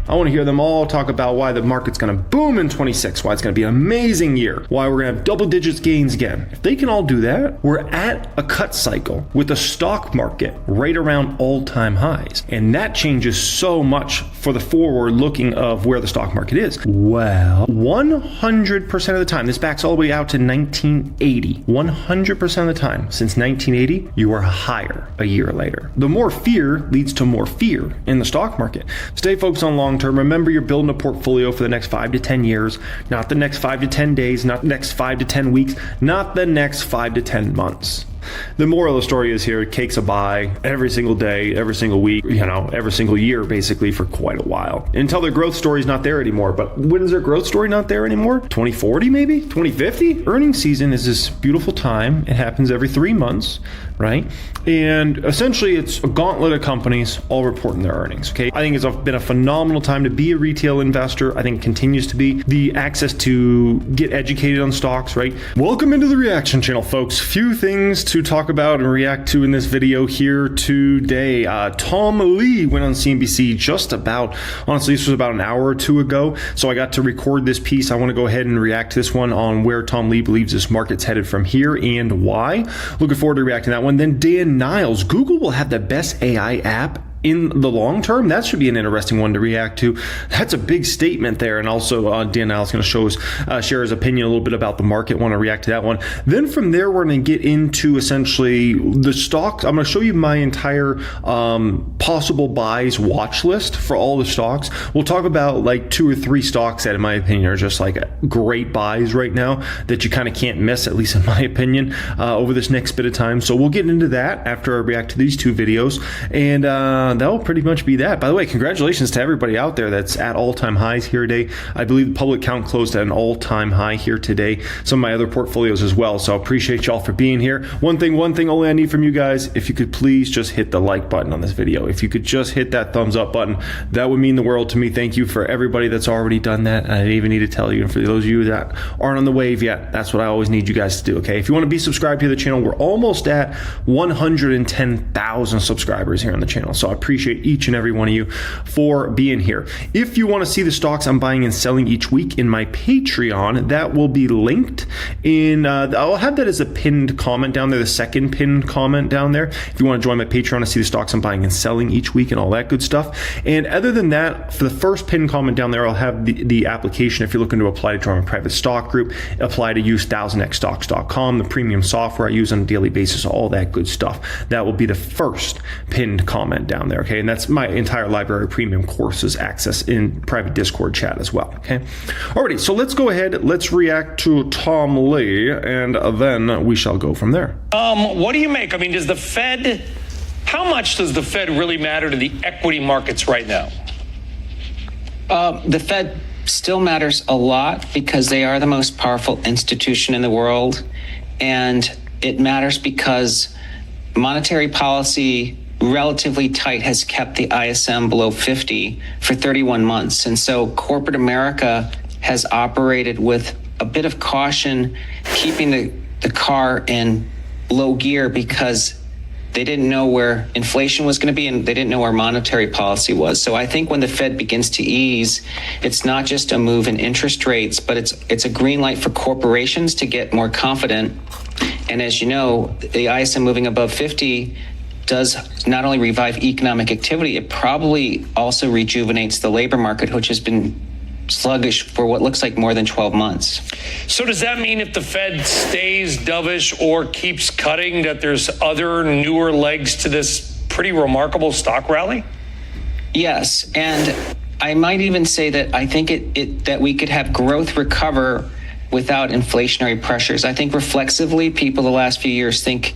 I want to hear them all talk about why the market's going to boom in 26, why it's going to be an amazing year, why we're going to have double digits gains again. If they can all do that, we're at a cut cycle with the stock market right around all-time highs. And that changes so much for the forward looking of where the stock market is. Well, 100% of the time, this backs all the way out to 1980. 100% of the time since 1980, you are higher a year later. The more fear leads to more fear in the stock market. Stay focused on long term. Remember, you're building a portfolio for the next 5 to 10 years, not the next 5 to 10 days, not the next 5 to 10 weeks, not the next 5 to 10 months. The moral of the story is here, cake's a buy every single day, every single week, every single year, basically for quite a while. Until their growth story is not there anymore. But when is their growth story not there anymore? 2040 maybe? 2050? Earnings season is this beautiful time. It happens every 3 months, right? And essentially it's a gauntlet of companies all reporting their earnings, okay? I think it's been a phenomenal time to be a retail investor. I think it continues to be. The access to get educated on stocks, right? Welcome into the reaction channel, folks. Few things to talk about and react to in this video here today. Tom Lee went on CNBC honestly, this was about an hour or two ago. So I got to record this piece. I want to go ahead and react to this one on where Tom Lee believes this market's headed from here and why. Looking forward to reacting to that one. Then Dan Niles, Google will have the best AI app in the long term. That should be an interesting one to react to. That's a big statement there. And also Dan Niles is going to share his opinion a little bit about the market. Want to react to that one. Then from there, we're going to get into essentially the stocks. I'm going to show you my entire possible buys watch list for all the stocks. We'll talk about like 2 or 3 stocks that in my opinion are just like great buys right now that you kind of can't miss, at least in my opinion, over this next bit of time. So we'll get into that after I react to these 2 videos. And that'll pretty much be that. By the way, congratulations to everybody out there that's at all-time highs here today. I believe the public count closed at an all-time high here today. Some of my other portfolios as well. So I appreciate y'all for being here. One thing only I need from you guys, if you could please just hit the like button on this video. If you could just hit that thumbs up button, that would mean the world to me. Thank you for everybody that's already done that. I didn't even need to tell you. And for those of you that aren't on the wave yet, that's what I always need you guys to do, okay? If you want to be subscribed to the channel, we're almost at 110,000 subscribers here on the channel. So I appreciate each and every one of you for being here. If you want to see the stocks I'm buying and selling each week in my Patreon, that will be linked in, I'll have that as a pinned comment down there, the second pinned comment down there. If you want to join my Patreon to see the stocks I'm buying and selling each week and all that good stuff. And other than that, for the first pinned comment down there, I'll have the application if you're looking to apply to join my private stock group, apply to use 1000xstocks.com, the premium software I use on a daily basis, all that good stuff. That will be the first pinned comment down there, okay? And that's my entire library of premium courses access in private Discord chat as well, okay? Alrighty, so let's go ahead, let's react to Tom Lee, and then we shall go from there. What do you make? I mean, how much does the Fed really matter to the equity markets right now? The Fed still matters a lot because they are the most powerful institution in the world, and it matters because monetary policy relatively tight has kept the ISM below 50 for 31 months. And so corporate America has operated with a bit of caution, keeping the car in low gear because they didn't know where inflation was going to be and they didn't know where monetary policy was. So I think when the Fed begins to ease, it's not just a move in interest rates, but it's a green light for corporations to get more confident. And as you know, the ISM moving above 50 does not only revive economic activity, it probably also rejuvenates the labor market, which has been sluggish for what looks like more than 12 months. So does that mean if the Fed stays dovish or keeps cutting, that there's other newer legs to this pretty remarkable stock rally? Yes, and I might even say that I think that we could have growth recover without inflationary pressures. I think reflexively, people the last few years think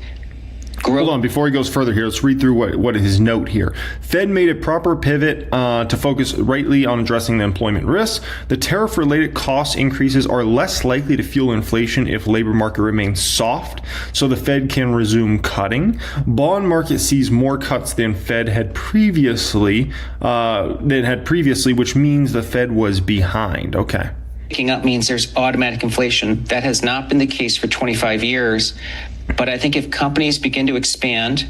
Hold on, before he goes further here, let's read through what his note here. Fed made a proper pivot to focus rightly on addressing the employment risks. The tariff-related cost increases are less likely to fuel inflation if labor market remains soft, so the Fed can resume cutting. Bond market sees more cuts than Fed had previously, which means the Fed was behind. Okay. Picking up means there's automatic inflation. That has not been the case for 25 years. But I think if companies begin to expand,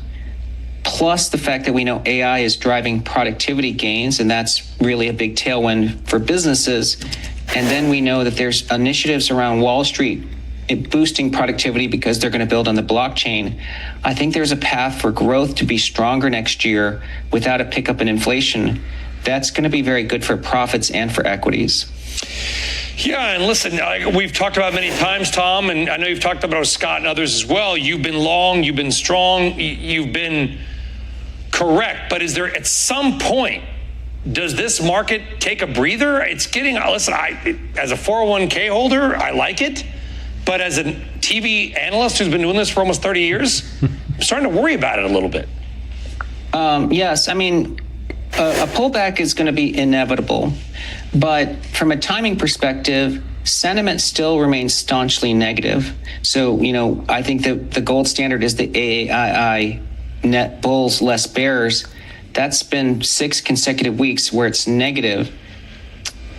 plus the fact that we know AI is driving productivity gains, and that's really a big tailwind for businesses. And then we know that there's initiatives around Wall Street boosting productivity because they're going to build on the blockchain. I think there's a path for growth to be stronger next year without a pickup in inflation. That's going to be very good for profits and for equities. Yeah, and listen, we've talked about many times, Tom, and I know you've talked about Scott and others as well. You've been long, you've been strong, you've been correct. But is there, at some point, does this market take a breather? It's getting, listen, as a 401k holder, I like it. But as a TV analyst who's been doing this for almost 30 years, I'm starting to worry about it a little bit. Yes, I mean, a pullback is going to be inevitable. But from a timing perspective, sentiment still remains staunchly negative. So, I think that the gold standard is the AAII net bulls, less bears. That's been 6 consecutive weeks where it's negative.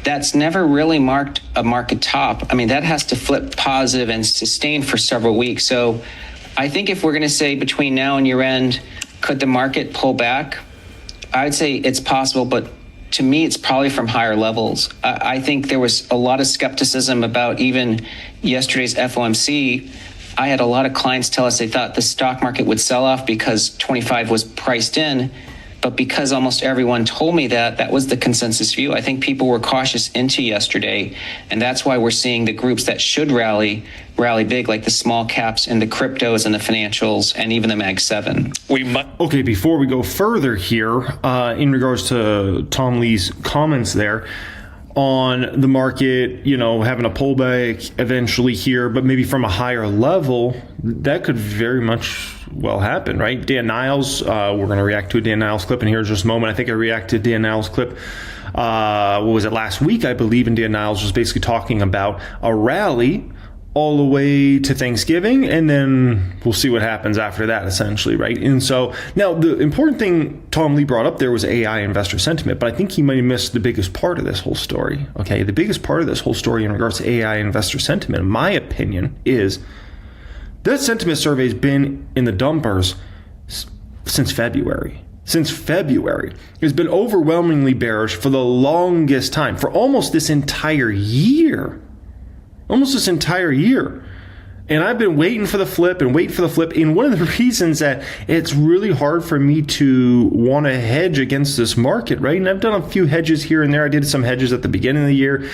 That's never really marked a market top. I mean, that has to flip positive and sustain for several weeks. So I think if we're going to say between now and year end, could the market pull back? I'd say it's possible, but to me, it's probably from higher levels. I think there was a lot of skepticism about even yesterday's FOMC. I had a lot of clients tell us they thought the stock market would sell off because 25 was priced in. But because almost everyone told me that was the consensus view. I think people were cautious into yesterday, and that's why we're seeing the groups that should rally big, like the small caps and the cryptos and the financials and even the Mag 7. Okay, before we go further here, in regards to Tom Lee's comments there on the market, having a pullback eventually here, but maybe from a higher level, that could very much well happen, right? Dan Niles, we're going to react to a Dan Niles clip in here in just a moment. I think I reacted to Dan Niles clip, what was it, last week, I believe, and Dan Niles was basically talking about a rally all the way to Thanksgiving, and then we'll see what happens after that, essentially, right? And so now the important thing Tom Lee brought up there was AI investor sentiment, but I think he might have missed the biggest part of this whole story. Okay, the biggest part of this whole story in regards to AI investor sentiment, in my opinion, is that sentiment survey has been in the dumpers since February. Since February, it's been overwhelmingly bearish for the longest time, for almost this entire year. Almost this entire year. And I've been waiting for the flip. And one of the reasons that it's really hard for me to want to hedge against this market, right? And I've done a few hedges here and there. I did some hedges at the beginning of the year,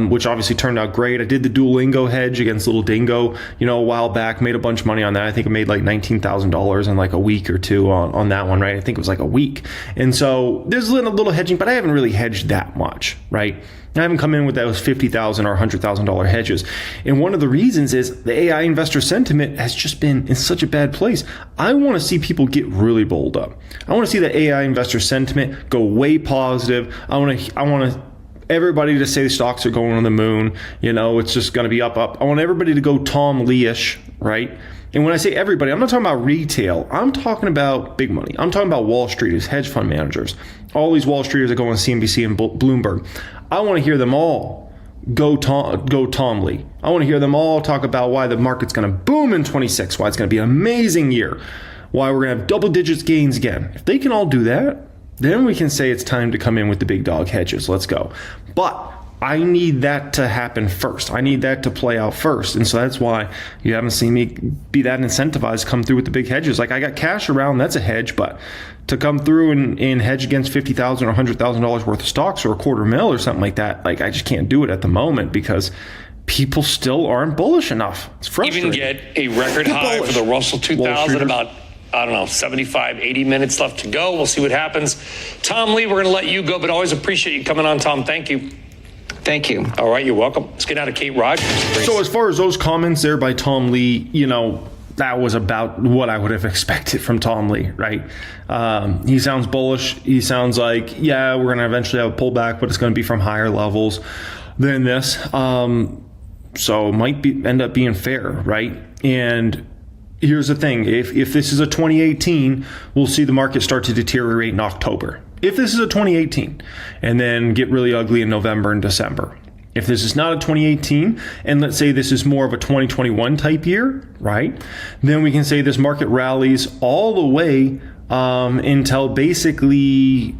which obviously turned out great. I did the Duolingo hedge against Little Dingo, a while back, made a bunch of money on that. I think I made like $19,000 in like a week or two on that one, right? I think it was like a week. And so there's a little hedging, but I haven't really hedged that much, right? I haven't come in with those $50,000 or $100,000 hedges. And one of the reasons is the AI investor sentiment has just been in such a bad place. I want to see people get really bowled up. I want to see the AI investor sentiment go way positive. I want everybody to say the stocks are going on the moon. It's just going to be up. I want everybody to go Tom Lee-ish, right? And when I say everybody, I'm not talking about retail. I'm talking about big money. I'm talking about Wall Streeters, hedge fund managers. All these Wall Streeters that go on CNBC and Bloomberg. I want to hear them all go Tom Lee. I want to hear them all talk about why the market's going to boom in 26, why it's going to be an amazing year, why we're going to have double digits gains again. If they can all do that, then we can say it's time to come in with the big dog hedges. Let's go. But I need that to happen first. I need that to play out first. And so that's why you haven't seen me be that incentivized, come through with the big hedges. Like I got cash around, that's a hedge, but to come through and hedge against $50,000 or $100,000 worth of stocks or $250,000 or something like that, like I just can't do it at the moment because people still aren't bullish enough. It's frustrating. Even get a record high for the Russell 2000 about 75, 80 minutes left to go. We'll see what happens. Tom Lee, we're going to let you go, but always appreciate you coming on, Tom. Thank you. Thank you. All right, you're welcome. Let's get out of Kate Rogers. So as far as those comments there by Tom Lee, that was about what I would have expected from Tom Lee, right? He sounds bullish. He sounds like, we're going to eventually have a pullback, but it's going to be from higher levels than this. So it might end up being fair, right? And here's the thing. If this is a 2018, we'll see the market start to deteriorate in October. If this is a 2018 and then get really ugly in November and December. If this is not a 2018 and let's say this is more of a 2021 type year, right? Then we can say this market rallies all the way until basically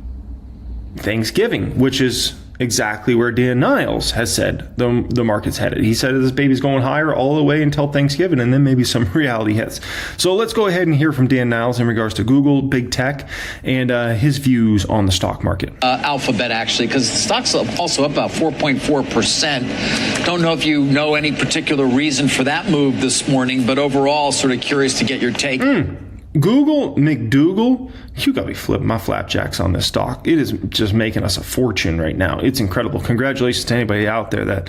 Thanksgiving, which is exactly where Dan Niles has said the market's headed. He said this baby's going higher all the way until Thanksgiving, and then maybe some reality hits. So let's go ahead and hear from Dan Niles in regards to Google, big tech, and his views on the stock market. Alphabet, actually, because the stock's also up about 4.4%. Don't know if you know any particular reason for that move this morning, but overall, sort of curious to get your take. Google McDougal, you got me flipping my flapjacks on this stock. It is just making us a fortune right now. It's incredible. Congratulations to anybody out there that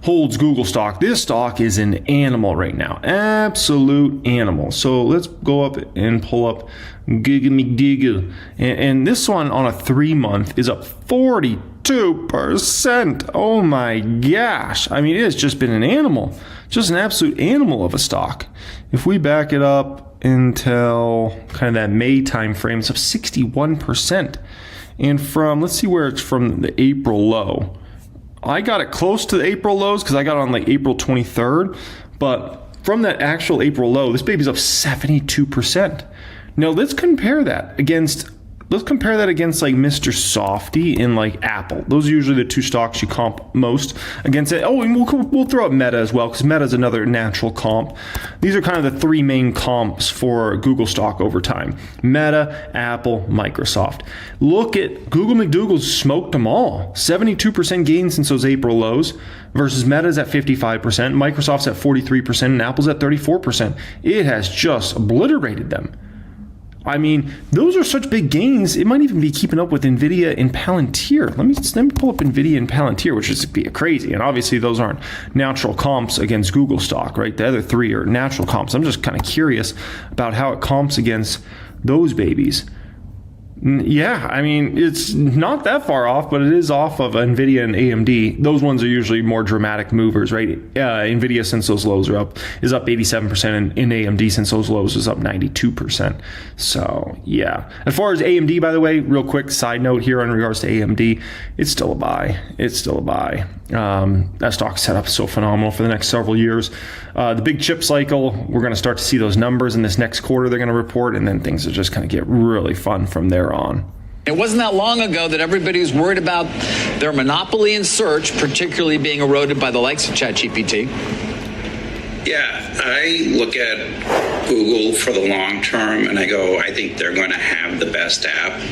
holds Google stock. This stock is an animal right now. Absolute animal. So let's go up and pull up Google McDougal. And this one on a 3-month is up 42%. Oh my gosh. I mean, it has just been an animal. Just an absolute animal of a stock. If we back it up until kind of that May time frame, it's up 61%. And from, let's see where it's from the April low. I got it close to the April lows because I got it on like April 23rd. But from that actual April low, this baby's up 72%. Now let's compare that against like Mr. Softy and like Apple. Those are usually the two stocks you comp most against it. Oh, and we'll throw up Meta as well, because Meta is another natural comp. These are kind of the three main comps for Google stock over time: Meta, Apple, Microsoft. Look at Google McDougal's smoked them all. 72% gain since those April lows, versus Meta's at 55%, Microsoft's at 43%, and Apple's at 34%. It has just obliterated them. I mean, those are such big gains, it might even be keeping up with NVIDIA and Palantir. Let me pull up NVIDIA and Palantir, which is crazy. And obviously, those aren't natural comps against Google stock, right? The other three are natural comps. I'm just kind of curious about how it comps against those babies. Yeah, I mean, it's not that far off, but it is off of NVIDIA and AMD. Those ones are usually more dramatic movers, right? NVIDIA, since those lows are up, is up 87%, and in AMD, since those lows, is up 92%. So, yeah. As far as AMD, by the way, real quick side note here in regards to AMD, it's still a buy. It's still a buy. That stock's set up so phenomenal for the next several years. The big chip cycle, we're going to start to see those numbers in this next quarter they're going to report, and then things are just going to get really fun from there on. It wasn't that long ago that everybody was worried about their monopoly in search, particularly being eroded by the likes of ChatGPT. Yeah, I look at Google for the long term and I go, I think they're going to have the best app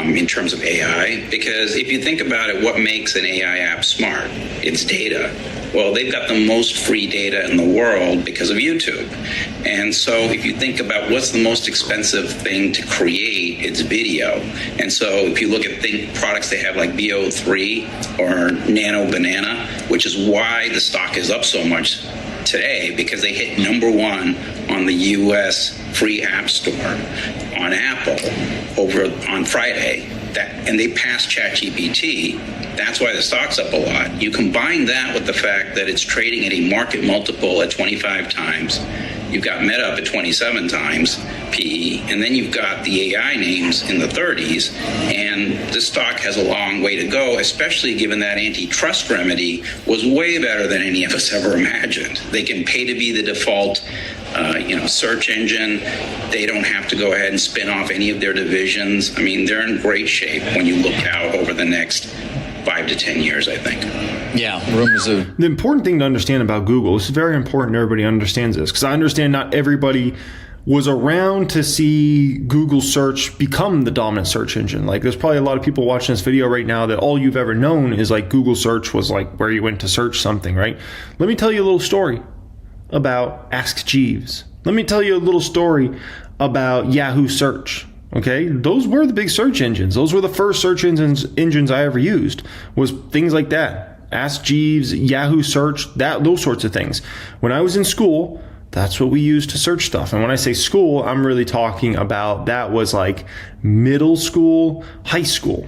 in terms of AI. Because if you think about it, what makes an AI app smart? It's data. Well, they've got the most free data in the world because of YouTube. And so if you think about what's the most expensive thing to create, it's video. And so if you look at products they have like BO3 or Nano Banana, which is why the stock is up so much today, because they hit #1 on the US free app store on Apple on Friday. And they passed ChatGPT. That's why the stock's up a lot. You combine that with the fact that it's trading at a market multiple at 25 times. You've got Meta up at 27 times PE, and then you've got the AI names in the 30s, and the stock has a long way to go, especially given that antitrust remedy was way better than any of us ever imagined. They can pay to be the default search engine. They don't have to go ahead and spin off any of their divisions. I mean, they're in great shape when you look out over the next 5 to 10 years, I think. Yeah, the important thing to understand about Google, this is very important everybody understands this, because I understand not everybody was around to see Google search become the dominant search engine. Like, there's probably a lot of people watching this video right now that all you've ever known is like Google search was like where you went to search something, right? Let me tell you a little story about Ask Jeeves. Let me tell you a little story about Yahoo Search. Okay, those were the big search engines. Those were the first search engines I ever used, was things like that. Ask Jeeves, Yahoo Search, those sorts of things. When I was in school, that's what we used to search stuff. And when I say school, I'm really talking about that was like middle school, high school.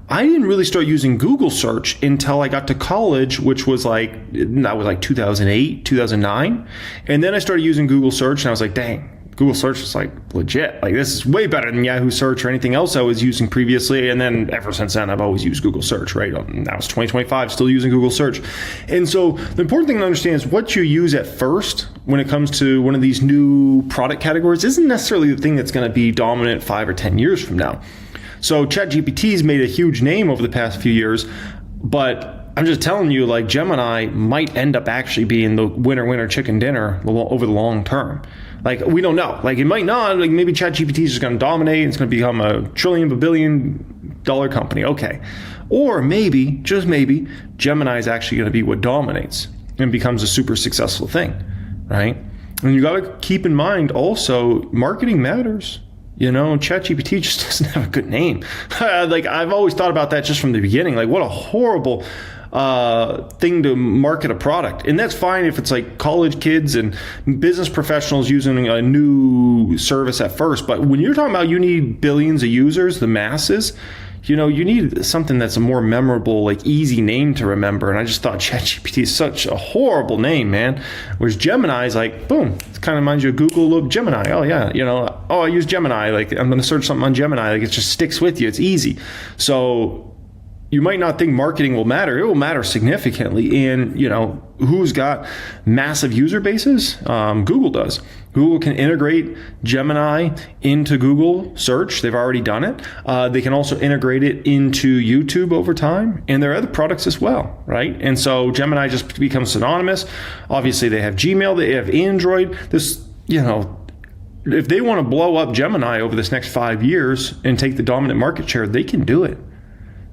I didn't really start using Google search until I got to college, which was like 2008, 2009. And then I started using Google search and I was like, dang, Google search is like legit. Like this is way better than Yahoo search or anything else I was using previously. And then ever since then, I've always used Google search, right? Now it's 2025, still using Google search. And so the important thing to understand is what you use at first when it comes to one of these new product categories isn't necessarily the thing that's going to be dominant 5 or 10 years from now. So ChatGPT's made a huge name over the past few years, but I'm just telling you, like Gemini might end up actually being the winner chicken dinner over the long term. Like we don't know. Like it might not. Like maybe ChatGPT is just going to dominate. It's going to become a $1 billion company. Okay, or maybe just maybe Gemini is actually going to be what dominates and becomes a super successful thing, right? And you got to keep in mind also marketing matters. You know, ChatGPT just doesn't have a good name. Like I've always thought about that just from the beginning. Like what a horrible thing to market a product. And that's fine if it's like college kids and business professionals using a new service at first. But when you're talking about you need billions of users, the masses, you know, you need something that's a more memorable, like easy name to remember. And I just thought ChatGPT is such a horrible name, man. Whereas Gemini is like, boom, it kind of reminds you of Google Gemini. Oh yeah, you know, oh, I use Gemini. Like I'm going to search something on Gemini. Like it just sticks with you. It's easy. So you might not think marketing will matter. It will matter significantly. And, you know, who's got massive user bases? Google does. Google can integrate Gemini into Google search. They've already done it. They can also integrate it into YouTube over time. And there are other products as well, right? And so Gemini just becomes synonymous. Obviously, they have Gmail. They have Android. This, you know, if they want to blow up Gemini over this next 5 years and take the dominant market share, they can do it.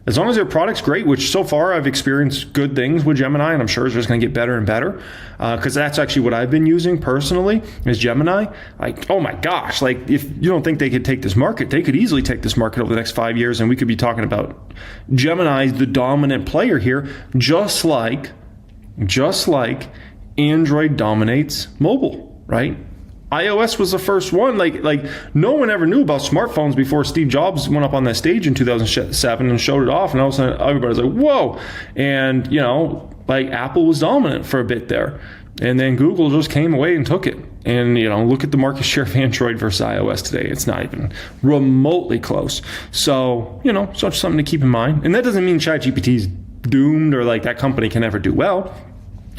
As long as their product's great, which so far I've experienced good things with Gemini, and I'm sure it's just going to get better and better, because that's actually what I've been using personally is Gemini. Like, oh my gosh, like if you don't think they could take this market, they could easily take this market over the next 5 years, and we could be talking about Gemini, the dominant player here, just like Android dominates mobile, right? iOS was the first one. Like no one ever knew about smartphones before Steve Jobs went up on that stage in 2007 and showed it off. And all of a sudden, everybody's like, whoa. And, you know, like Apple was dominant for a bit there. And then Google just came away and took it. And, you know, look at the market share of Android versus iOS today. It's not even remotely close. So, you know, so it's something to keep in mind. And that doesn't mean ChatGPT is doomed or like that company can never do well.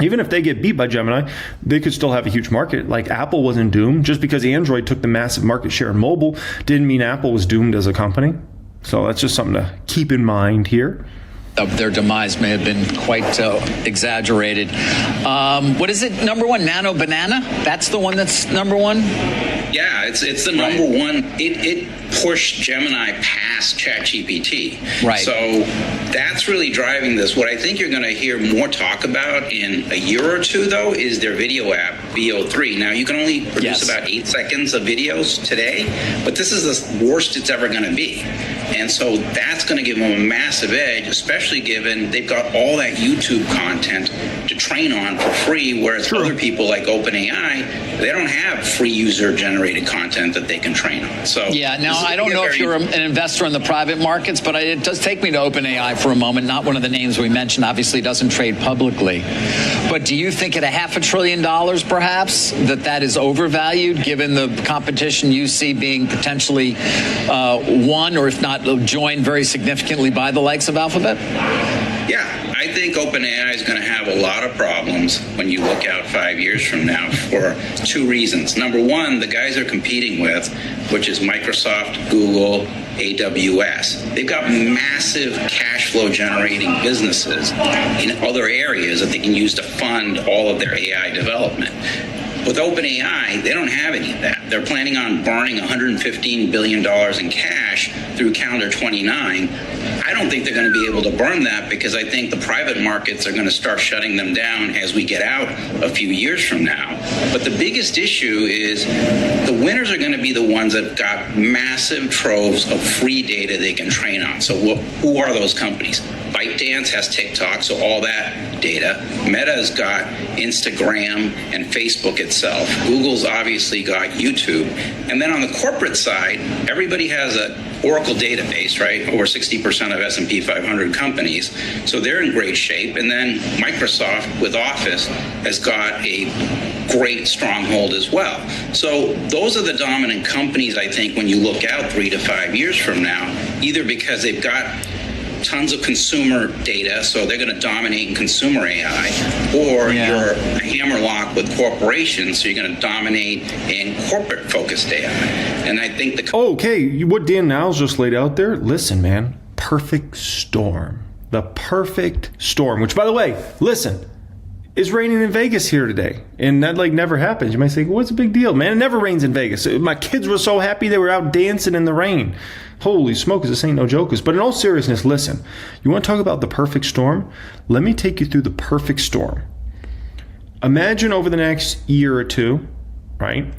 Even if they get beat by Gemini, they could still have a huge market. Like Apple wasn't doomed. Just because Android took the massive market share in mobile didn't mean Apple was doomed as a company. So that's just something to keep in mind here. Their demise may have been quite exaggerated. What is it? Number one, Nano Banana? That's the one that's number one? Yeah, it's the number one. It pushed Gemini past ChatGPT. Right. So that's really driving this. What I think you're going to hear more talk about in a year or two, though, is their video app, VO3. Now, you can only produce about 8 seconds of videos today, but this is the worst it's ever going to be. And so that's going to give them a massive edge, especially given they've got all that YouTube content to train on for free, whereas other people like OpenAI, they don't have free user-generated content that they can train on. So yeah, now I don't know if you're an investor in the private markets, but it does take me to OpenAI for a moment. Not one of the names we mentioned, obviously doesn't trade publicly. But do you think at $500 billion perhaps that is overvalued given the competition you see being potentially won or if not joined very significantly by the likes of Alphabet? Yeah, I think OpenAI is going to have a lot of problems when you look out 5 years from now for two reasons. Number one, the guys they're competing with, which is Microsoft, Google, AWS. They've got massive cash flow generating businesses in other areas that they can use to fund all of their AI development. With OpenAI, they don't have any of that. They're planning on burning $115 billion in cash through calendar 29. I don't think they're going to be able to burn that because I think the private markets are going to start shutting them down as we get out a few years from now. But the biggest issue is the winners are going to be the ones that have got massive troves of free data they can train on. So who are those companies? ByteDance has TikTok, so all that data. Meta's got Instagram and Facebook itself. Google's obviously got YouTube. And then on the corporate side, everybody has a Oracle database, right? Over 60% of S&P 500 companies. So they're in great shape. And then Microsoft with Office has got a great stronghold as well. So those are the dominant companies, I think, when you look out 3 to 5 years from now, either because they've got tons of consumer data, so they're going to dominate in consumer AI, or you're a hammerlock with corporations, so you're going to dominate in corporate-focused AI. And I think okay, what Dan Niles just laid out there, listen, man, perfect storm. The perfect storm, which, by the way, listen, it's raining in Vegas here today, and that never happens. You might say, what's the big deal, man? It never rains in Vegas. My kids were so happy they were out dancing in the rain. Holy smokes, this ain't no jokers. But in all seriousness, listen, you want to talk about the perfect storm? Let me take you through the perfect storm. Imagine over the next year or two, right?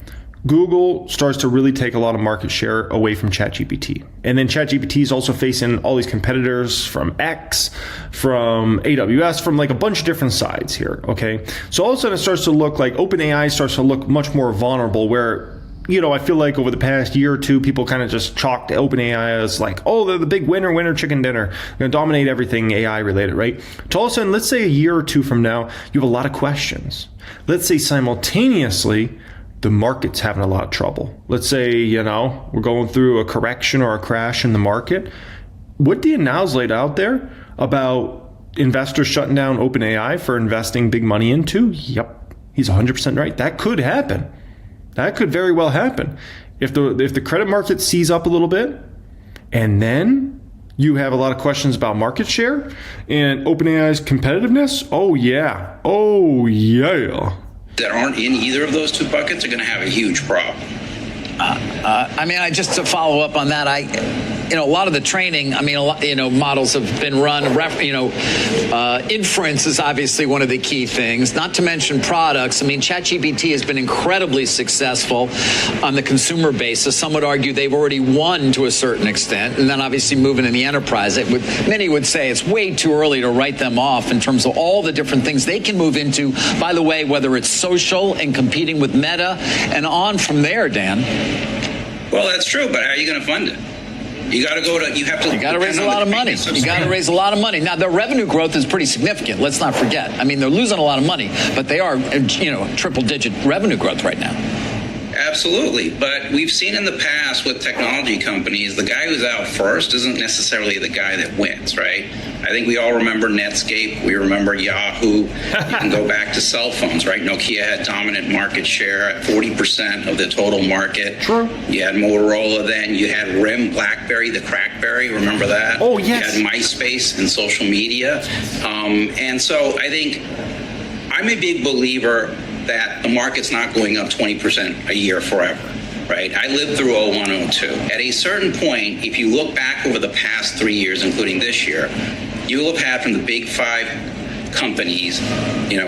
Google starts to really take a lot of market share away from ChatGPT. And then ChatGPT is also facing all these competitors from X, from AWS, from a bunch of different sides here, okay? So all of a sudden it starts to look like OpenAI starts to look much more vulnerable, where I feel like over the past year or two, people kind of just chalked OpenAI as they're the big winner, chicken dinner. They're going to dominate everything AI related, right? So all of a sudden, let's say a year or two from now, you have a lot of questions. Let's say simultaneously, the market's having a lot of trouble. Let's say, we're going through a correction or a crash in the market. What Dan Niles laid out there about investors shutting down OpenAI for investing big money into, yep, he's 100% right. That could happen. That could very well happen. If the credit market sees up a little bit, and then you have a lot of questions about market share and OpenAI's competitiveness, oh yeah. that aren't in either of those two buckets are going to have a huge problem. Just to follow up on that, a lot of the training, models have been run, inference is obviously one of the key things, not to mention products. ChatGPT has been incredibly successful on the consumer basis. Some would argue they've already won to a certain extent, and then obviously moving in the enterprise. Many would say it's way too early to write them off in terms of all the different things they can move into, by the way, whether it's social and competing with Meta and on from there, Dan. Well, that's true, but how are you going to fund it? You got to raise a lot of money. You got to raise a lot of money. Now, their revenue growth is pretty significant. Let's not forget. They're losing a lot of money, but they are, triple-digit revenue growth right now. Absolutely. But we've seen in the past with technology companies, the guy who's out first isn't necessarily the guy that wins, right? I think we all remember Netscape. We remember Yahoo. You can go back to cell phones, right? Nokia had dominant market share at 40% of the total market. True. You had Motorola then. You had RIM, BlackBerry, the Crackberry. Remember that? Oh, yes. You had MySpace and social media. And so I think I'm a big believer that the market's not going up 20% a year forever, right? I lived through 01, 02. At a certain point, if you look back over the past 3 years, including this year, you will have had from the big five companies,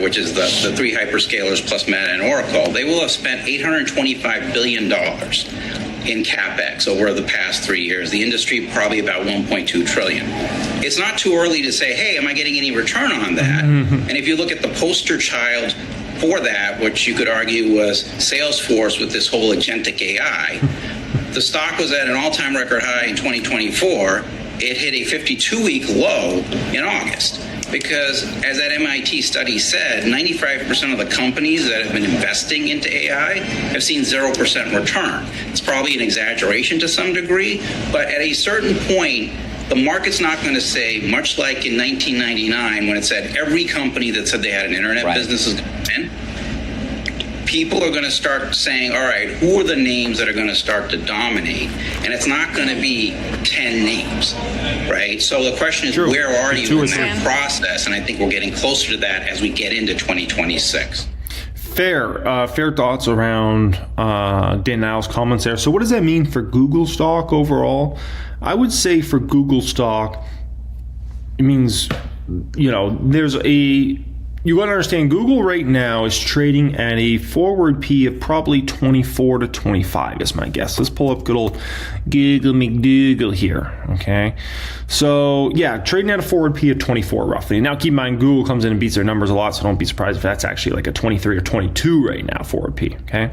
which is the three hyperscalers plus Meta and Oracle, they will have spent $825 billion in capex over the past 3 years. The industry probably about $1.2 trillion. It's not too early to say, hey, am I getting any return on that? And if you look at the poster child for that, which you could argue was Salesforce with this whole agentic AI, the stock was at an all-time record high in 2024. It hit a 52-week low in August because, as that MIT study said, 95% of the companies that have been investing into AI have seen 0% return. It's probably an exaggeration to some degree, but at a certain point, the market's not going to say, much like in 1999 when it said every company that said they had an internet business is going to win. People are going to start saying, all right, who are the names that are going to start to dominate? And it's not going to be 10 names, right? So the question is, where are you in that process? And I think we're getting closer to that as we get into 2026. Fair thoughts around Dan Niles' comments there. So what does that mean for Google stock overall? I would say for Google stock, it means, you want to understand Google right now is trading at a forward P of probably 24 to 25 is my guess. Let's pull up good old Google McDougal here, okay? So, yeah, trading at a forward P of 24 roughly. Now, keep in mind, Google comes in and beats their numbers a lot, so don't be surprised if that's actually like a 23 or 22 right now forward P, okay?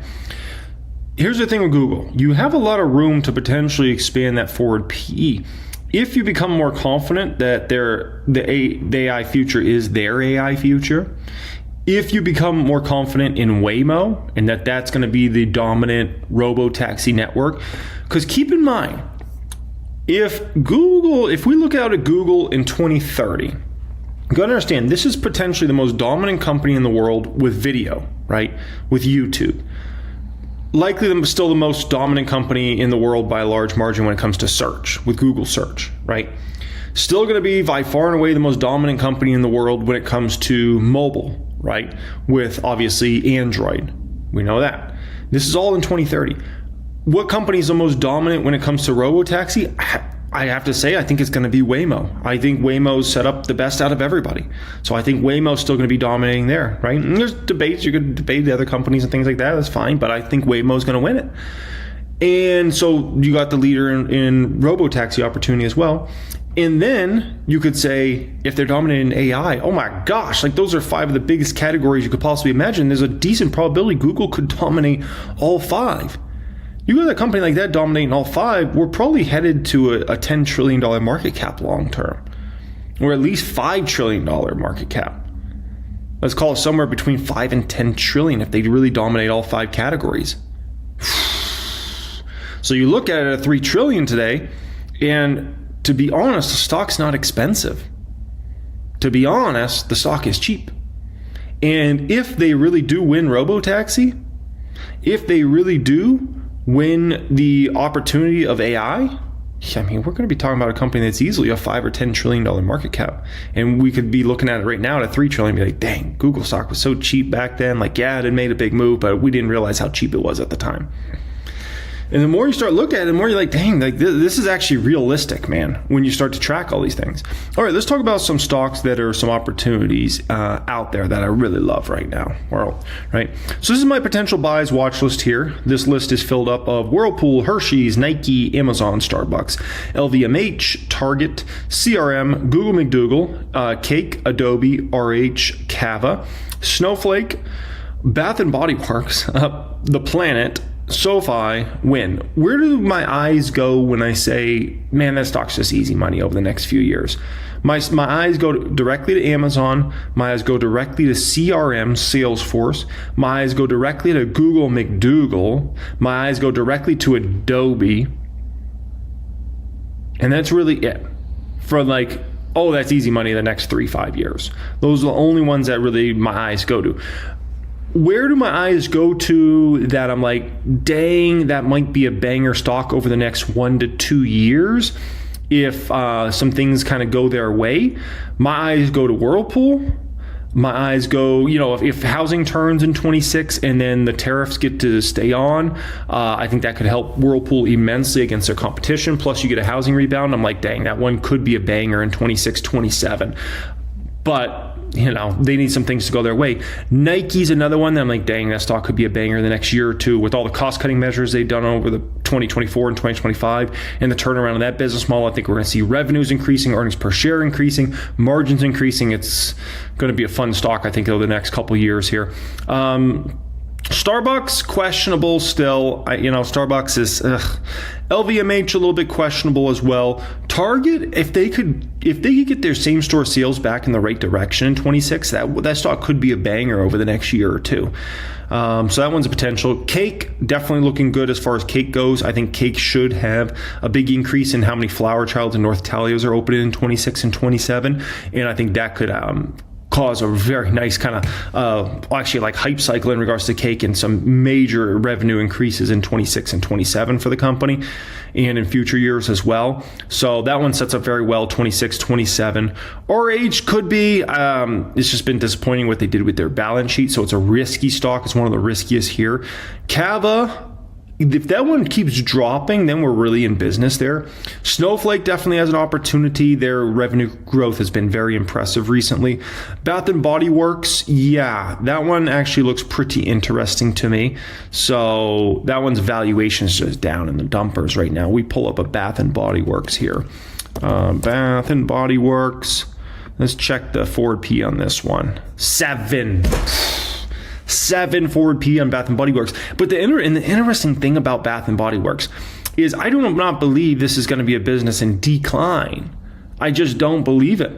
here's the thing with Google. You have a lot of room to potentially expand that forward PE. If you become more confident that the AI future is their AI future, if you become more confident in Waymo and that's going to be the dominant robo-taxi network, because keep in mind, if we look out at Google in 2030, you got to understand, this is potentially the most dominant company in the world with video, right? With YouTube. Likely still the most dominant company in the world by a large margin when it comes to search, with Google search, right? Still going to be by far and away the most dominant company in the world when it comes to mobile, right? With obviously Android. We know that. This is all in 2030. What company is the most dominant when it comes to robotaxi? I have to say, I think it's going to be Waymo. I think Waymo's set up the best out of everybody. So I think Waymo's still going to be dominating there, right? And there's debates. You could debate the other companies and things like that. That's fine. But I think Waymo's going to win it. And so you got the leader in robotaxi opportunity as well. And then you could say, if they're dominating AI, oh my gosh, like those are 5 of the biggest categories you could possibly imagine. There's a decent probability Google could dominate all 5. You got a company like that dominating all 5, we're probably headed to a $10 trillion market cap long term, or at least $5 trillion market cap. Let's call it somewhere between 5 and 10 trillion if they really dominate all 5 categories. So you look at it at 3 trillion today, and to be honest, the stock's not expensive. To be honest, the stock is cheap. And if they really do win robotaxi, if they really do win the opportunity of AI, I mean, we're going to be talking about a company that's easily a $5 or $10 trillion market cap. And we could be looking at it right now at 3 trillion and be like, dang, Google stock was so cheap back then. Like, yeah, it had made a big move, but we didn't realize how cheap it was at the time. And the more you start looking at it, the more you're like, dang, like this is actually realistic, man, when you start to track all these things. All right, let's talk about some stocks that are some opportunities out there that I really love right now. Right? So this is my potential buys watch list here. This list is filled up of Whirlpool, Hershey's, Nike, Amazon, Starbucks, LVMH, Target, CRM, Google McDougal, Cake, Adobe, RH, Cava, Snowflake, Bath and Body Works, The Planet, SoFi, Wynn. Where do my eyes go when I say, man, that stock's just easy money over the next few years? My eyes go directly to Amazon. My eyes go directly to CRM, Salesforce. My eyes go directly to Google McDougal. My eyes go directly to Adobe. And that's really it. For like, oh, that's easy money the next 3-5 years. Those are the only ones that really my eyes go to. Where do my eyes go to that I'm like, dang, that might be a banger stock over the next 1 to 2 years if some things kind of go their way? My eyes go to Whirlpool. My eyes go, if housing turns in 26 and then the tariffs get to stay on, I think that could help Whirlpool immensely against their competition. Plus you get a housing rebound. I'm like, dang, that one could be a banger in 26, 27. But they need some things to go their way. Nike's another one that I'm like, dang, that stock could be a banger in the next year or two with all the cost-cutting measures they've done over the 2024 and 2025 and the turnaround of that business model. I think we're going to see revenues increasing, earnings per share increasing, margins increasing. It's going to be a fun stock, I think, over the next couple of years here. Starbucks, questionable still. Starbucks is LVMH a little bit questionable as well. Target, if they could get their same store sales back in the right direction in 26, that stock could be a banger over the next year or two. So that one's a potential. Cake, definitely looking good as far as Cake goes. I think Cake should have a big increase in how many Flower Childs and North Italias are opening in 26 and 27, and I think that could cause a very nice kind of actually like hype cycle in regards to Cake and some major revenue increases in 26 and 27 for the company and in future years as well. So that one sets up very well, 26, 27. RH could be, it's just been disappointing what they did with their balance sheet. So it's a risky stock. It's one of the riskiest here. Cava, if that one keeps dropping, then we're really in business there. Snowflake definitely has an opportunity. Their revenue growth has been very impressive recently. Bath and Body Works, yeah, that one actually looks pretty interesting to me. So that one's valuation is just down in the dumpers right now. We pull up a Bath and Body Works here. Bath and Body Works. Let's check the forward P on this one. 7. 7 forward P on Bath & Body Works. But the interesting thing about Bath & Body Works is I do not believe this is going to be a business in decline. I just don't believe it.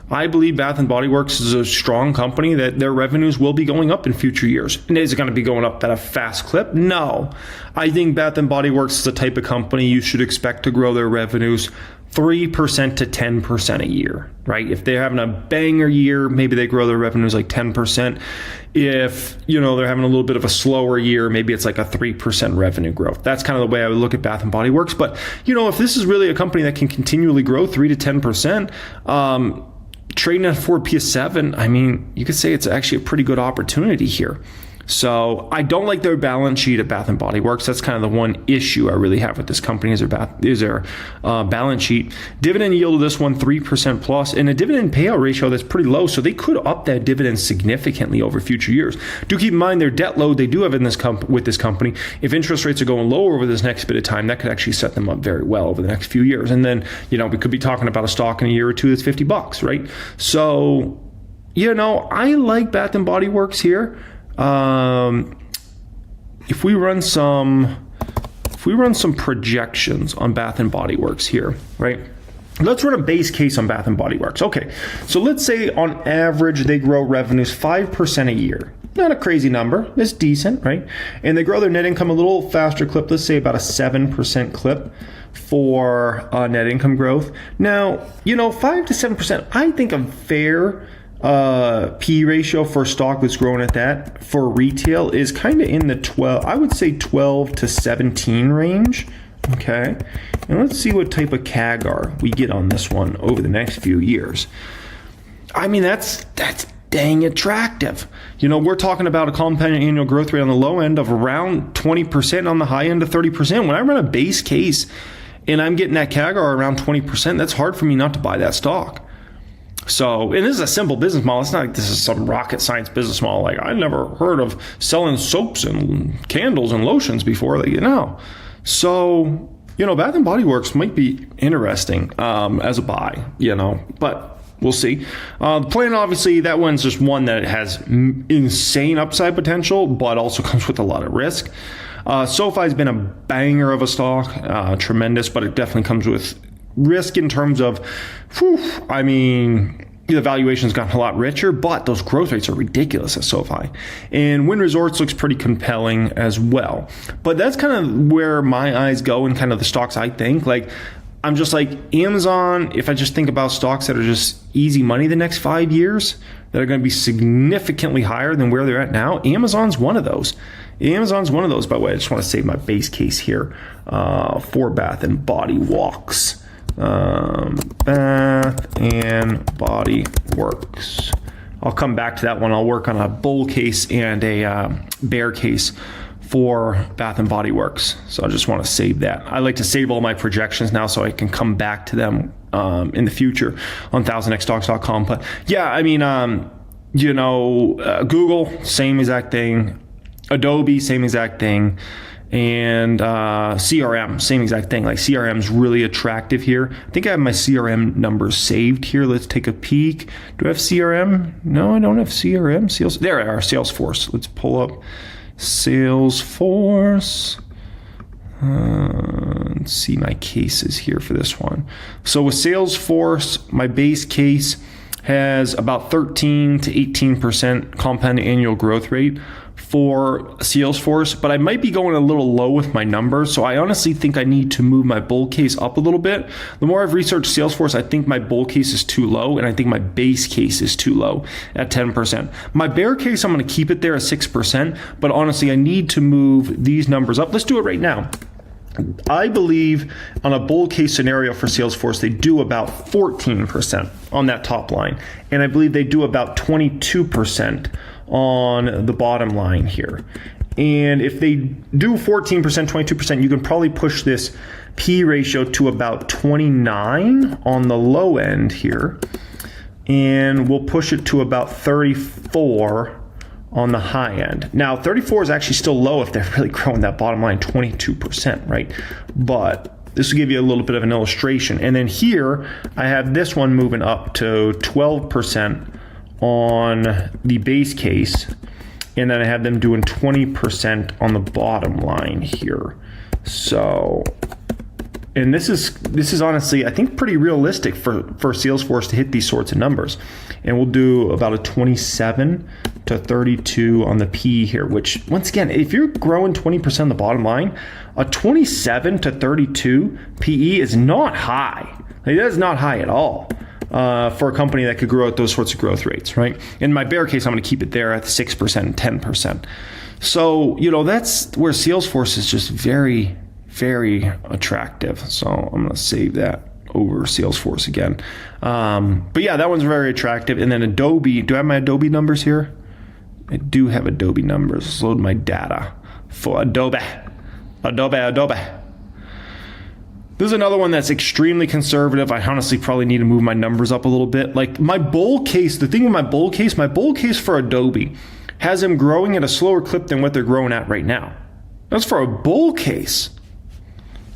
I believe Bath & Body Works is a strong company that their revenues will be going up in future years. And is it going to be going up at a fast clip? No. I think Bath & Body Works is the type of company you should expect to grow their revenues 3% to 10% a year, right? If they're having a banger year, maybe they grow their revenues like 10%. If, they're having a little bit of a slower year, maybe it's like a 3% revenue growth. That's kind of the way I would look at Bath & Body Works. But, if this is really a company that can continually grow 3 to 10%, trading at 4 PS7, I mean, you could say it's actually a pretty good opportunity here. So I don't like their balance sheet at Bath & Body Works. That's kind of the one issue I really have with this company is their balance sheet. Dividend yield of this one, 3% plus, and a dividend payout ratio that's pretty low. So they could up that dividend significantly over future years. Do keep in mind their debt load they do have in with this company. If interest rates are going lower over this next bit of time, that could actually set them up very well over the next few years. And then, we could be talking about a stock in a year or two that's $50, right? So, I like Bath & Body Works here. If we run some projections on Bath & Body Works here, right? Let's run a base case on Bath & Body Works. Okay, so let's say on average they grow revenues 5% a year. Not a crazy number. It's decent, right? And they grow their net income a little faster clip. Let's say about a 7% clip for net income growth. Now, 5 to 7%, I think a fair P ratio for a stock that's growing at that for retail is kind of in the 12 to 17 range. Okay. And let's see what type of CAGR we get on this one over the next few years. I mean, that's dang attractive. We're talking about a compound annual growth rate on the low end of around 20%, on the high end of 30%. When I run a base case and I'm getting that CAGR around 20%, that's hard for me not to buy that stock. So, and this is a simple business model. It's not like this is some rocket science business model. Like, I never heard of selling soaps and candles and lotions before. So, Bath & Body Works might be interesting as a buy, but we'll see. The plan, obviously, that one's just one that has insane upside potential, but also comes with a lot of risk. SoFi's been a banger of a stock, tremendous, but it definitely comes with risk in terms of, the valuation's gotten a lot richer, but those growth rates are ridiculous at SoFi. And Wynn Resorts looks pretty compelling as well. But that's kind of where my eyes go and kind of the stocks I think. Like, I'm just like Amazon, if I just think about stocks that are just easy money the next 5 years, that are going to be significantly higher than where they're at now, Amazon's one of those. By the way. I just want to save my base case here for Bath & Body Works. Bath & Body Works. I'll come back to that one. I'll work on a bull case and a bear case for Bath & Body Works. So I just want to save that. I like to save all my projections now so I can come back to them in the future on 1000xstocks.com. But yeah, Google, same exact thing. Adobe, same exact thing. And CRM, same exact thing. Like, CRM is really attractive here. I think I have my CRM numbers saved here. Let's take a peek. Do I have CRM? No, I don't have CRM. There I are, Salesforce. Let's pull up Salesforce. Let's see my cases here for this one. So with Salesforce, my base case has about 13 to 18% compound annual growth rate for Salesforce, but I might be going a little low with my numbers. So I honestly think I need to move my bull case up a little bit. The more I've researched Salesforce, I think my bull case is too low, and I think my base case is too low at 10%. My bear case, I'm going to keep it there at 6%, but honestly, I need to move these numbers up. Let's do it right now. I believe on a bull case scenario for Salesforce, they do about 14% on that top line. And I believe they do about 22% on the bottom line here. And if they do 14%, 22%, you can probably push this P ratio to about 29 on the low end here. And we'll push it to about 34 on the high end. Now, 34 is actually still low if they're really growing that bottom line 22%, right? But this will give you a little bit of an illustration. And then here, I have this one moving up to 12% on the base case. And then I have them doing 20% on the bottom line here. So, and this is honestly, I think, pretty realistic for Salesforce to hit these sorts of numbers. And we'll do about a 27 to 32 on the P here, which, once again, if you're growing 20% on the bottom line, a 27 to 32 PE is not high. Like, that is not high at all for a company that could grow at those sorts of growth rates, right? In my bear case, I'm going to keep it there at 6% and 10%. So, that's where Salesforce is just very, very attractive. So I'm going to save that over Salesforce again. But yeah, that one's very attractive. And then Adobe, do I have my Adobe numbers here? I do have Adobe numbers. Let's load my data for Adobe. This is another one that's extremely conservative. I honestly probably need to move my numbers up a little bit. Like my bull case, the thing with my bull case for Adobe has them growing at a slower clip than what they're growing at right now. That's for a bull case.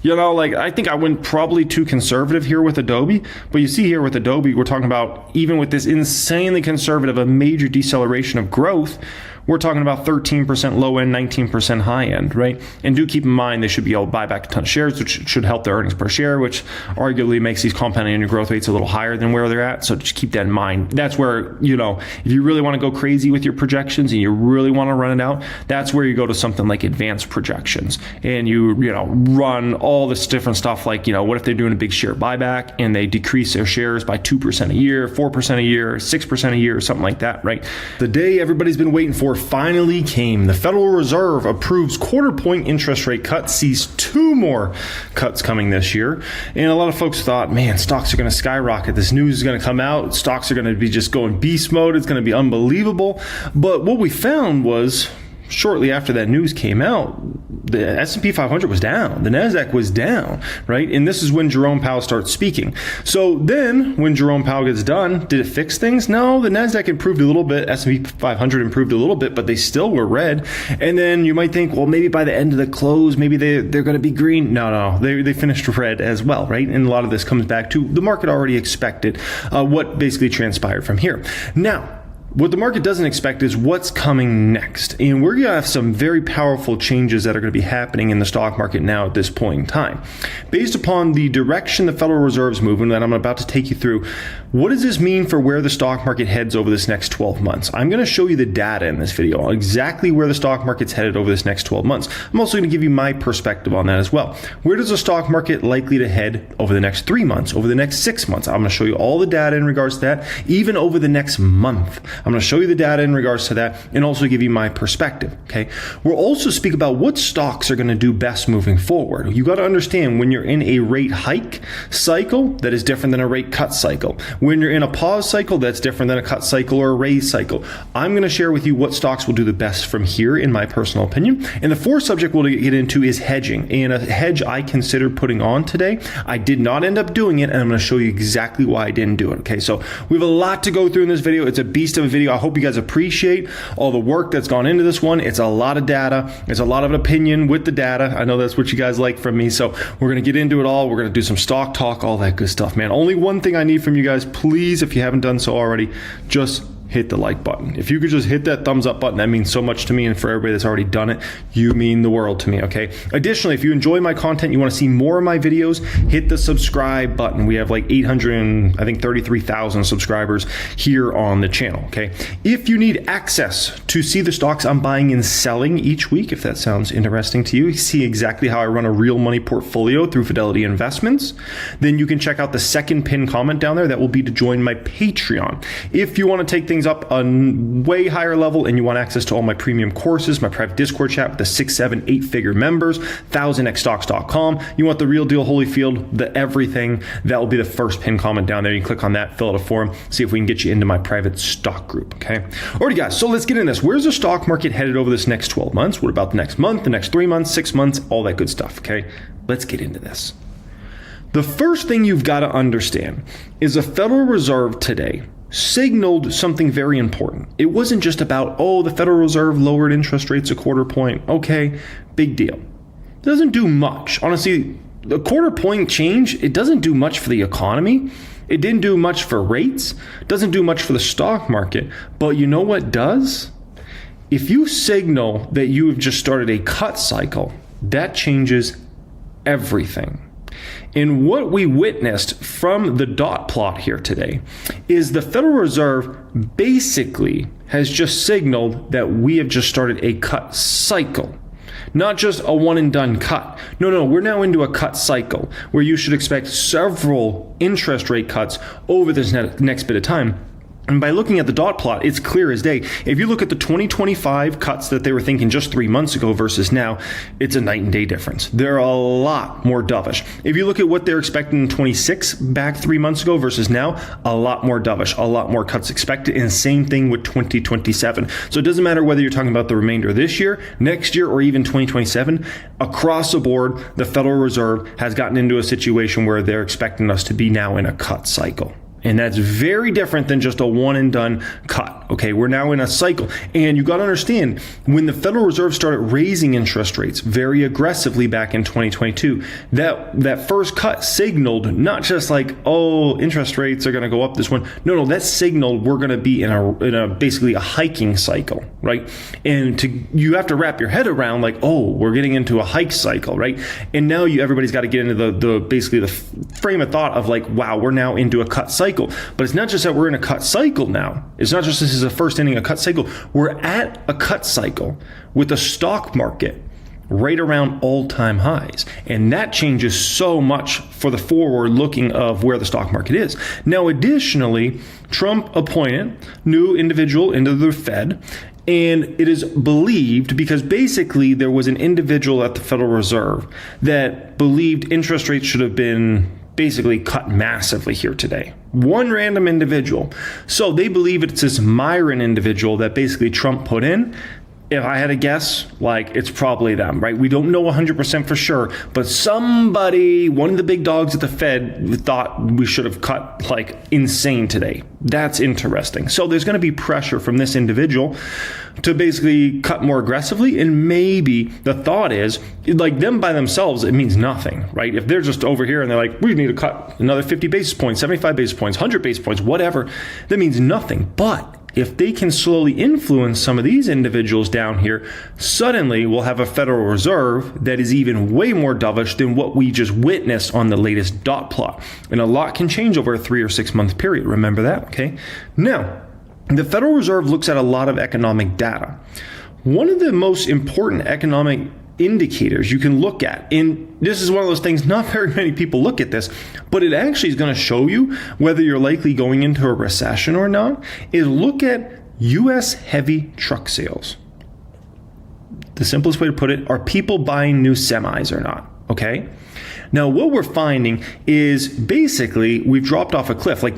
I think I went probably too conservative here with Adobe, but you see here with Adobe, we're talking about, even with this insanely conservative, a major deceleration of growth, we're talking about 13% low end, 19% high end, right? And do keep in mind, they should be able to buy back a ton of shares, which should help their earnings per share, which arguably makes these compounding annual growth rates a little higher than where they're at. So just keep that in mind. That's where, if you really want to go crazy with your projections and you really want to run it out, that's where you go to something like advanced projections. And you run all this different stuff like, what if they're doing a big share buyback and they decrease their shares by 2% a year, 4% a year, 6% a year, something like that, right? The day everybody's been waiting for finally came. The Federal Reserve approves quarter-point interest rate cut, sees 2 more cuts coming this year. And a lot of folks thought, man, stocks are going to skyrocket. This news is going to come out. Stocks are going to be just going beast mode. It's going to be unbelievable. But what we found was, shortly after that news came out, the S&P 500 was down. The NASDAQ was down, right? And this is when Jerome Powell starts speaking. So then when Jerome Powell gets done, did it fix things? No, the NASDAQ improved a little bit. S&P 500 improved a little bit, but they still were red. And then you might think, well, maybe by the end of the close, maybe they're going to be green. No, they finished red as well, right? And a lot of this comes back to the market already expected what basically transpired from here. Now, what the market doesn't expect is what's coming next. And we're going to have some very powerful changes that are going to be happening in the stock market now at this point in time. Based upon the direction the Federal Reserve's moving that I'm about to take you through, what does this mean for where the stock market heads over this next 12 months? I'm going to show you the data in this video on exactly where the stock market's headed over this next 12 months. I'm also going to give you my perspective on that as well. Where does the stock market likely to head over the next 3 months, over the next 6 months? I'm going to show you all the data in regards to that, even over the next month. I'm going to show you the data in regards to that and also give you my perspective, okay? We'll also speak about what stocks are going to do best moving forward. You got to understand, when you're in a rate hike cycle, that is different than a rate cut cycle. When you're in a pause cycle, that's different than a cut cycle or a raise cycle. I'm going to share with you what stocks will do the best from here, in my personal opinion. And the fourth subject we'll get into is hedging. And a hedge I considered putting on today. I did not end up doing it, and I'm going to show you exactly why I didn't do it, okay? So we have a lot to go through in this video. It's a beast of a video. I hope you guys appreciate all the work that's gone into this one. It's a lot of data. It's a lot of an opinion with the data. I know that's what you guys like from me. So we're going to get into it all. We're going to do some stock talk, all that good stuff, man. Only one thing I need from you guys, please, if you haven't done so already, just hit the like button. If you could just hit that thumbs up button, that means so much to me, and for everybody that's already done it, you mean the world to me, okay? Additionally, if you enjoy my content, you want to see more of my videos, hit the subscribe button. We have like 833,000 subscribers here on the channel, okay? If you need access to see the stocks I'm buying and selling each week, if that sounds interesting to you, see exactly how I run a real money portfolio through Fidelity Investments, then you can check out the second pinned comment down there. That will be to join my Patreon. If you want to take things up a way higher level and you want access to all my premium courses, my private Discord chat with the 6, 7, 8 figure members, 1000xstocks.com, you want the real deal Holyfield, the everything, that will be the first pinned comment down there. You can click on that, fill out a form, see if we can get you into my private stock group, okay? Alrighty guys, so let's get into this. Where's the stock market headed over this next 12 months? What about the next month, the next 3 months, 6 months, all that good stuff, okay? Let's get into this. The first thing you've got to understand is the Federal Reserve today signaled something very important. It wasn't just about, oh, the Federal Reserve lowered interest rates a quarter point. Okay, big deal. It doesn't do much. Honestly, a quarter point change, it doesn't do much for the economy. It didn't do much for rates. It doesn't do much for the stock market. But you know what does? if you signal that you have just started a cut cycle, that changes everything. And what we witnessed from the dot plot here today is the Federal Reserve basically has just signaled that we have just started a cut cycle. Not just a one and done cut. No, we're now into a cut cycle where you should expect several interest rate cuts over this next bit of time. And by looking at the dot plot, it's clear as day. If you look at the 2025 cuts that they were thinking just 3 months ago versus now, it's a night and day difference. They're a lot more dovish. If you look at what they're expecting in 26 back 3 months ago versus now, a lot more dovish, a lot more cuts expected. And same thing with 2027. So it doesn't matter whether you're talking about the remainder of this year, next year, or even 2027. Across the board, the Federal Reserve has gotten into a situation where they're expecting us to be now in a cut cycle. And that's very different than just a one and done cut. Okay, we're now in a cycle. And you got to understand, when the Federal Reserve started raising interest rates very aggressively back in 2022, that first cut signaled not just like, oh, interest rates are going to go up this one. No, that signaled we're going to be in a basically a hiking cycle, right? And you have to wrap your head around like, oh, we're getting into a hike cycle, right? And now everybody's got to get into the basically the frame of thought of like, wow, we're now into a cut cycle. But it's not just that we're in a cut cycle now. It's not just this is the first inning of a cut cycle. We're at a cut cycle with the stock market right around all-time highs. And that changes so much for the forward looking of where the stock market is. Now, additionally, Trump appointed new individual into the Fed. And it is believed, because basically there was an individual at the Federal Reserve that believed interest rates should have been basically cut massively here today. One random individual. So they believe it's this Myron individual that basically Trump put in. If I had to guess, like, it's probably them, right? We don't know 100% for sure, but somebody, one of the big dogs at the Fed, thought we should have cut like insane today. That's interesting. So there's going to be pressure from this individual to basically cut more aggressively. And maybe the thought is, like, them by themselves, it means nothing, right? If they're just over here and they're like, we need to cut another 50 basis points, 75 basis points, 100 basis points, whatever, that means nothing. But if they can slowly influence some of these individuals down here, suddenly we'll have a Federal Reserve that is even way more dovish than what we just witnessed on the latest dot plot. And a lot can change over a 3 or 6 month period. Remember that, okay? Now, the Federal Reserve looks at a lot of economic data. One of the most important economic indicators you can look at, and this is one of those things, not very many people look at this, but it actually is going to show you whether you're likely going into a recession or not, is look at U.S. heavy truck sales. The simplest way to put it, are people buying new semis or not? Okay. Now, what we're finding is basically we've dropped off a cliff. Like,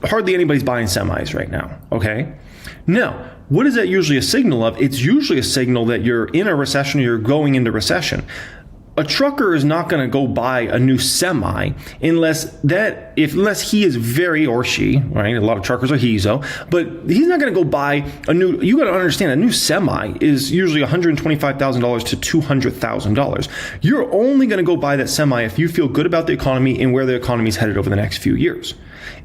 hardly anybody's buying semis right now. Okay. Now, what is that usually a signal of? It's usually a signal that you're in a recession or you're going into recession. A trucker is not going to go buy a new semi unless he is very, or she, right? A lot of truckers are he's though, but he's not going to go buy a new, you got to understand, a new semi is usually $125,000 to $200,000. You're only going to go buy that semi if you feel good about the economy and where the economy is headed over the next few years.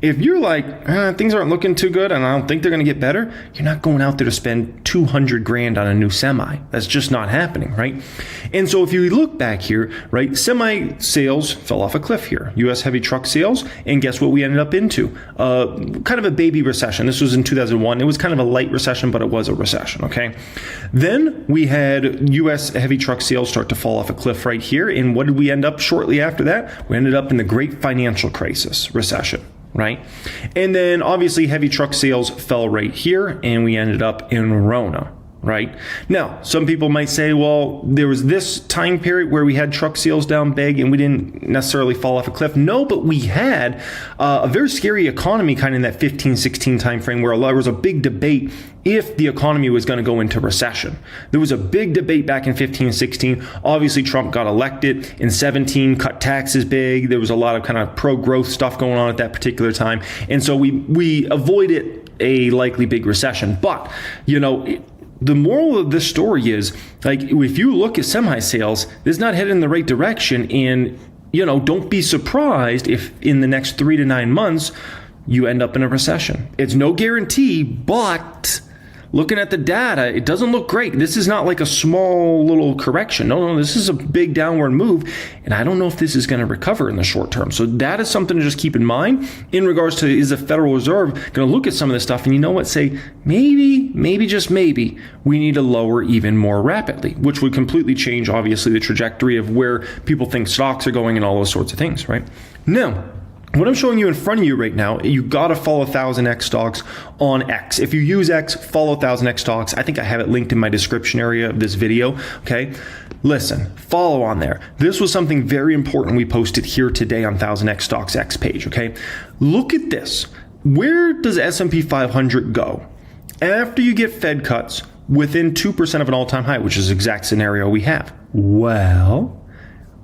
If you're like, things aren't looking too good and I don't think they're going to get better, you're not going out there to spend $200,000 on a new semi. That's just not happening, right? And so if you look back here, right, semi sales fell off a cliff here. U.S. heavy truck sales, and guess what we ended up into? Kind of a baby recession. This was in 2001. It was kind of a light recession, but it was a recession, okay? Then we had U.S. heavy truck sales start to fall off a cliff right here. And what did we end up shortly after that? We ended up in the great financial crisis, recession. Right? And then obviously heavy truck sales fell right here and we ended up in Rona. Right? Now, some people might say, well, there was this time period where we had truck sales down big and we didn't necessarily fall off a cliff. No, but we had a very scary economy kind of in that 15-16 time frame where there was a big debate if the economy was going to go into recession. There was a big debate back in 15-16. Obviously, Trump got elected in 17, cut taxes big. There was a lot of kind of pro-growth stuff going on at that particular time. And so we avoided a likely big recession. But, you know, the moral of this story is, like, if you look at semi sales, this is not headed in the right direction. And, you know, don't be surprised if in the next 3 to 9 months, you end up in a recession. It's no guarantee, but Looking at the data, it doesn't look great. This is not like a small little correction. No, this is a big downward move. And I don't know if this is going to recover in the short term. So that is something to just keep in mind in regards to, is the Federal Reserve going to look at some of this stuff and you know what, say, maybe, just maybe, we need to lower even more rapidly, which would completely change, obviously, the trajectory of where people think stocks are going and all those sorts of things, right? Now, what I'm showing you in front of you right now, you got to follow 1000X stocks on X. If you use X, follow 1000X stocks. I think I have it linked in my description area of this video. Okay. Listen, follow on there. This was something very important we posted here today on 1000X stocks X page. Okay. Look at this. Where does S&P 500 go after you get Fed cuts within 2% of an all-time high, which is the exact scenario we have? Well,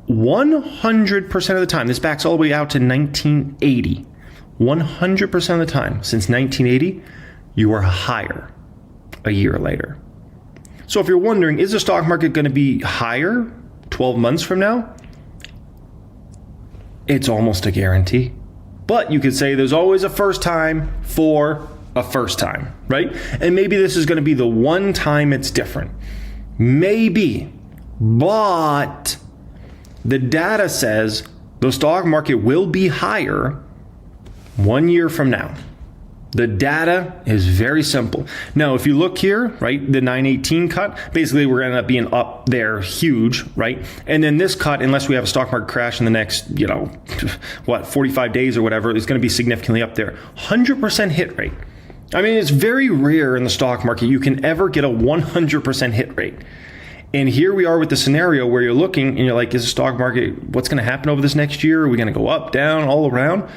100% of the time, this backs all the way out to 1980. 100% of the time since 1980, you are higher a year later. So if you're wondering, is the stock market going to be higher 12 months from now? It's almost a guarantee. But you could say there's always a first time for a first time, right? And maybe this is going to be the one time it's different. Maybe. But the data says the stock market will be higher 1 year from now. The data is very simple. Now, if you look here, right, the 918 cut, basically we're going to end up being up there huge, right? And then this cut, unless we have a stock market crash in the next, 45 days or whatever, is going to be significantly up there. 100% hit rate. I mean, it's very rare in the stock market you can ever get a 100% hit rate. And here we are with the scenario where you're looking and you're like, is the stock market, what's going to happen over this next year? Are we going to go up, down, all around?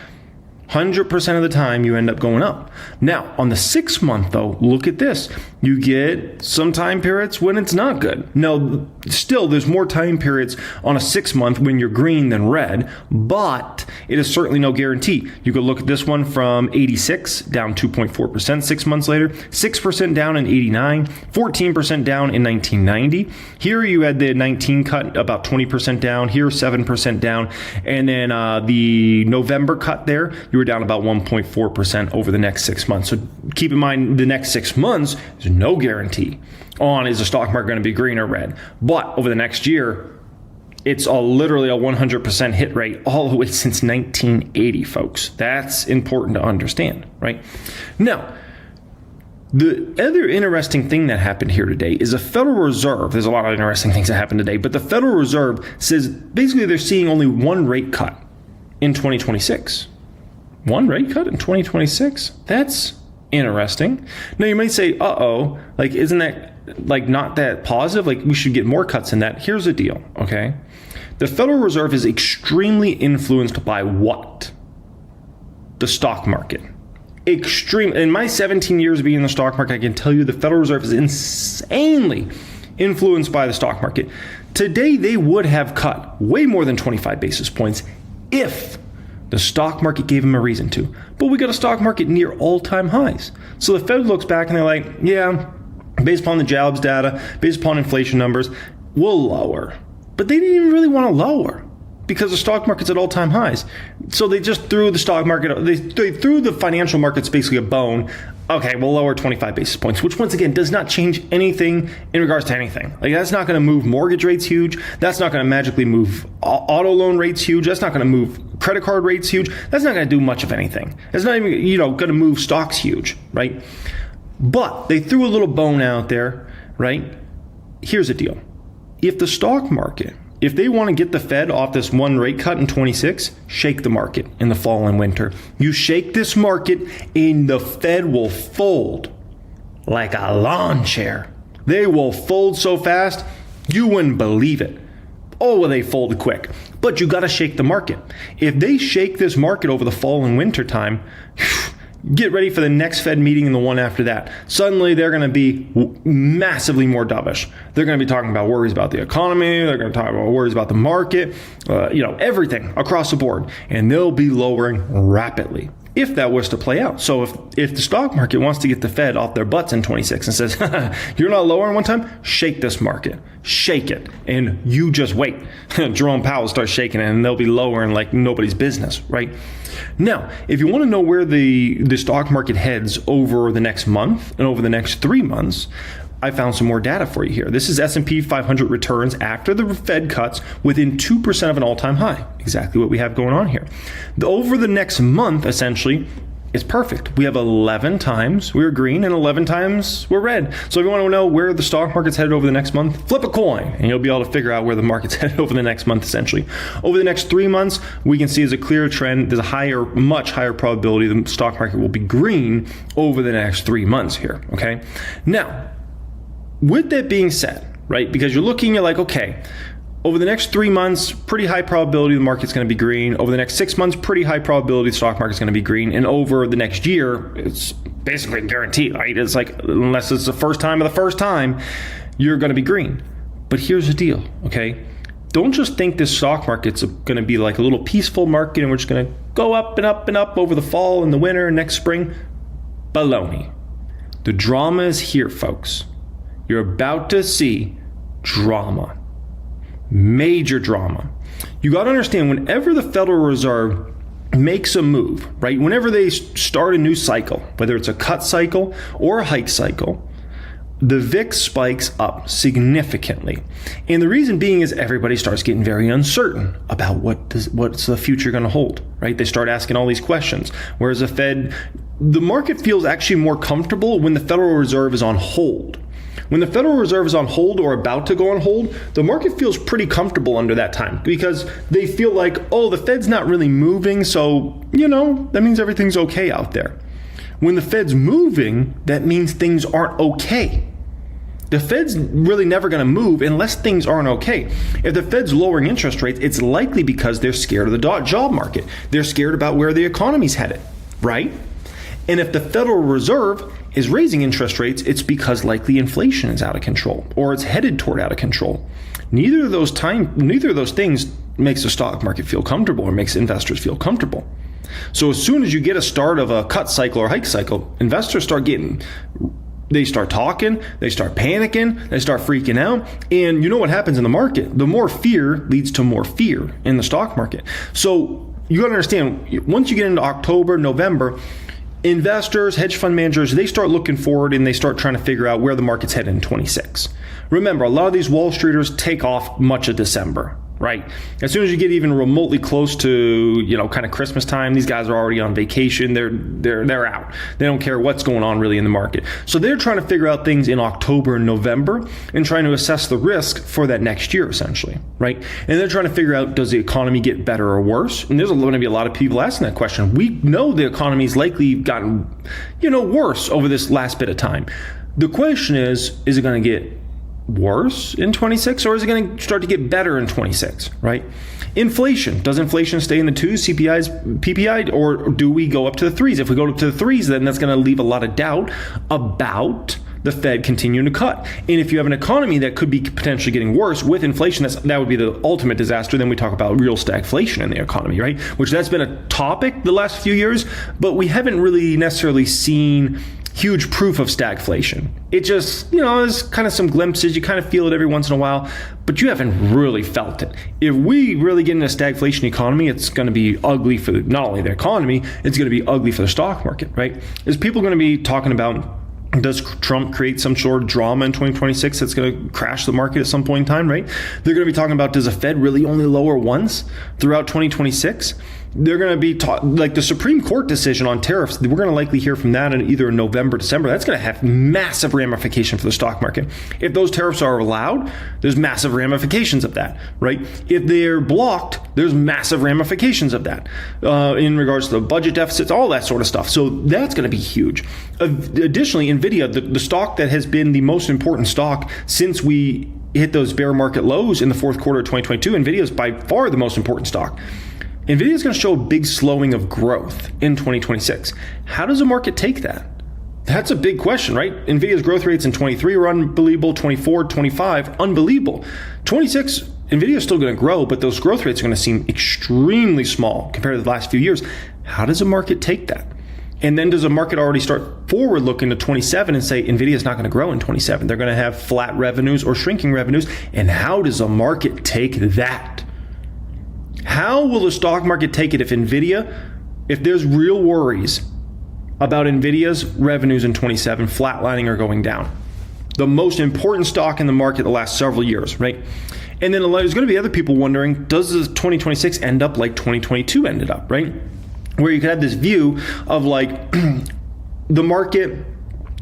100% of the time you end up going up. Now, on the 6 month though, look at this. You get some time periods when it's not good. Now, still, there's more time periods on a 6 month when you're green than red, but it is certainly no guarantee. You could look at this one from 86 down 2.4% 6 months later, 6% down in 89, 14% down in 1990. Here you had the 19 cut about 20% down, here 7% down, and then the November cut there, you were down about 1.4% over the next 6 months. So keep in mind, the next 6 months is no guarantee on is the stock market going to be green or red. But over the next year, it's literally a 100% hit rate all the way since 1980, folks. That's important to understand, right? Now, the other interesting thing that happened here today is the Federal Reserve. There's a lot of interesting things that happened today, but the Federal Reserve says basically they're seeing only one rate cut in 2026. One rate cut in 2026? That's interesting. Now you might say, like, isn't that like not that positive? Like, we should get more cuts in that. Here's the deal, okay? The Federal Reserve is extremely influenced by what? The stock market. In my 17 years of being in the stock market, I can tell you the Federal Reserve is insanely influenced by the stock market. Today, they would have cut way more than 25 basis points if the stock market gave them a reason to. But we got a stock market near all-time highs. So the Fed looks back and they're like, yeah, based upon the jobs data, based upon inflation numbers, we'll lower. But they didn't even really want to lower because the stock market's at all-time highs. So they just threw the stock market, they threw the financial markets basically a bone. Okay, we'll lower 25 basis points, which once again does not change anything in regards to anything. Like, that's not going to move mortgage rates huge. That's not going to magically move auto loan rates huge. That's not going to move credit card rates huge. That's not going to do much of anything. It's not even, going to move stocks huge, right? But they threw a little bone out there, right? Here's the deal. If the stock market, if they want to get the Fed off this one rate cut in 26, shake the market in the fall and winter. You shake this market and the Fed will fold like a lawn chair. They will fold so fast, you wouldn't believe it. Oh, well, they fold quick. But you got to shake the market. If they shake this market over the fall and winter time, get ready for the next Fed meeting and the one after that. Suddenly, they're going to be massively more dovish. They're going to be talking about worries about the economy. They're going to talk about worries about the market, everything across the board. And they'll be lowering rapidly. if that was to play out. So if the stock market wants to get the Fed off their butts in 26 and says, you're not lowering one time, shake this market, shake it, and you just wait. Jerome Powell starts shaking it and they'll be lowering like nobody's business, right? Now, if you want to know where the stock market heads over the next month and over the next 3 months, I found some more data for you here. This is S&P 500 returns after the Fed cuts within 2% of an all-time high. Exactly what we have going on here. Over the next month, essentially, it's perfect. We have 11 times we're green and 11 times we're red. So if you want to know where the stock market's headed over the next month, flip a coin and you'll be able to figure out where the market's headed over the next month, essentially. Over the next 3 months, we can see as a clear trend, there's a much higher probability the stock market will be green over the next 3 months here, okay? Now, with that being said, right, because you're like, okay, over the next 3 months, pretty high probability the market's going to be green. Over the next 6 months, pretty high probability the stock market's going to be green. And over the next year, it's basically guaranteed, right? It's like, unless it's the first time of the first time, you're going to be green. But here's the deal, okay? Don't just think this stock market's going to be like a little peaceful market and we're just going to go up and up and up over the fall and the winter and next spring. Baloney. The drama is here, folks. You're about to see drama, major drama. You got to understand, whenever the Federal Reserve makes a move, right? Whenever they start a new cycle, whether it's a cut cycle or a hike cycle, the VIX spikes up significantly. And the reason being is everybody starts getting very uncertain about what's the future going to hold, right? They start asking all these questions. Whereas the market feels actually more comfortable when the Federal Reserve is on hold. When the Federal Reserve is on hold or about to go on hold, the market feels pretty comfortable under that time because they feel like, oh, the Fed's not really moving, so, that means everything's okay out there. When the Fed's moving, that means things aren't okay. The Fed's really never going to move unless things aren't okay. If the Fed's lowering interest rates, it's likely because they're scared of the job market. They're scared about where the economy's headed, right? And if the Federal Reserve is raising interest rates, it's because likely inflation is out of control or it's headed toward out of control. Neither of those things makes the stock market feel comfortable or makes investors feel comfortable. So as soon as you get a start of a cut cycle or hike cycle, investors they start talking, they start panicking, they start freaking out. And you know what happens in the market? The more fear leads to more fear in the stock market. So you got to understand, once you get into October, November, investors, hedge fund managers, they start looking forward and they start trying to figure out where the market's headed in 26. Remember, a lot of these Wall Streeters take off much of December, right? As soon as you get even remotely close to, kind of Christmas time, these guys are already on vacation. They're out. They don't care what's going on really in the market. So they're trying to figure out things in October and November and trying to assess the risk for that next year, essentially, right? And they're trying to figure out, does the economy get better or worse? And there's going to be a lot of people asking that question. We know the economy's likely gotten, worse over this last bit of time. The question is it going to get worse in 26 or is it going to start to get better in 26, right? Inflation. Does inflation stay in the 2s, CPIs, PPI, or do we go up to the 3s? If we go up to the 3s, then that's going to leave a lot of doubt about the Fed continuing to cut. And if you have an economy that could be potentially getting worse with inflation, that would be the ultimate disaster. Then we talk about real stagflation in the economy, right? Which that's been a topic the last few years, but we haven't really necessarily seen huge proof of stagflation. It just, there's kind of some glimpses. You kind of feel it every once in a while, but you haven't really felt it. If we really get in a stagflation economy, it's going to be ugly for not only the economy, it's going to be ugly for the stock market, right? There's people going to be talking about, does Trump create some sort of drama in 2026 that's going to crash the market at some point in time, right? They're going to be talking about, does the Fed really only lower once throughout 2026? They're going to be like the Supreme Court decision on tariffs. We're going to likely hear from that in either November, December. That's going to have massive ramification for the stock market. If those tariffs are allowed, there's massive ramifications of that, right? If they're blocked, there's massive ramifications of that in regards to the budget deficits, all that sort of stuff. So that's going to be huge. Additionally, NVIDIA, the stock that has been the most important stock since we hit those bear market lows in the fourth quarter of 2022, NVIDIA is by far the most important stock. NVIDIA is going to show a big slowing of growth in 2026. How does the market take that? That's a big question, right? NVIDIA's growth rates in 23 were unbelievable, 24, 25, unbelievable. 26, NVIDIA is still going to grow, but those growth rates are going to seem extremely small compared to the last few years. How does the market take that? And then does the market already start forward looking to 27 and say Nvidia is not going to grow in 27? They're going to have flat revenues or shrinking revenues. And how does the market take that? How will the stock market take it if there's real worries about Nvidia's revenues in 27 flatlining or going down? The most important stock in the market the last several years, right? And then there's going to be other people wondering, does the 2026 end up like 2022 ended up, right? Where you could have this view of like the market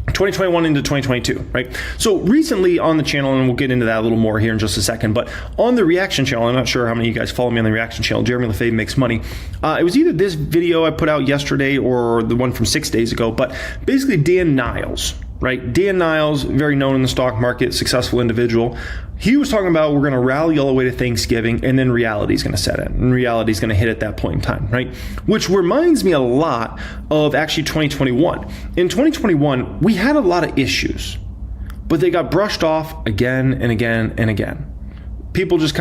2021 into 2022, right? So recently on the channel, and we'll get into that a little more here in just a second, but on the reaction channel, I'm not sure how many of you guys follow me on the reaction channel, Jeremy Lefebvre Makes Money. It was either this video I put out yesterday or the one from 6 days ago, but basically Dan Niles, right? Dan Niles, very known in the stock market, successful individual. He was talking about we're going to rally all the way to Thanksgiving and then reality is going to set in and reality is going to hit at that point in time, right? Which reminds me a lot of actually 2021. In 2021, we had a lot of issues, but they got brushed off again and again and again. People just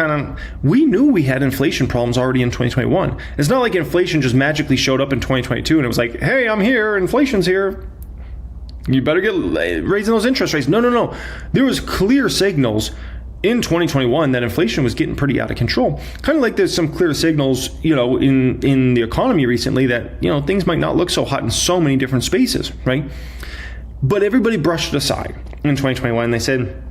we knew we had inflation problems already in 2021. It's not like inflation just magically showed up in 2022 and it was like, hey, I'm here, inflation's here. You better get raising those interest rates. No. There was clear signals in 2021 that inflation was getting pretty out of control. Kind of like there's some clear signals, in the economy recently that, things might not look so hot in so many different spaces, right? But everybody brushed it aside in 2021. They said,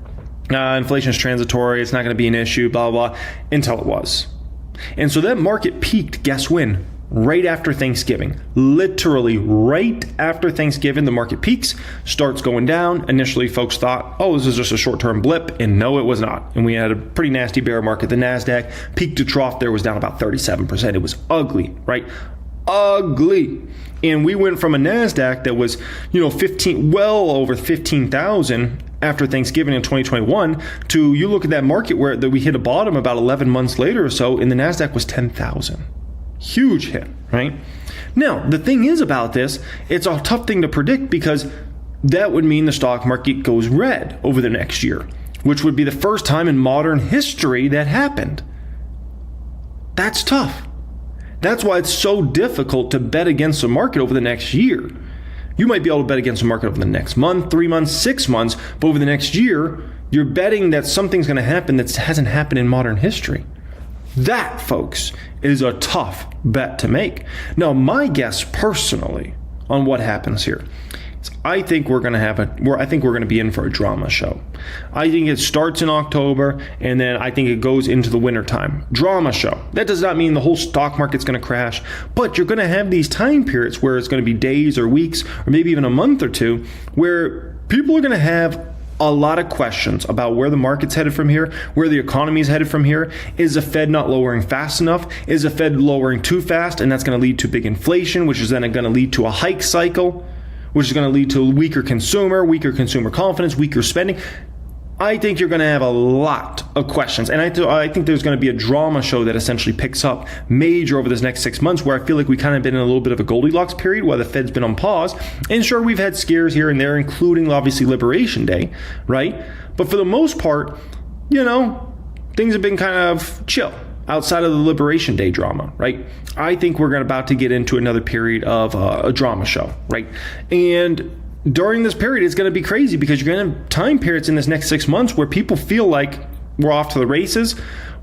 inflation is transitory. It's not going to be an issue, blah, blah, until it was. And so that market peaked, guess when? Right after Thanksgiving. Literally right after Thanksgiving, the market peaks, starts going down. Initially, folks thought, this is just a short-term blip, and no, it was not. And we had a pretty nasty bear market. The NASDAQ, peak to trough there, was down about 37%. It was ugly, right? Ugly. And we went from a NASDAQ that was, well over 15,000 after Thanksgiving in 2021 to, you look at that market where we hit a bottom about 11 months later or so, and the NASDAQ was 10,000. Huge hit, right? Now, the thing is about this, it's a tough thing to predict because that would mean the stock market goes red over the next year, which would be the first time in modern history that happened. That's tough. That's why it's so difficult to bet against the market over the next year. You might be able to bet against the market over the next month, 3 months, 6 months, but over the next year, you're betting that something's going to happen that hasn't happened in modern history. That, folks, is a tough bet to make. Now, my guess personally on what happens here is I think we're going to be in for a drama show. I think it starts in October and then I think it goes into the wintertime. Drama show. That does not mean the whole stock market's going to crash, but you're going to have these time periods where it's going to be days or weeks or maybe even a month or two where people are going to have a lot of questions about where the market's headed from here, where the economy is headed from here. Is the Fed not lowering fast enough? Is the Fed lowering too fast? And that's going to lead to big inflation, which is then going to lead to a hike cycle, which is going to lead to weaker consumer confidence, weaker spending. I think you're going to have a lot of questions. And I think there's going to be a drama show that essentially picks up major over this next 6 months where I feel like we kind of been in a little bit of a Goldilocks period while the Fed's been on pause. And sure, we've had scares here and there, including obviously Liberation Day, right? But for the most part, things have been kind of chill outside of the Liberation Day drama, right? I think we're about to get into another period of a drama show, right? And during this period, it's going to be crazy because you're going to have time periods in this next 6 months where people feel like we're off to the races.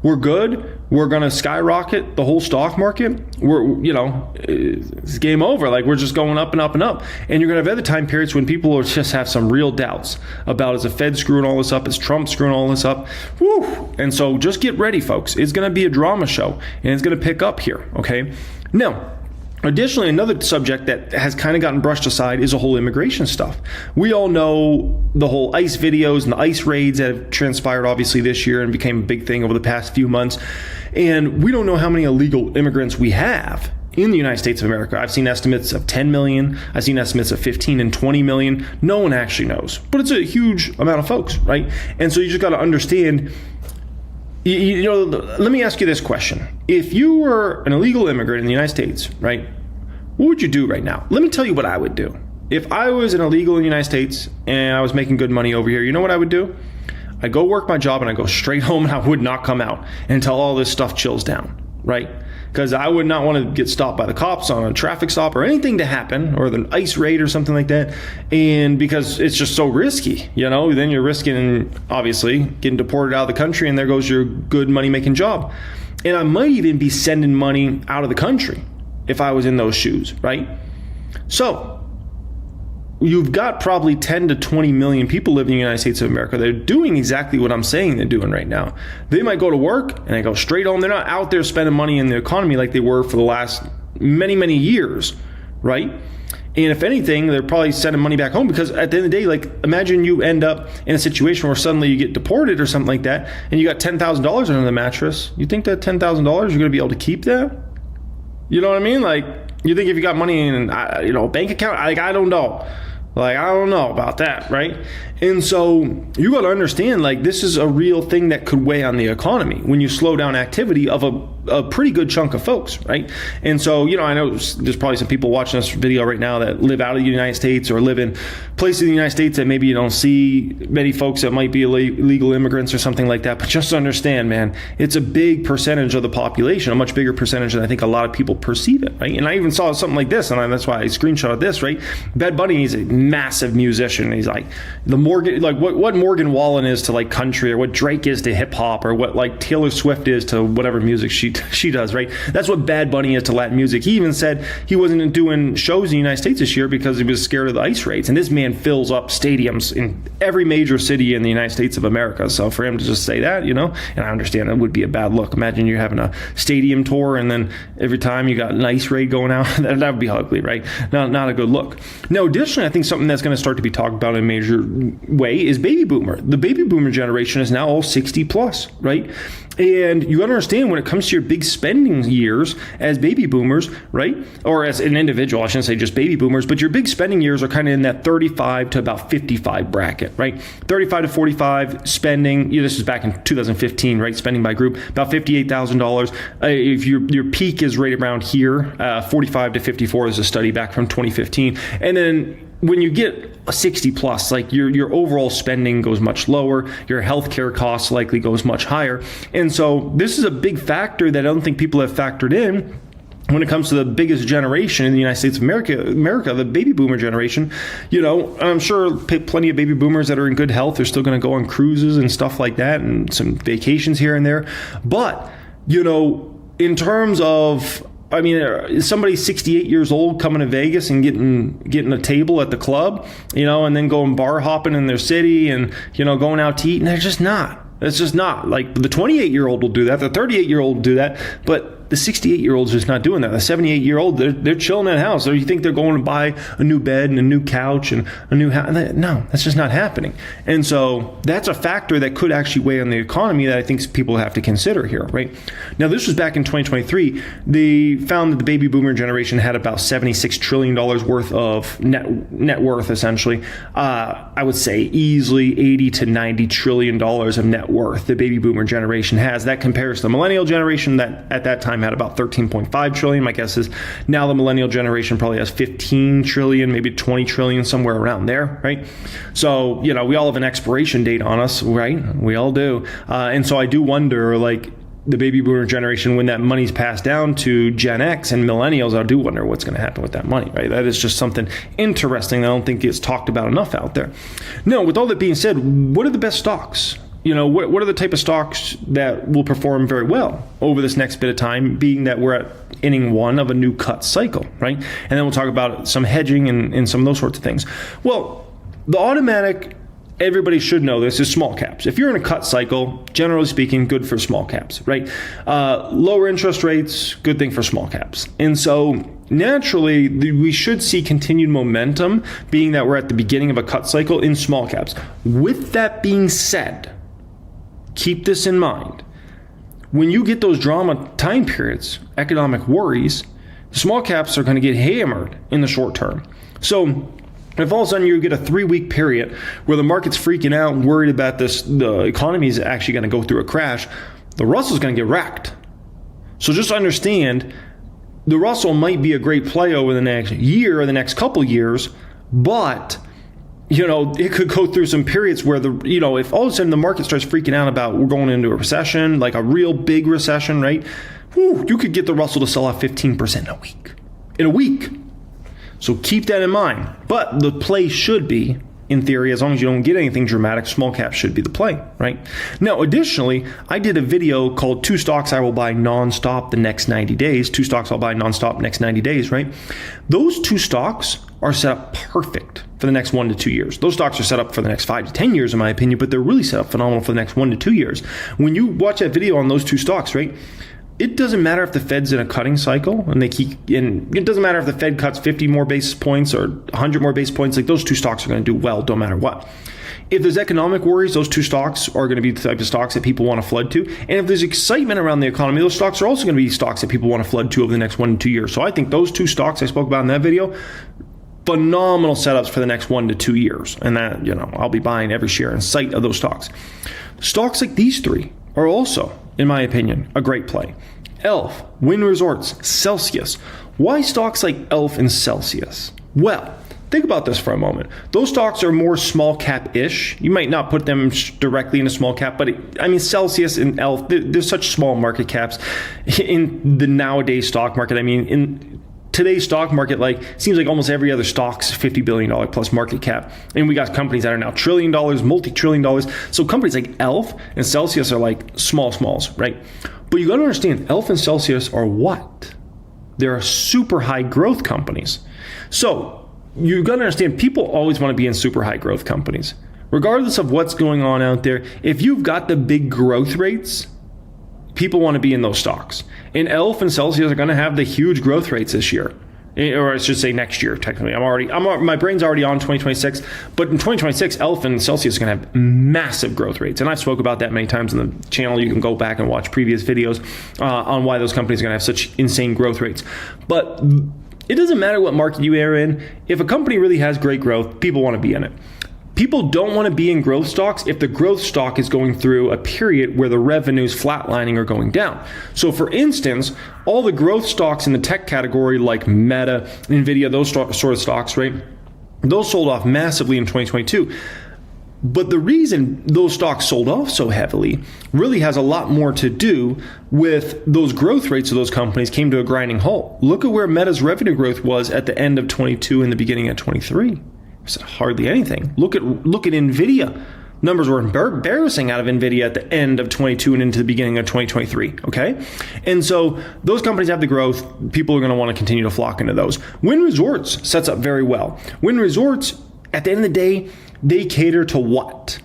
We're good. We're going to skyrocket the whole stock market. It's game over. Like we're just going up and up and up. And you're going to have other time periods when people will just have some real doubts about is the Fed screwing all this up? Is Trump screwing all this up? Woo! And so just get ready, folks. It's going to be a drama show and it's going to pick up here. Okay. Now, additionally, another subject that has kind of gotten brushed aside is the whole immigration stuff. We all know the whole ICE videos and the ICE raids that have transpired obviously this year and became a big thing over the past few months. And we don't know how many illegal immigrants we have in the United States of America. I've seen estimates of 10 million. I've seen estimates of 15 and 20 million. No one actually knows, but it's a huge amount of folks, right? And so you just got to understand, let me ask you this question. If you were an illegal immigrant in the United States, right, what would you do right now? Let me tell you what I would do. If I was an illegal in the United States and I was making good money over here, you know what I would do? I go work my job and I go straight home and I would not come out until all this stuff chills down, right? because I would not want to get stopped by the cops on a traffic stop or anything to happen, or the ICE raid or something like that. And because it's just so risky, then you're risking, obviously, getting deported out of the country, and there goes your good money-making job. And I might even be sending money out of the country if I was in those shoes, right? So you've got probably 10 to 20 million people living in the United States of America. They're doing exactly what I'm saying they're doing right now. They might go to work and they go straight home. They're not out there spending money in the economy like they were for the last many, many years, right? And if anything, they're probably sending money back home, because at the end of the day, like, imagine you end up in a situation where suddenly you get deported or something like that, and you got $10,000 under the mattress. You think that $10,000, you're going to be able to keep that? You know what I mean? Like, you think if you got money in, a bank account, I don't know. I don't know about that, right? And so you got to understand, this is a real thing that could weigh on the economy when you slow down activity of a pretty good chunk of folks, right? And so, I know there's probably some people watching this video right now that live out of the United States or live in places in the United States that maybe you don't see many folks that might be illegal immigrants or something like that. But just understand, man, it's a big percentage of the population, a much bigger percentage than I think a lot of people perceive it, right? And I even saw something like this, and that's why I screenshotted this, right? Bad Bunny is a massive musician. He's like what Morgan Wallen is to country, or what Drake is to hip hop, or what Taylor Swift is to whatever music she does, right? That's what Bad Bunny is to Latin music. He even said he wasn't doing shows in the United States this year because he was scared of the ICE raids. And this man fills up stadiums in every major city in the United States of America. So for him to just say that, and I understand it would be a bad look. Imagine you're having a stadium tour and then every time you got an ICE raid going out. that would be ugly, right? Not a good look. Now, additionally, I think something that's going to start to be talked about in a major way is baby boomer. The baby boomer generation is now all 60 plus, right? And you understand, when it comes to your big spending years as baby boomers, right? Or as an individual, I shouldn't say just baby boomers, but your big spending years are kind of in that 35 to about 55 bracket, right? 35 to 45 spending, this is back in 2015, right? Spending by group, about $58,000. If your peak is right around here, 45 to 54 is a study back from 2015. And then when you get a 60 plus, your overall spending goes much lower, your healthcare costs likely goes much higher. And so this is a big factor that I don't think people have factored in when it comes to the biggest generation in the United States of America, the baby boomer generation. I'm sure plenty of baby boomers that are in good health are still going to go on cruises and stuff like that, and some vacations here and there. But, in terms of, somebody 68 years old coming to Vegas and getting a table at the club, and then going bar hopping in their city and, going out to eat, and they're just not. It's just not. The 28-year-old will do that. The 38-year-old will do that. But the 68-year-old's just not doing that. The 78-year-old, they're chilling at house. Or you think they're going to buy a new bed and a new couch and a new house? No, that's just not happening. And so that's a factor that could actually weigh on the economy that I think people have to consider here, right? Now, this was back in 2023. They found that the baby boomer generation had about $76 trillion worth of net worth, essentially. I would say easily $80 to $90 trillion of net worth the baby boomer generation has. That compares to the millennial generation that at that time had about 13.5 trillion. My guess is now the millennial generation probably has 15 trillion, maybe 20 trillion, somewhere around there, right? So, we all have an expiration date on us, right? We all do. And so I do wonder, the baby boomer generation, when that money's passed down to Gen X and millennials, I do wonder what's going to happen with that money, right? That is just something interesting that I don't think gets talked about enough out there. Now, with all that being said, what are the best stocks? What are the type of stocks that will perform very well over this next bit of time, being that we're at inning one of a new cut cycle, right? And then we'll talk about some hedging and some of those sorts of things. Well, the automatic, everybody should know this, is small caps. If you're in a cut cycle, generally speaking, good for small caps, right? Lower interest rates, good thing for small caps. And so naturally, we should see continued momentum, being that we're at the beginning of a cut cycle in small caps. With that being said, keep this in mind. When you get those drama time periods, economic worries, small caps are going to get hammered in the short term. So if all of a sudden you get a 3-week period where the market's freaking out and worried about the economy is actually going to go through a crash, the Russell's going to get wrecked. So just understand, the Russell might be a great play over the next year or the next couple years, but it could go through some periods where if all of a sudden the market starts freaking out about we're going into a recession, like a real big recession, right? you could get the Russell to sell off 15% in a week. In a week. So keep that in mind. But the play should be, in theory, as long as you don't get anything dramatic, small cap should be the play, right? Now, additionally, I did a video called 2 stocks I will buy nonstop the next 90 days. 2 stocks I'll buy nonstop next 90 days, right? Those 2 stocks are set up perfect for the next 1 to 2 years. Those stocks are set up for the next 5 to 10 years, in my opinion, but they're really set up phenomenal for the next 1 to 2 years. When you watch that video on those 2 stocks, right? It doesn't matter if the Fed's in a cutting cycle and it doesn't matter if the Fed cuts 50 more basis points or 100 more basis points, like those 2 stocks are going to do well, no matter what. If there's economic worries, those 2 stocks are going to be the type of stocks that people want to flood to. And if there's excitement around the economy, those stocks are also going to be stocks that people want to flood to over the next 1 to 2 years. So I think those 2 stocks I spoke about in that video, phenomenal setups for the next 1 to 2 years. And that, I'll be buying every share in sight of those stocks. Stocks like these 3 are also, in my opinion, a great play. ELF, Wynn Resorts, Celsius. Why stocks like ELF and Celsius? Well, think about this for a moment. Those stocks are more small cap-ish. You might not put them directly in a small cap, but Celsius and ELF, they're such small market caps in the nowadays stock market. In today's stock market, seems like almost every other stock's $50 billion plus market cap. And we got companies that are now $1 trillion, multi-trillion dollars. So companies like ELF and Celsius are like smalls, right? But you got to understand, ELF and Celsius are what? They're super high growth companies. So you got to understand, people always want to be in super high growth companies. Regardless of what's going on out there, if you've got the big growth rates, people want to be in those stocks. And ELF and Celsius are going to have the huge growth rates this year. Or I should say next year, technically. My brain's already on 2026. But in 2026, ELF and Celsius are going to have massive growth rates. And I've spoke about that many times on the channel. You can go back and watch previous videos on why those companies are going to have such insane growth rates. But it doesn't matter what market you are in. If a company really has great growth, people want to be in it. People don't want to be in growth stocks if the growth stock is going through a period where the revenue's flatlining or going down. So for instance, all the growth stocks in the tech category like Meta, Nvidia, those sort of stocks, right? Those sold off massively in 2022. But the reason those stocks sold off so heavily really has a lot more to do with those growth rates of those companies came to a grinding halt. Look at where Meta's revenue growth was at the end of 22 and the beginning of 23. It's hardly anything. Look at Nvidia. Numbers were embarrassing out of Nvidia at the end of 22 and into the beginning of 2023. Okay, and so those companies have the growth. People are going to want to continue to flock into those. Wynn Resorts sets up very well. Wynn Resorts, at the end of the day, they cater to what?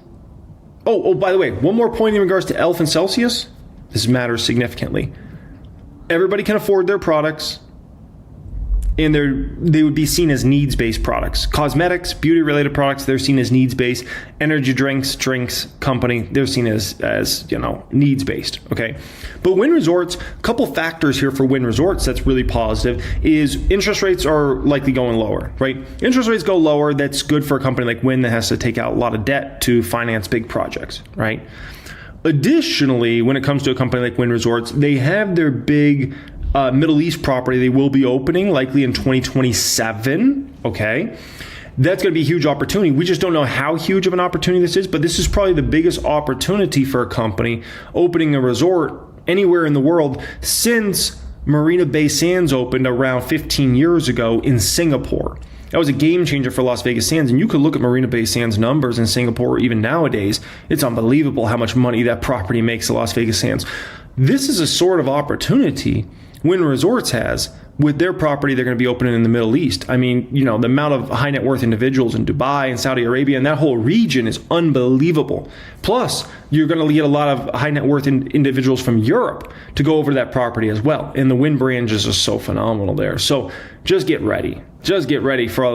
Oh, by the way, one more point in regards to ELF and Celsius. This matters significantly. Everybody can afford their products. And they would be seen as needs-based products. Cosmetics, beauty-related products, they're seen as needs-based. Energy drinks company, they're seen as needs-based, okay? But Wynn Resorts, a couple factors here for Wynn Resorts that's really positive is interest rates are likely going lower, right? Interest rates go lower, that's good for a company like Wynn that has to take out a lot of debt to finance big projects, right? Additionally, when it comes to a company like Wynn Resorts, they have their big Middle East property they will be opening likely in 2027, okay? That's going to be a huge opportunity. We just don't know how huge of an opportunity this is, but this is probably the biggest opportunity for a company opening a resort anywhere in the world since Marina Bay Sands opened around 15 years ago in Singapore. That was a game changer for Las Vegas Sands, and you could look at Marina Bay Sands numbers in Singapore even nowadays. It's unbelievable how much money that property makes at Las Vegas Sands. This is a sort of opportunity Wynn Resorts has with their property they're going to be opening in the Middle East. I mean, the amount of high net worth individuals in Dubai and Saudi Arabia and that whole region is unbelievable. Plus, you're going to get a lot of high net worth individuals from Europe to go over to that property as well. And the Wynn brand is just so phenomenal there. So just get ready. Just get ready for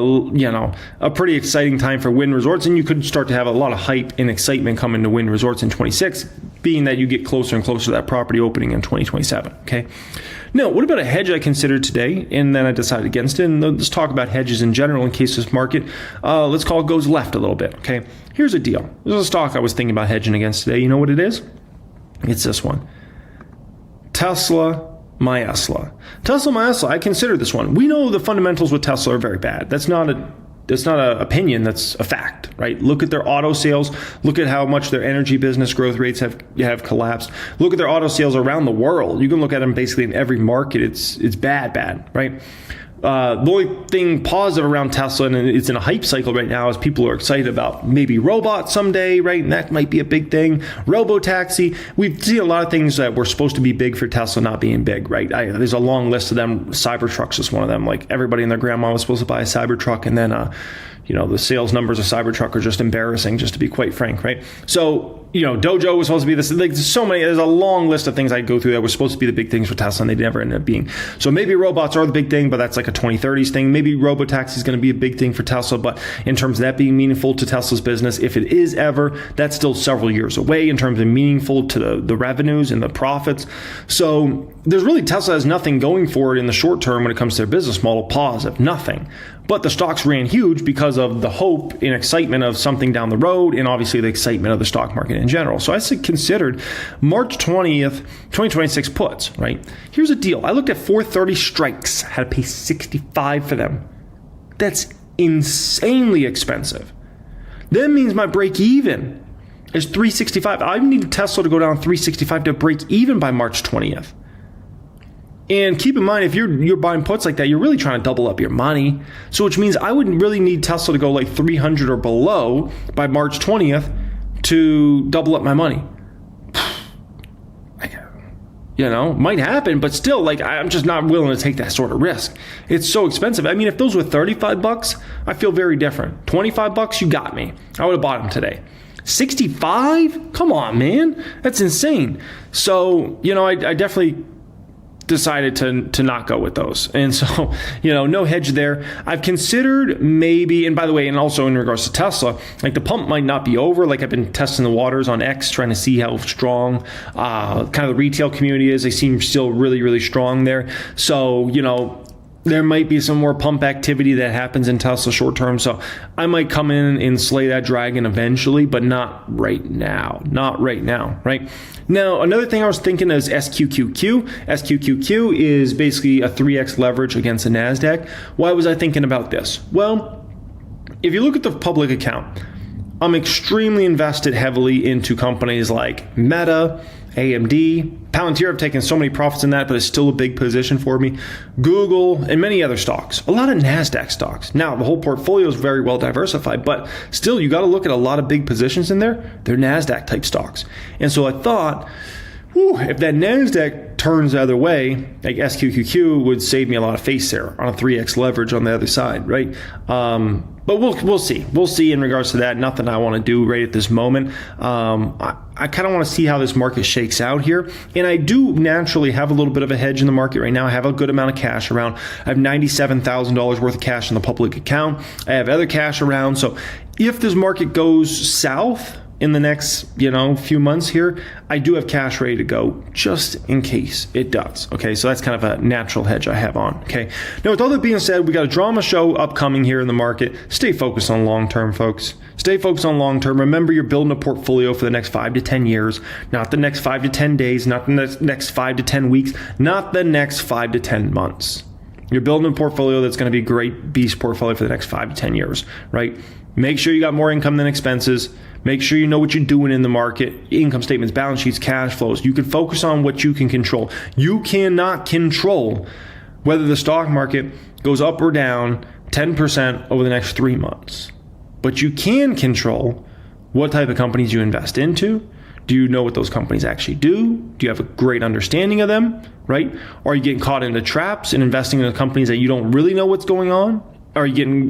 a pretty exciting time for Wynn Resorts, and you could start to have a lot of hype and excitement coming to Wynn Resorts in 26, being that you get closer and closer to that property opening in 2027. Okay. Now, what about a hedge I considered today, and then I decided against it? And let's talk about hedges in general in case this market, let's call it goes left a little bit. Okay. Here's a deal. There's a stock I was thinking about hedging against today. You know what it is? It's this one. Tesla. Tesla, I consider this one. We know the fundamentals with Tesla are very bad. That's not an opinion. That's a fact, right? Look at their auto sales. Look at how much their energy business growth rates have collapsed. Look at their auto sales around the world. You can look at them basically in every market. It's bad, right? The only thing positive around Tesla, and it's in a hype cycle right now, is people are excited about maybe robots someday, right? And that might be a big thing. Robotaxi. We've seen a lot of things that were supposed to be big for Tesla not being big, right? There's a long list of them. Cybertruck's is one of them. Like everybody and their grandma was supposed to buy a Cybertruck, and then the sales numbers of Cybertruck are just embarrassing, just to be quite frank, right? So, Dojo was supposed to be this. Like, there's a long list of things I go through that were supposed to be the big things for Tesla, and they never ended up being. So maybe robots are the big thing, but that's like a 2030s thing. Maybe robotaxi is going to be a big thing for Tesla, but in terms of that being meaningful to Tesla's business, if it is ever, that's still several years away in terms of meaningful to the revenues and the profits. So there's really, Tesla has nothing going for it in the short term when it comes to their business model. Positive, nothing. But the stocks ran huge because of the hope and excitement of something down the road, and obviously the excitement of the stock market in general. So I considered March 20th, 2026 puts, right? Here's the deal. I looked at 430 strikes, had to pay 65 for them. That's insanely expensive. That means my break even is 365. I need Tesla to go down 365 to break even by March 20th. And keep in mind, if you're buying puts like that, you're really trying to double up your money. So which means I wouldn't really need Tesla to go like 300 or below by March 20th to double up my money. Might happen, but still, like, I'm just not willing to take that sort of risk. It's so expensive. I mean, if those were $35, I feel very different. $25, you got me. I would have bought them today. 65? Come on, man. That's insane. So, I definitely decided to not go with those. And so, no hedge there. I've considered maybe, and by the way, and also in regards to Tesla, like the pump might not be over. Like I've been testing the waters on X, trying to see how strong kind of the retail community is. They seem still really, really strong there. So, there might be some more pump activity that happens in Tesla short term. So I might come in and slay that dragon eventually, but not right now. Not right now, right? Now, another thing I was thinking is SQQQ. SQQQ is basically a 3x leverage against the NASDAQ. Why was I thinking about this? Well, if you look at the public account, I'm extremely invested heavily into companies like Meta, AMD, Palantir. I've taken so many profits in that, but it's still a big position for me. Google and many other stocks, a lot of NASDAQ stocks. Now, the whole portfolio is very well diversified, but still, you got to look at a lot of big positions in there. They're NASDAQ type stocks. And so I thought, if that NASDAQ turns the other way, like SQQQ would save me a lot of face there on a 3x leverage on the other side, right? But we'll see. We'll see in regards to that. Nothing I want to do right at this moment. I kind of want to see how this market shakes out here. And I do naturally have a little bit of a hedge in the market right now. I have a good amount of cash around. I have $97,000 worth of cash in the public account. I have other cash around. So if this market goes south in the next, few months here, I do have cash ready to go just in case it does. Okay, so that's kind of a natural hedge I have on. Okay, now with all that being said, we got a drama show upcoming here in the market. Stay focused on long term, folks. Stay focused on long term. Remember, you're building a portfolio for the next 5 to 10 years, not the next 5 to 10 days, not the next 5 to 10 weeks, not the next 5 to 10 months. You're building a portfolio that's going to be a great beast portfolio for the next 5 to 10 years, right? Make sure you got more income than expenses. Make sure you know what you're doing in the market, income statements, balance sheets, cash flows. You can focus on what you can control. You cannot control whether the stock market goes up or down 10% over the next 3 months. But you can control what type of companies you invest into. Do you know what those companies actually do? Do you have a great understanding of them, right? Or are you getting caught into traps and investing in companies that you don't really know what's going on? Are you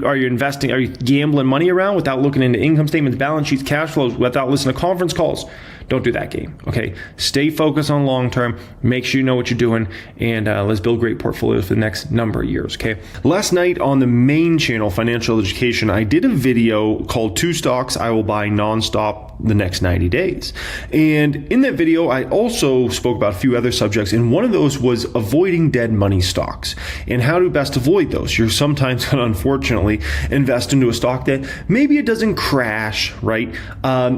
gambling money around without looking into income statements, balance sheets, cash flows, without listening to conference calls? Don't do that game, okay? Stay focused on long term. Make sure you know what you're doing, and let's build great portfolios for the next number of years, okay? Last night on the main channel, Financial Education, I did a video called 2 Stocks I Will Buy Nonstop the Next 90 Days. And in that video, I also spoke about a few other subjects, and one of those was avoiding dead money stocks and how to best avoid those. You're sometimes going to, unfortunately, invest into a stock that maybe it doesn't crash, right?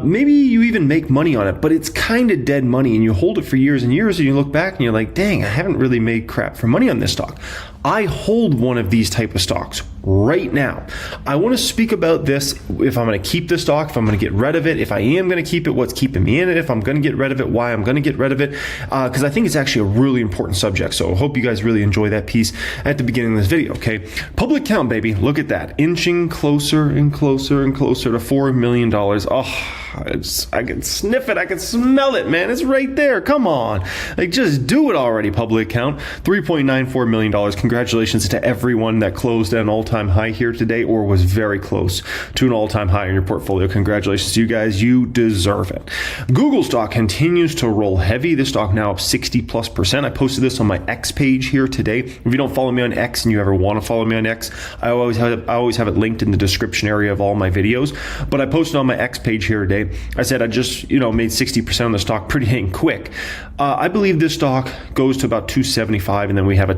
Maybe you even make money on it, but it's kind of dead money, and you hold it for years and years, and you look back and you're like, dang, I haven't really made crap for money on this stock. I hold one of these type of stocks. right now. I want to speak about this, if I'm going to keep the stock, if I'm going to get rid of it, if I am going to keep it, what's keeping me in it, if I'm going to get rid of it, why I'm going to get rid of it, because I think it's actually a really important subject. So I hope you guys really enjoy that piece at the beginning of this video, okay? Public count, baby, look at that, inching closer and closer and closer to $4 million. Oh, I can sniff it, I can smell it, man. It's right there. Come on, like, just do it already. Public count, $3.94 million. Congratulations to everyone that closed at an all-time high here today, or was very close to an all-time high in your portfolio. Congratulations to you guys. You deserve it. Google stock continues to roll heavy. This stock now up 60+%. I posted this on my X page here today. If you don't follow me on X and you ever want to follow me on X, I always have it linked in the description area of all my videos. But I posted on my X page here today. I said I just made 60% on the stock pretty dang quick. I believe this stock goes to about 275, and then we have a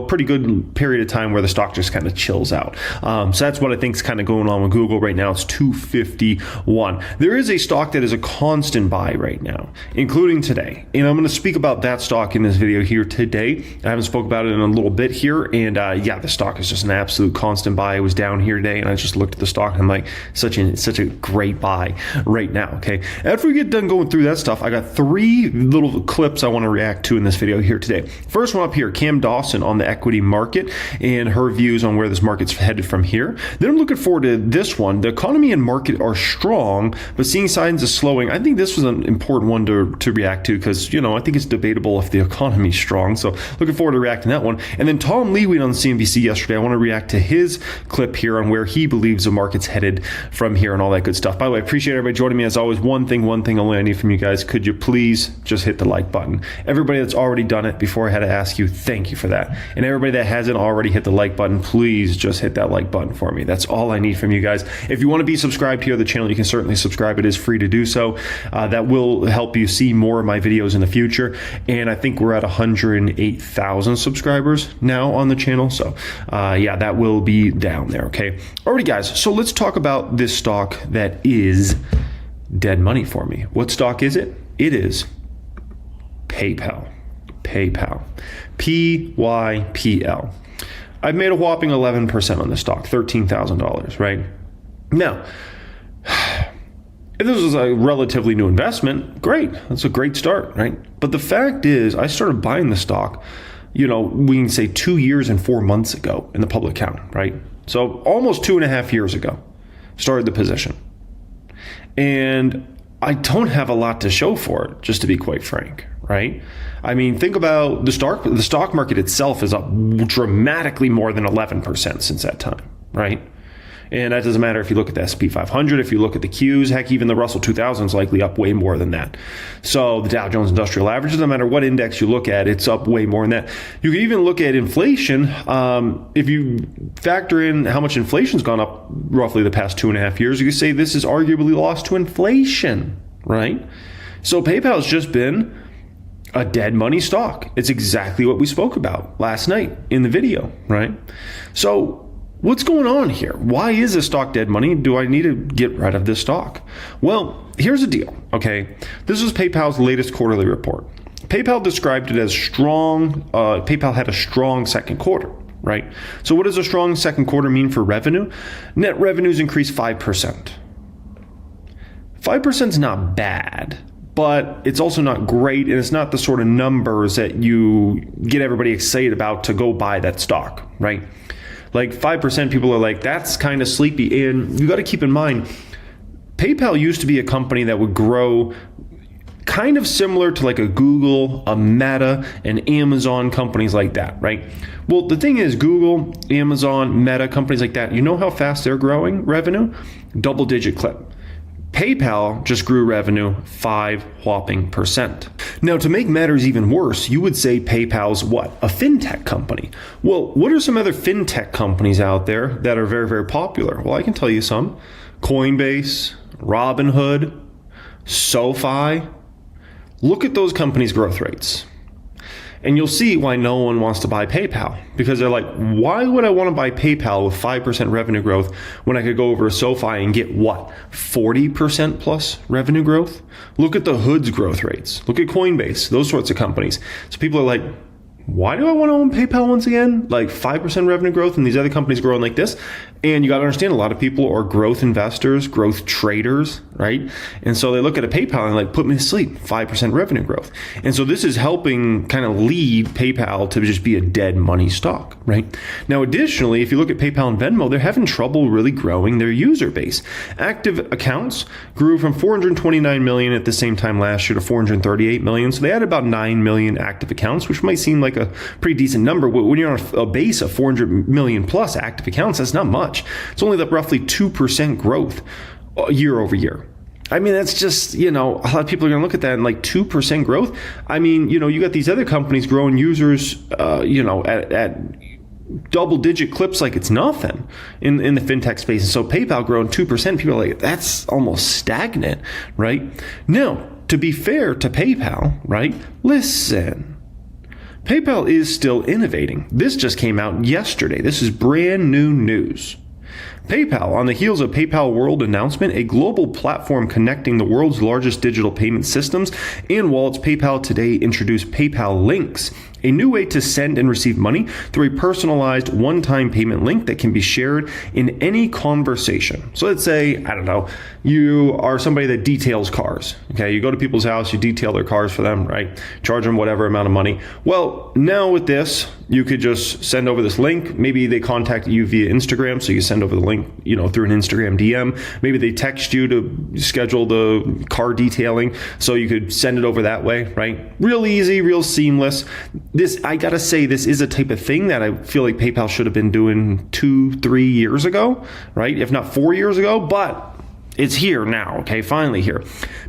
pretty good period of time where the stock just kind of chills out. So that's what I think is kind of going on with Google right now. It's 251. There is a stock that is a constant buy right now, including today, and I'm going to speak about that stock in this video here today. I haven't spoke about it in a little bit here, and the stock is just an absolute constant buy. It was down here today, and I just looked at the stock and I'm like, such a great buy right now. Okay, after we get done going through that stuff, I got 3 little clips I want to react to in this video here today. First one up here, Cam Dawson on the equity market and her views on where this market's headed from here. Then I'm looking forward to this one. The economy and market are strong, but seeing signs of slowing. I think this was an important one to react to, because I think it's debatable if the economy's strong. So looking forward to reacting to that one. And then Tom Leewin on CNBC yesterday, I want to react to his clip here on where he believes the market's headed from here and all that good stuff. By the way, I appreciate everybody joining me. As always, one thing only I need from you guys. Could you please just hit the like button? Everybody that's already done it before, I had to ask you, thank you for that. And everybody that hasn't already hit the like button, please just hit that like button for me. That's all I need from you guys. If you want to be subscribed here to the channel, you can certainly subscribe. It is free to do so. That will help you see more of my videos in the future. And I think we're at 108,000 subscribers now on the channel. So that will be down there. Okay. Alrighty, guys. So let's talk about this stock that is dead money for me. What stock is it? It is PayPal. PYPL. I've made a whopping 11% on this stock, $13,000, right? Now, if this was a relatively new investment, great. That's a great start, right? But the fact is, I started buying the stock, we can say 2 years and 4 months ago in the public count, right? So almost 2.5 years ago, started the position. And I don't have a lot to show for it, just to be quite frank, right? I mean, think about the stock market itself is up dramatically more than 11% since that time, right? And that doesn't matter if you look at the S&P 500, if you look at the Qs, heck, even the Russell 2000 is likely up way more than that. So the Dow Jones Industrial Average, doesn't matter what index you look at, it's up way more than that. You can even look at inflation. If you factor in how much inflation's gone up roughly the past 2.5 years, you can say this is arguably lost to inflation, right? So PayPal has just been a dead money stock. It's exactly what we spoke about last night in the video, right? So what's going on here? Why is this stock dead money? Do I need to get rid of this stock? Well, here's the deal, okay? This was PayPal's latest quarterly report. PayPal described it as strong. PayPal had a strong second quarter, right? So what does a strong second quarter mean for revenue? Net revenues increased 5%. 5% is not bad, but it's also not great, and it's not the sort of numbers that you get everybody excited about to go buy that stock, right? Like 5%, people are like, that's kind of sleepy. And you got to keep in mind, PayPal used to be a company that would grow kind of similar to like a Google, a Meta, and Amazon, companies like that, right? Well, the thing is, Google, Amazon, Meta, companies like that, you know how fast they're growing revenue? Double-digit clip. PayPal just grew revenue 5 whopping %. Now, to make matters even worse, you would say PayPal's what? A fintech company. Well, what are some other fintech companies out there that are very, very popular? Well, I can tell you some. Coinbase, Robinhood, SoFi. Look at those companies' growth rates. And you'll see why no one wants to buy PayPal, because they're like, why would I want to buy PayPal with 5% revenue growth when I could go over to SoFi and get what, 40% plus revenue growth? Look at the Hood's growth rates. Look at Coinbase, those sorts of companies. So people are like, why do I want to own PayPal once again? Like 5% revenue growth and these other companies growing like this. And you got to understand, a lot of people are growth investors, growth traders, right? And so they look at a PayPal and like, put me to sleep, 5% revenue growth. And so this is helping kind of lead PayPal to just be a dead money stock, right? Now, additionally, if you look at PayPal and Venmo, they're having trouble really growing their user base. Active accounts grew from 429 million at the same time last year to 438 million. So they had about 9 million active accounts, which might seem like a pretty decent number. When you're on a base of 400 million plus active accounts, that's not much. It's only like roughly 2% growth year over year. I mean, that's just, a lot of people are going to look at that and like 2% growth. I mean, you got these other companies growing users, at double digit clips like it's nothing in the fintech space. And so PayPal growing 2%, people are like, that's almost stagnant, right? Now, to be fair to PayPal, right? Listen. PayPal is still innovating. This just came out yesterday. This is brand new news. PayPal, on the heels of PayPal World announcement, a global platform connecting the world's largest digital payment systems and wallets, PayPal today introduced PayPal Links, a new way to send and receive money through a personalized one-time payment link that can be shared in any conversation. So let's say, I don't know, you are somebody that details cars. Okay, you go to people's house, you detail their cars for them, right? Charge them whatever amount of money. Well, now with this, you could just send over this link. Maybe they contact you via Instagram, so you send over the link, through an Instagram DM. Maybe they text you to schedule the car detailing, so you could send it over that way, right? Real easy, real seamless. This, I gotta say, this is a type of thing that I feel like PayPal should have been doing 2-3 years ago, right? If not 4 years ago, but it's here now, okay, finally here.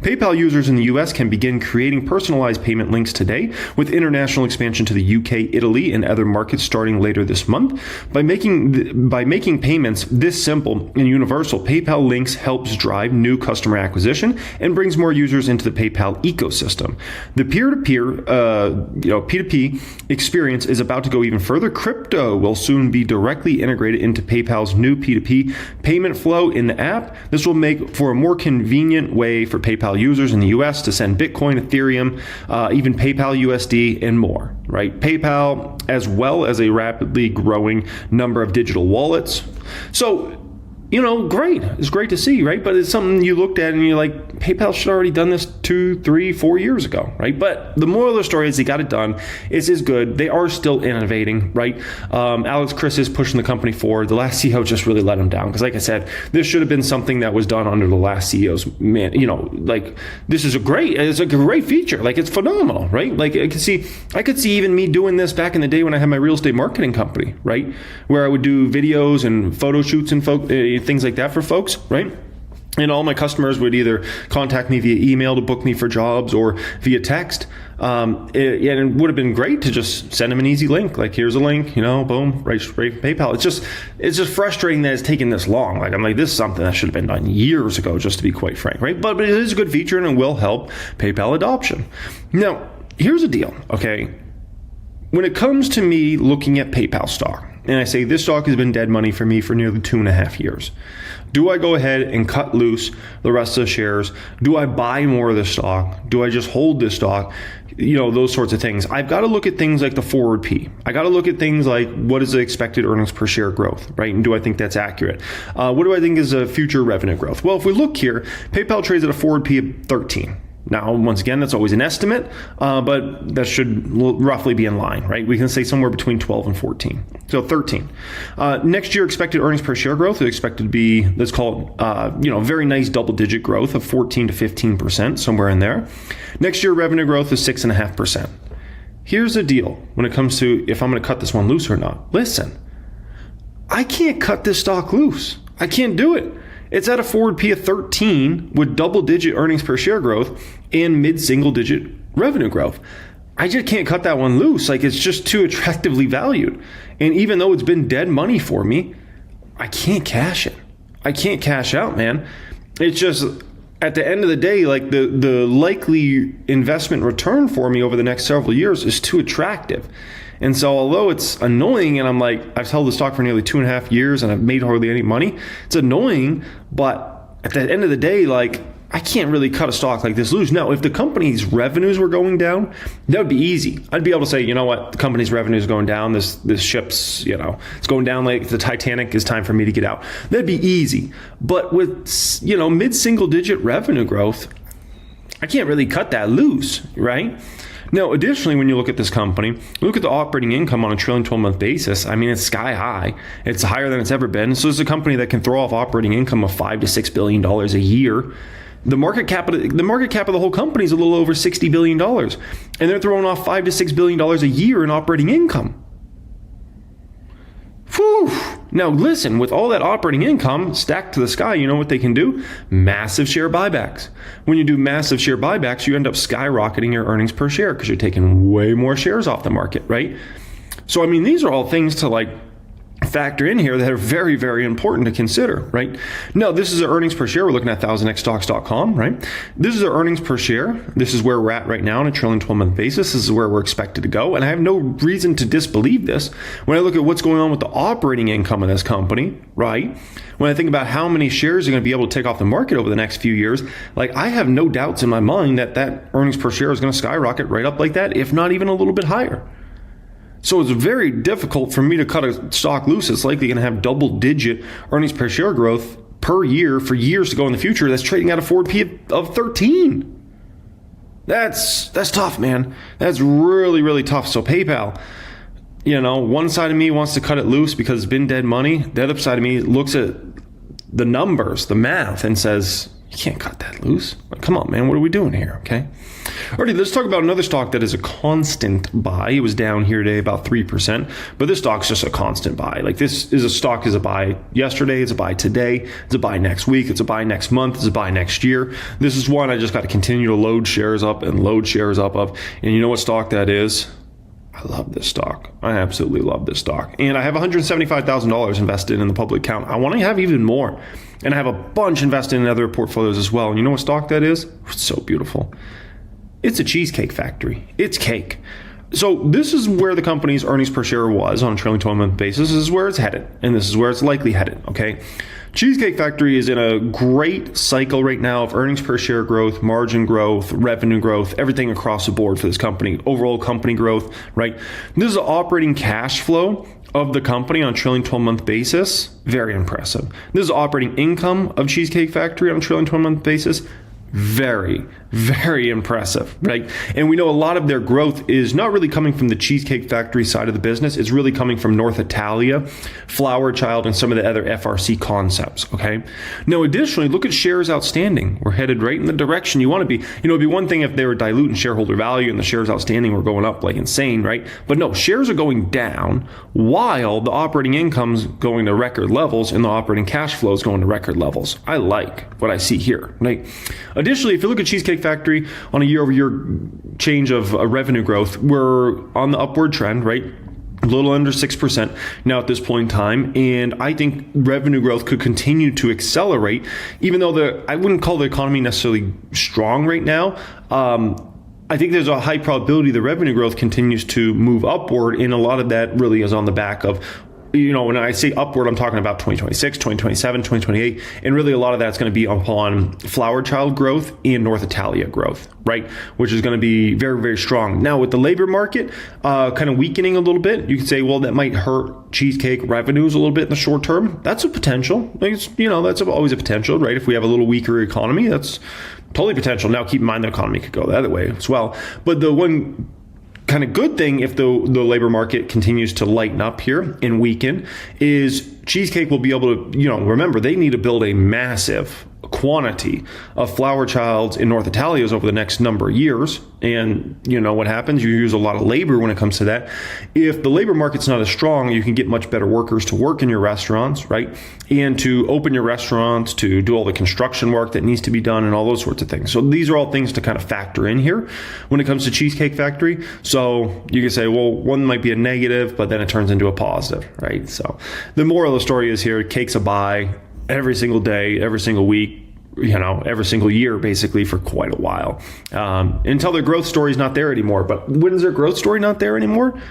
PayPal users in the US can begin creating personalized payment links today, with international expansion to the UK, Italy, and other markets starting later this month. By making payments this simple and universal, PayPal Links helps drive new customer acquisition and brings more users into the PayPal ecosystem. The peer-to-peer, P2P experience is about to go even further. Crypto will soon be directly integrated into PayPal's new P2P payment flow in the app. This will make for a more convenient way for PayPal users in the US to send Bitcoin, Ethereum, even PayPal USD, and more, right? PayPal, as well as a rapidly growing number of digital wallets. So, great. It's great to see, right? But it's something you looked at and you're like, PayPal should have already done this 2, 3, 4 years ago, right? But the moral of the story is they got it done. It's good. They are still innovating, right? Alex Chris is pushing the company forward. The last CEO just really let him down because, like I said, this should have been something that was done under the last CEO's man. This is it's a great feature. Like, it's phenomenal, right? Like, I could see even me doing this back in the day when I had my real estate marketing company, right? Where I would do videos and photo shoots and things like that for folks, right? And all my customers would either contact me via email to book me for jobs or via text. And it would have been great to just send them an easy link. Like, here's a link, boom, right PayPal. It's just frustrating that it's taken this long. Like, I'm like, this is something that should have been done years ago, just to be quite frank, right? But it is a good feature and it will help PayPal adoption. Now, here's the deal, okay? When it comes to me looking at PayPal stock, and I say this stock has been dead money for me for nearly 2.5 years, do I go ahead and cut loose the rest of the shares? Do I buy more of the stock? Do I just hold this stock? Those sorts of things. I've got to look at things like the forward P. I got to look at things like, what is the expected earnings per share growth, right? And do I think that's accurate? What do I think is a future revenue growth? Well, if we look here, PayPal trades at a forward P of 13. Now, once again, that's always an estimate, but that should roughly be in line, right? We can say somewhere between 12 and 14. So 13. Next year, expected earnings per share growth is expected to be, let's call it, very nice double-digit growth of 14 to 15%, somewhere in there. Next year, revenue growth is 6.5%. Here's the deal when it comes to if I'm going to cut this one loose or not. Listen, I can't cut this stock loose. I can't do it. It's at a forward P of 13 with double-digit earnings per share growth and mid-single-digit revenue growth. I just can't cut that one loose. Like, it's just too attractively valued. And even though it's been dead money for me, I can't cash it. I can't cash out, man. It's just, at the end of the day, like, the likely investment return for me over the next several years is too attractive. And so although it's annoying, and I'm like, I've held the stock for nearly 2.5 years and I've made hardly any money, it's annoying, but at the end of the day, like, I can't really cut a stock like this loose. Now, if the company's revenues were going down, that would be easy. I'd be able to say, you know what, the company's revenue is going down. This ship's, it's going down like the Titanic. It's time for me to get out. That'd be easy. But with, mid-single digit revenue growth, I can't really cut that loose, right? Now, additionally, when you look at this company, look at the operating income on a trailing 12-month basis. I mean, it's sky high. It's higher than it's ever been. So it's a company that can throw off operating income of $5 to $6 billion a year. The market cap of the whole company is a little over $60 billion. And they're throwing off $5 to $6 billion a year in operating income. Whew. Now, listen, with all that operating income stacked to the sky, you know what they can do? Massive share buybacks. When you do massive share buybacks, you end up skyrocketing your earnings per share because you're taking way more shares off the market, right? So, I mean, these are all things to factor in here that are very, very important to consider, right? Now, this is our earnings per share. We're looking at 1000xstocks.com, right? This is our earnings per share. This is where we're at right now on a trailing 12-month basis. This is where we're expected to go. And I have no reason to disbelieve this when I look at what's going on with the operating income of this company, right? When I think about how many shares are going to be able to take off the market over the next few years, I have no doubts in my mind that earnings per share is going to skyrocket right up like that, if not even a little bit higher. So it's very difficult for me to cut a stock loose. It's likely going to have double-digit earnings per share growth per year for years to go in the future. That's trading at a forward P of 13. That's tough, man. That's really, really tough. So PayPal, one side of me wants to cut it loose because it's been dead money. The other side of me looks at the numbers, the math, and says, you can't cut that loose. Come on, man. What are we doing here? Okay. Alrighty, let's talk about another stock that is a constant buy. It was down here today about 3%, but this stock's just a constant buy. This is a stock is a buy yesterday, it's a buy today, it's a buy next week, it's a buy next month, it's a buy next year. This is one I just got to continue to load shares up of. And you know what stock that is? I love this stock. I absolutely love this stock. And I have $175,000 invested in the public account. I want to have even more. And I have a bunch invested in other portfolios as well. And you know what stock that is? It's so beautiful. It's a Cheesecake Factory. It's cake. So this is where the company's earnings per share was on a trailing 12-month basis. This is where it's headed. And this is where it's likely headed, okay? Cheesecake Factory is in a great cycle right now of earnings per share growth, margin growth, revenue growth, everything across the board for this company, overall company growth, right? This is the operating cash flow of the company on a trailing 12-month basis. Very impressive. This is operating income of Cheesecake Factory on a trailing 12-month basis. Very, very impressive, right? And we know a lot of their growth is not really coming from the Cheesecake Factory side of the business. It's really coming from North Italia, Flower Child, and some of the other FRC concepts, okay? Now, additionally, look at shares outstanding. We're headed right in the direction you want to be. It'd be one thing if they were diluting shareholder value and the shares outstanding were going up like insane, right? But no, shares are going down while the operating income's going to record levels and the operating cash flow is going to record levels. I like what I see here, right? Additionally, if you look at Cheesecake Factory on a year-over-year change of revenue growth, we're on the upward trend, right? A little under 6% now at this point in time. And I think revenue growth could continue to accelerate, even though I wouldn't call the economy necessarily strong right now. I think there's a high probability the revenue growth continues to move upward. And a lot of that really is on the back of, when I say upward, I'm talking about 2026, 2027, 2028. And really a lot of that's going to be upon Flower Child growth and North Italia growth, right? Which is going to be very, very strong. Now with the labor market kind of weakening a little bit, you could say, well, that might hurt Cheesecake revenues a little bit in the short term. That's a potential. That's always a potential, right? If we have a little weaker economy, that's totally potential. Now keep in mind the economy could go the other way as well. But the one kind of good thing, if the labor market continues to lighten up here and weaken, is Cheesecake will be able to, remember, they need to build a massive quantity of Flower Childs in North Italias over the next number of years. And what happens? You use a lot of labor when it comes to that. If the labor market's not as strong, you can get much better workers to work in your restaurants, right? And to open your restaurants, to do all the construction work that needs to be done and all those sorts of things. So these are all things to kind of factor in here when it comes to Cheesecake Factory. So you can say, well, one might be a negative, but then it turns into a positive, right? So the moral of the story is here, cake's a buy every single day, every single week, every single year, basically for quite a while, until their growth story is not there anymore. But when is their growth story not there anymore?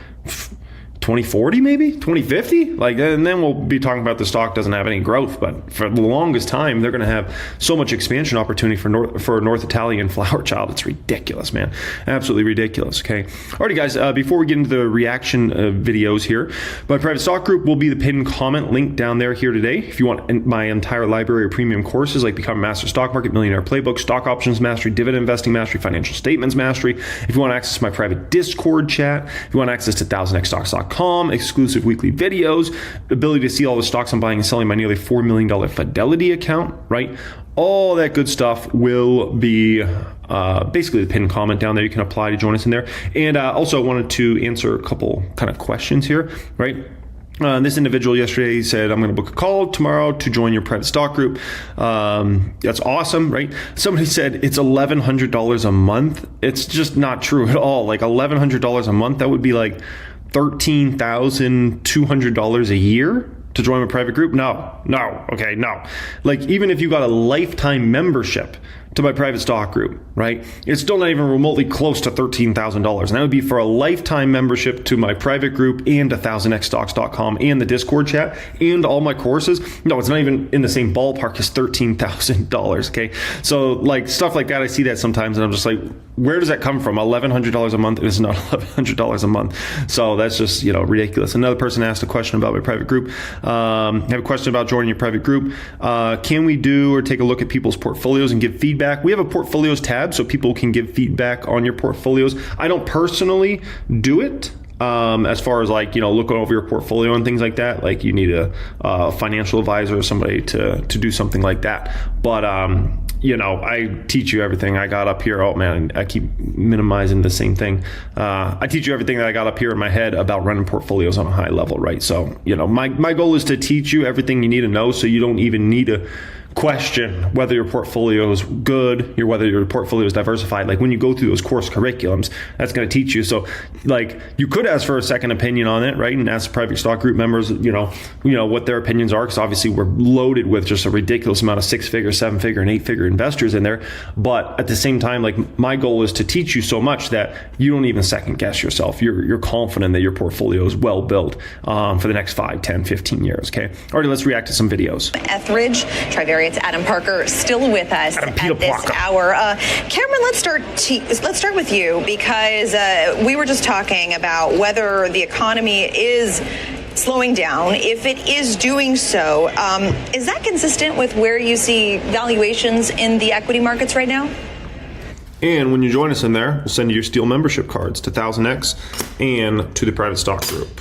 2040, maybe 2050, like, and then we'll be talking about the stock doesn't have any growth. But for the longest time, they're going to have so much expansion opportunity for North Italian flower child. It's ridiculous, man, absolutely ridiculous. Okay, alrighty, guys. Before we get into the reaction videos here, my private stock group will be the pinned comment link down there here today. If you want my entire library of premium courses like Become a Master Stock Market, Millionaire Playbook, Stock Options Mastery, Dividend Investing Mastery, Financial Statements Mastery. If you want access to my private Discord chat, if you want access to 1000xstocks.com, exclusive weekly videos, ability to see all the stocks I'm buying and selling, my nearly $4 million Fidelity account, right? All that good stuff will be basically the pinned comment down there. You can apply to join us in there. And also I wanted to answer a couple kind of questions here, right? This individual yesterday said, I'm going to book a call tomorrow to join your private stock group. That's awesome, right? Somebody said it's $1,100 a month. It's just not true at all. Like $1,100 a month, that would be like $13,200 a year to join a private group. No. Like even if you got a lifetime membership to my private stock group, right? It's still not even remotely close to $13,000. And that would be for a lifetime membership to my private group and 1000xstocks.com and the Discord chat and all my courses. No, it's not even in the same ballpark as $13,000. Okay. So like stuff like that, I see that sometimes and I'm just like, where does that come from? $1,100 a month is not $1,100 a month. So that's just, ridiculous. Another person asked a question about my private group. Have a question about joining your private group. Can we do or take a look at people's portfolios and give feedback? We have a portfolios tab so people can give feedback on your portfolios. I don't personally do it. As far as like, looking over your portfolio and things like that, like you need a financial advisor or somebody to do something like that. But, I teach you everything I got up here. Oh man, I keep minimizing the same thing. I teach you everything that I got up here in my head about running portfolios on a high level, right? So, my goal is to teach you everything you need to know so you don't even need to question whether your portfolio is good or whether your portfolio is diversified. Like when you go through those course curriculums, that's going to teach you. So like you could ask for a second opinion on it, right? And ask private stock group members, what their opinions are. Because obviously we're loaded with just a ridiculous amount of 6-figure, 7-figure, and 8-figure investors in there. But at the same time, like my goal is to teach you so much that you don't even second guess yourself. You're confident that your portfolio is well built for the next 5, 10, 15 years. Okay. Alrighty, let's react to some videos. Etheridge, Trivariate's Adam Parker still with us at this hour. Cameron, let's start with you because we were just talking about whether the economy is slowing down. If it is doing so, is that consistent with where you see valuations in the equity markets right now? And when you join us in there, we'll send you your Steel membership cards to 1000X and to the private stock group.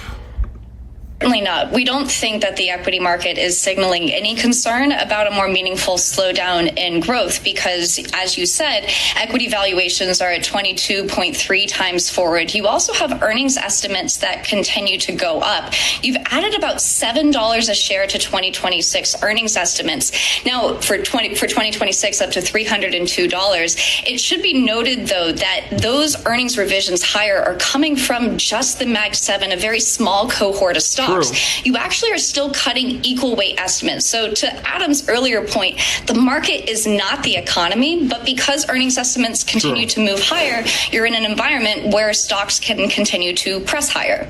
Certainly not. We don't think that the equity market is signaling any concern about a more meaningful slowdown in growth because, as you said, equity valuations are at 22.3 times forward. You also have earnings estimates that continue to go up. You've added about $7 a share to 2026 earnings estimates. Now, for 2026, up to $302. It should be noted, though, that those earnings revisions higher are coming from just the Mag 7, a very small cohort of stocks. True. You actually are still cutting equal weight estimates. So to Adam's earlier point, the market is not the economy, but because earnings estimates continue to move higher, you're in an environment where stocks can continue to press higher.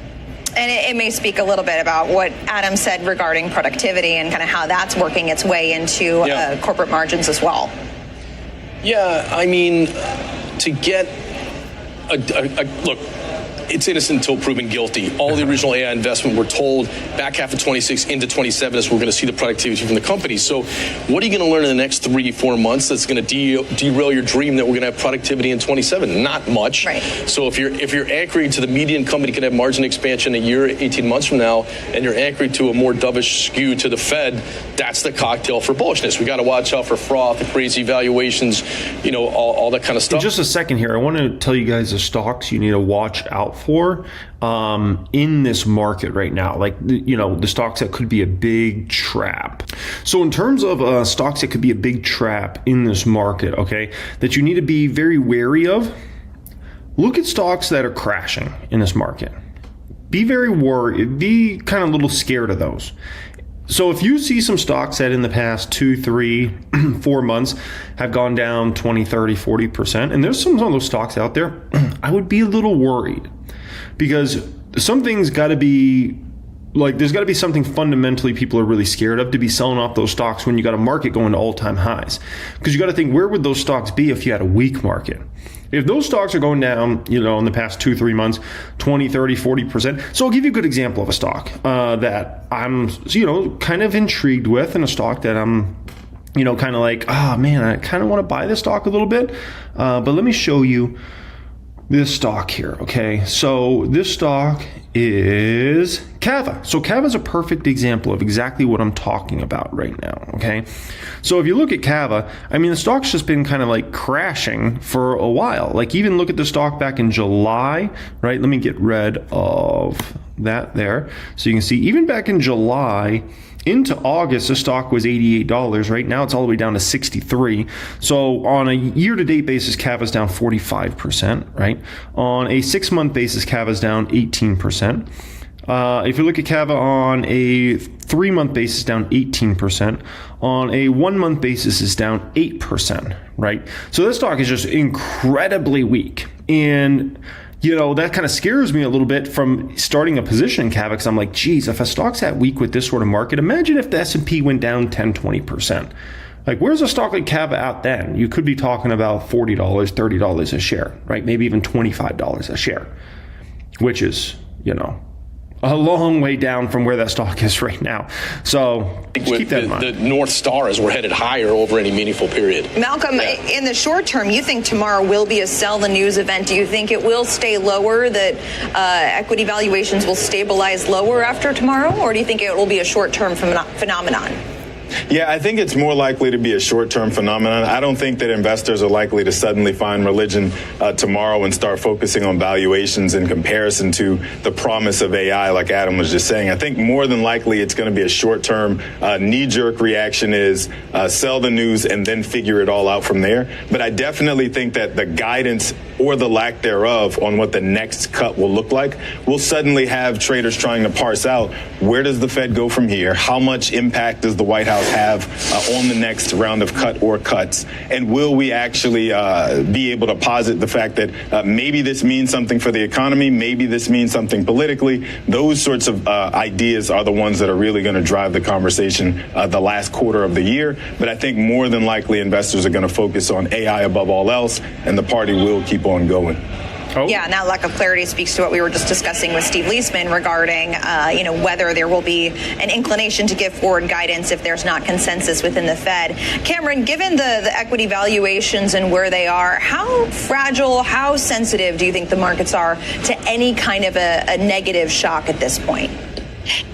And it may speak a little bit about what Adam said regarding productivity and kind of how that's working its way into corporate margins as well. Yeah, I mean, to get look, it's innocent until proven guilty. All the original AI investment, we're told, back half of 26 into 27 is we're going to see the productivity from the company. So what are you going to learn in the next 3-4 months that's going to derail your dream that we're going to have productivity in 27? Not much. Right. So if you're anchoring to the median company can have margin expansion a year, 18 months from now, and you're anchoring to a more dovish skew to the Fed, that's the cocktail for bullishness. We got to watch out for froth, the crazy valuations, all that kind of stuff. In just a second here, I want to tell you guys the stocks you need to watch out for in this market right now, like the stocks that could be a big trap. So in terms of stocks that could be a big trap in this market, okay, that you need to be very wary of, look at stocks that are crashing in this market. Be very worried, be kind of a little scared of those. So if you see some stocks that in the past 2, 3, 4 months have gone down 20, 30, 40%, and there's some of those stocks out there, I would be a little worried because something's got to be like, there's got to be something fundamentally people are really scared of to be selling off those stocks when you got a market going to all-time highs. Because you got to think, where would those stocks be if you had a weak market? If those stocks are going down, in the past 2-3 months, 20, 30, 40%. So I'll give you a good example of a stock that I'm, kind of intrigued with, and a stock that I'm, kind of like, man, I kind of want to buy this stock a little bit. But let me show you this stock here, okay? So this stock is Cava. So Cava is a perfect example of exactly what I'm talking about right now, okay? So if you look at Cava, the stock's just been kind of like crashing for a while. Like, even look at the stock back in July, right? Let me get rid of that there. So you can see even back in July into August, the stock was $88. Right now, it's all the way down to $63. So on a year-to-date basis, Cava's down 45%, right? On a 6-month basis, Cava's down 18%. If you look at Cava on a 3-month basis, down 18%. On a 1-month basis, is down 8%, right? So this stock is just incredibly weak. And that kind of scares me a little bit from starting a position in Cava, because I'm like, geez, if a stock's that weak with this sort of market, imagine if the S&P went down 10, 20%. Like, where's a stock like Cava at then? You could be talking about $40, $30 a share, right? Maybe even $25 a share, which is, a long way down from where that stock is right now. So just keep that in mind. The North Star is we're headed higher over any meaningful period. Malcolm, in the short term, you think tomorrow will be a sell the news event. Do you think it will stay lower, that equity valuations will stabilize lower after tomorrow? Or do you think it will be a short-term phenomenon? Yeah, I think it's more likely to be a short-term phenomenon. I don't think that investors are likely to suddenly find religion tomorrow and start focusing on valuations in comparison to the promise of AI, like Adam was just saying. I think more than likely it's going to be a short-term knee-jerk reaction is sell the news and then figure it all out from there. But I definitely think that the guidance or the lack thereof on what the next cut will look like will suddenly have traders trying to parse out, where does the Fed go from here? How much impact does the White House have on the next round of cut or cuts? And will we actually be able to posit the fact that maybe this means something for the economy, maybe this means something politically? Those sorts of ideas are the ones that are really going to drive the conversation the last quarter of the year. But I think more than likely investors are going to focus on AI above all else, and the party will keep on going. Yeah, and that lack of clarity speaks to what we were just discussing with Steve Leisman regarding, whether there will be an inclination to give forward guidance if there's not consensus within the Fed. Cameron, given the equity valuations and where they are, how fragile, how sensitive do you think the markets are to any kind of a negative shock at this point?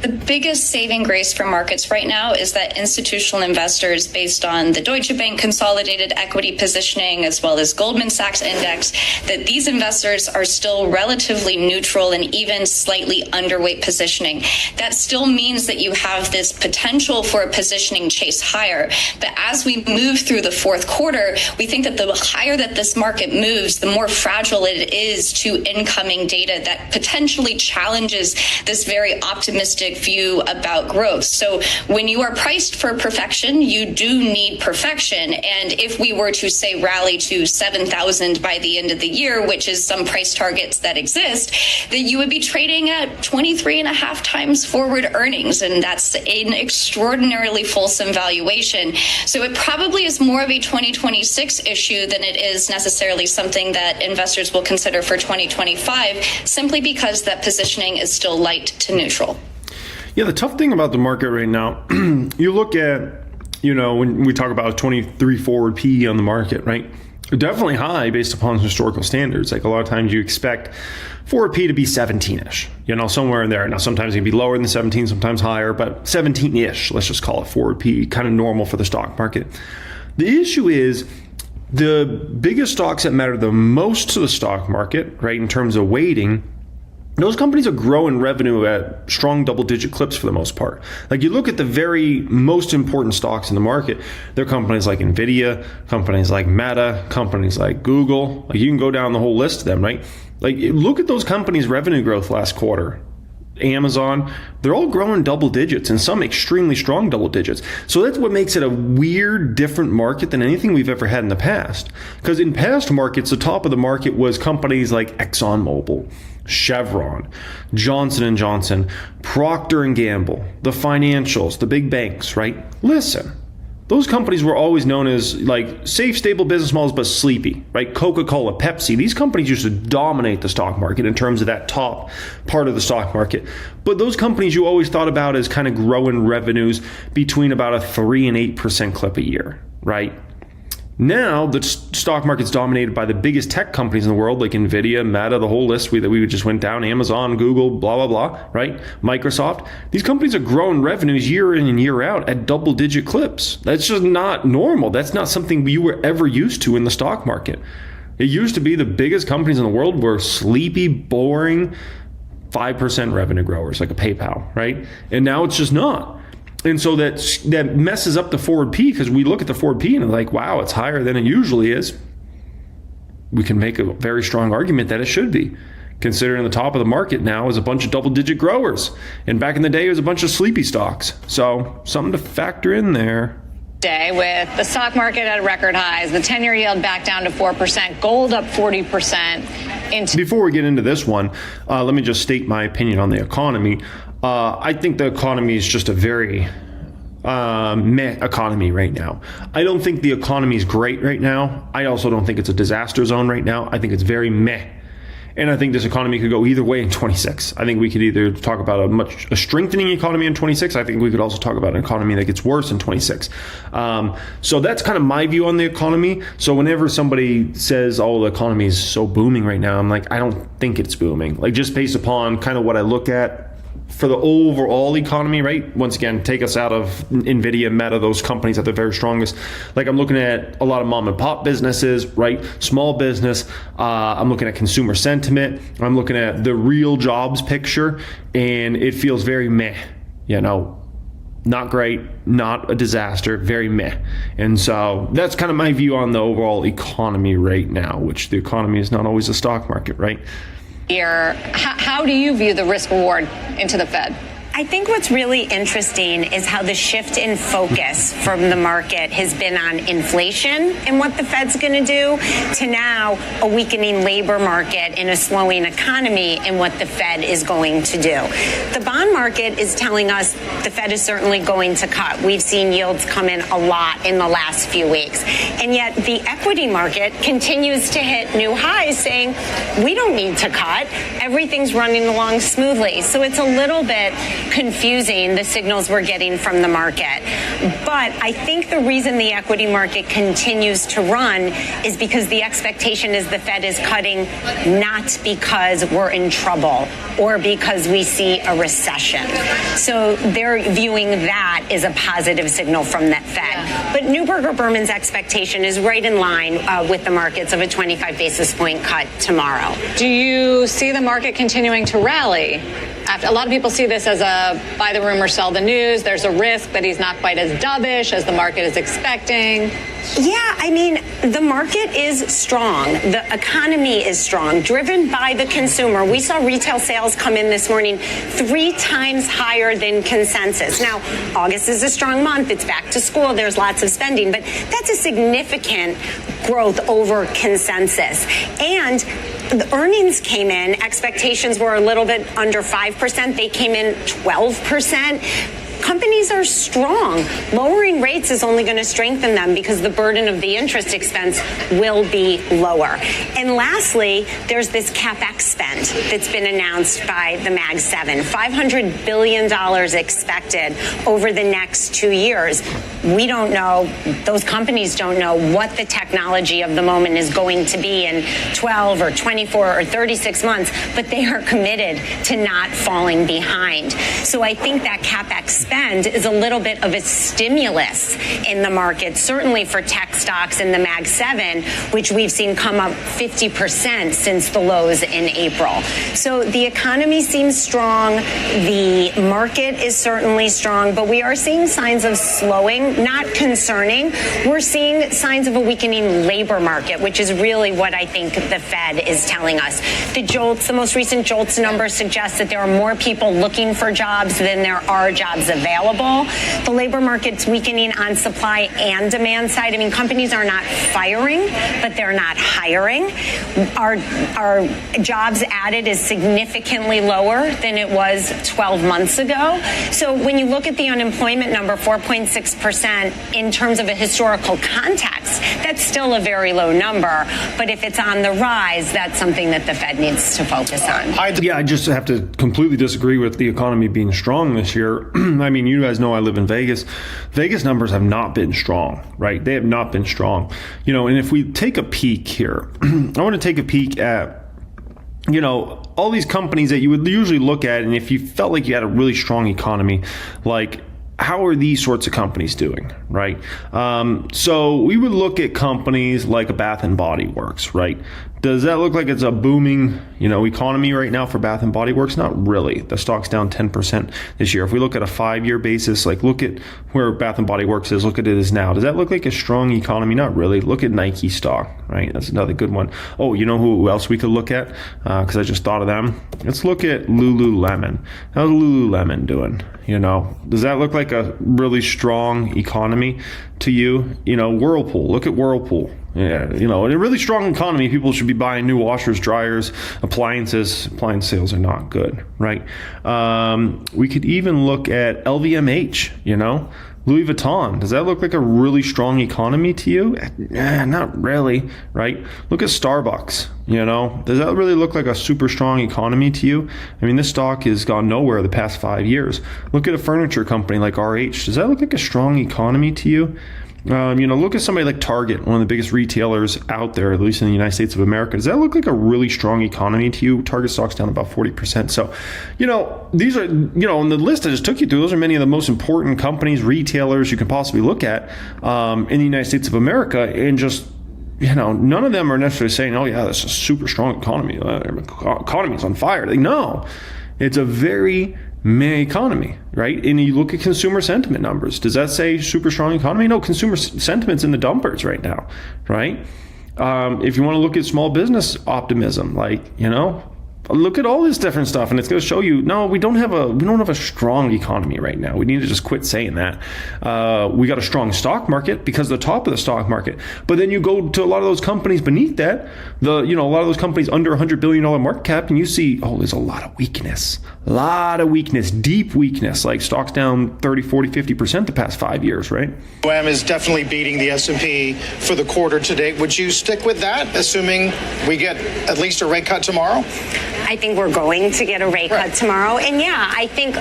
The biggest saving grace for markets right now is that institutional investors, based on the Deutsche Bank consolidated equity positioning as well as Goldman Sachs index, that these investors are still relatively neutral and even slightly underweight positioning. That still means that you have this potential for a positioning chase higher. But as we move through the fourth quarter, we think that the higher that this market moves, the more fragile it is to incoming data that potentially challenges this very optimistic view about growth. So when you are priced for perfection, you do need perfection. And if we were to say rally to 7,000 by the end of the year, which is some price targets that exist, that you would be trading at 23 and a half times forward earnings. And that's an extraordinarily fulsome valuation. So it probably is more of a 2026 issue than it is necessarily something that investors will consider for 2025, simply because that positioning is still light to neutral. Yeah, the tough thing about the market right now, you look at, when we talk about 23 forward PE on the market, right? Definitely high based upon historical standards. Like, a lot of times you expect forward P to be 17-ish, somewhere in there. Now, sometimes it can be lower than 17, sometimes higher, but 17-ish, let's just call it forward P, kind of normal for the stock market. The issue is the biggest stocks that matter the most to the stock market, right, in terms of weighting, those companies are growing revenue at strong double-digit clips for the most part. Like, you look at the very most important stocks in the market, they're companies like NVIDIA, companies like Meta, companies like Google. Like, you can go down the whole list of them, right? Like, look at those companies' revenue growth last quarter. Amazon, they're all growing double digits, and some extremely strong double digits. So that's what makes it a weird, different market than anything we've ever had in the past. Because in past markets, the top of the market was companies like ExxonMobil, Chevron, Johnson & Johnson, Procter & Gamble, the financials, the big banks, right? Listen, those companies were always known as like safe, stable business models, but sleepy, right? Coca-Cola, Pepsi, these companies used to dominate the stock market in terms of that top part of the stock market. But those companies you always thought about as kind of growing revenues between about a 3 and 8% clip a year, right? Now the stock market's dominated by the biggest tech companies in the world, like Nvidia, Meta, the whole list that we just went down, Amazon, Google, blah, blah, blah, right? Microsoft. These companies are growing revenues year in and year out at double-digit clips. That's just not normal. That's not something you were ever used to in the stock market. It used to be the biggest companies in the world were sleepy, boring, 5% revenue growers, like a PayPal, right? And now it's just not. And so that messes up the forward P, because we look at the forward P and like, wow, it's higher than it usually is. We can make a very strong argument that it should be, considering the top of the market now is a bunch of double-digit growers. And back in the day, it was a bunch of sleepy stocks. So something to factor in there. Day with the stock market at record highs, the 10-year yield back down to 4%, gold up 40%. Before we get into this one, let me just state my opinion on the economy. I think the economy is just a very meh economy right now. I don't think the economy is great right now. I also don't think it's a disaster zone right now. I think it's very meh. And I think this economy could go either way in 26. I think we could either talk about a strengthening economy in 26. I think we could also talk about an economy that gets worse in 26. So that's kind of my view on the economy. So whenever somebody says, oh, the economy is so booming right now, I'm like, I don't think it's booming. Like, just based upon kind of what I look at for the overall economy, right? Once again, take us out of Nvidia, Meta, those companies at the very strongest. Like, I'm looking at a lot of mom and pop businesses, right? Small business. I'm looking at consumer sentiment. I'm looking at the real jobs picture, and it feels very meh. You know, not great, not a disaster, very meh. And so that's kind of my view on the overall economy right now, which the economy is not always the stock market, right? Here, how do you view the risk reward into the Fed? I think what's really interesting is how the shift in focus from the market has been on inflation and what the Fed's going to do, to now a weakening labor market and a slowing economy and what the Fed is going to do. The bond market is telling us the Fed is certainly going to cut. We've seen yields come in a lot in the last few weeks. And yet the equity market continues to hit new highs, saying we don't need to cut. Everything's running along smoothly. So it's a little bit confusing, the signals we're getting from the market. But I think the reason the equity market continues to run is because the expectation is the Fed is cutting not because we're in trouble or because we see a recession. So they're viewing that as a positive signal from that Fed. But Neuberger Berman's expectation is right in line with the markets of a 25 basis point cut tomorrow. Do you see the market continuing to rally? A lot of people see this as a buy the rumor, sell the news. There's a risk that he's not quite as dovish as the market is expecting. Yeah, I mean, the market is strong. The economy is strong, driven by the consumer. We saw retail sales come in this morning 3 times higher than consensus. Now, August is a strong month. It's back to school. There's lots of spending, but that's a significant growth over consensus. And the earnings came in. Expectations were a little bit under 5%. They came in 12%. Companies are strong. Lowering rates is only going to strengthen them because the burden of the interest expense will be lower. And lastly, there's this capex spend that's been announced by the Mag 7. $500 billion expected over the next 2 years. We don't know, those companies don't know what the technology of the moment is going to be in 12 or 24 or 36 months, but they are committed to not falling behind. So I think that capex spend is a little bit of a stimulus in the market, certainly for tech stocks in the Mag 7, which we've seen come up 50% since the lows in April. So the economy seems strong. The market is certainly strong, but we are seeing signs of slowing, not concerning. We're seeing signs of a weakening labor market, which is really what I think the Fed is telling us. The most recent JOLTS numbers suggest that there are more people looking for jobs than there are jobs available. available. The labor market's weakening on supply and demand side. I mean, companies are not firing, but they're not hiring. Our jobs added is significantly lower than it was 12 months ago. So when you look at the unemployment number, 4.6%, in terms of a historical context, that's still a very low number. But if it's on the rise, that's something that the Fed needs to focus on. I just have to completely disagree with the economy being strong this year. I mean, you guys know I live in Vegas. Vegas numbers have not been strong, right? They have not been strong. And if we take a peek here, I want to take a peek at all these companies that you would usually look at, and if you felt like you had a really strong economy, like how are these sorts of companies doing, right? So we would look at companies like a Bath and Body Works, right? Does that look like it's a booming, economy right now for Bath and Body Works? Not really. The stock's down 10% this year. If we look at a 5-year basis, like look at where Bath and Body Works is, look at it as now. Does that look like a strong economy? Not really. Look at Nike stock, right? That's another good one. Oh, you know who else we could look at? Because I just thought of them. Let's look at Lululemon. How's Lululemon doing? Does that look like a really strong economy to you? Whirlpool. Look at Whirlpool. Yeah, in a really strong economy, people should be buying new washers, dryers, appliances. Appliance sales are not good, right? We could even look at LVMH, Louis Vuitton. Does that look like a really strong economy to you? Not really, right? Look at Starbucks, Does that really look like a super strong economy to you? I mean, this stock has gone nowhere the past 5 years. Look at a furniture company like RH. Does that look like a strong economy to you? Look at somebody like Target, one of the biggest retailers out there, at least in the United States of America. Does that look like a really strong economy to you? Target stock's down about 40%. So, these are, on the list I just took you through, those are many of the most important companies, retailers you can possibly look at in the United States of America. And just, none of them are necessarily saying, oh, yeah, this is a super strong economy. Economy's on fire. No, it's a very meh economy, right? And you look at consumer sentiment numbers. Does that say super strong economy? No, consumer sentiment's in the dumpers right now, right? If you want to look at small business optimism, look at all this different stuff, and it's going to show you, no, we don't have a strong economy right now. We need to just quit saying that. We got a strong stock market because the top of the stock market. But then you go to a lot of those companies beneath that, a lot of those companies under $100 billion market cap, and you see, there's a lot of weakness, deep weakness, like stocks down 30, 40, 50% the past 5 years, right? OM is definitely beating the S&P for the quarter to date. Would you stick with that, assuming we get at least a rate cut tomorrow? I think we're going to get a rate cut tomorrow. And I think,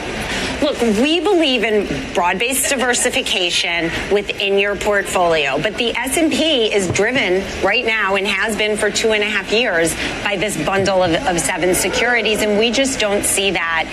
look, we believe in broad-based diversification within your portfolio. But the S&P is driven right now and has been for 2.5 years by this bundle of 7 securities. And we just don't see that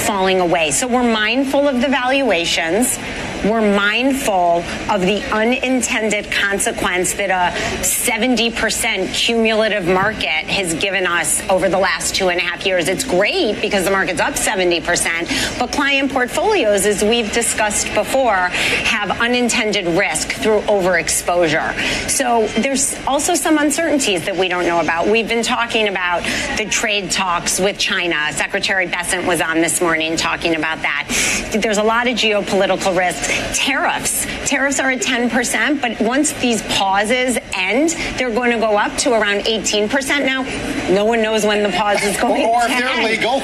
falling away. So we're mindful of the valuations. We're mindful of the unintended consequence that a 70% cumulative market has given us over the last 2.5 years. It's great because the market's up 70%, but client portfolios, as we've discussed before, have unintended risk through overexposure. So there's also some uncertainties that we don't know about. We've been talking about the trade talks with China. Secretary Bessent was on this morning talking about that. There's a lot of geopolitical risks. Tariffs are at 10%, but once these pauses end, they're going to go up to around 18% now. No one knows when the pause is going to end. Or if they're legal.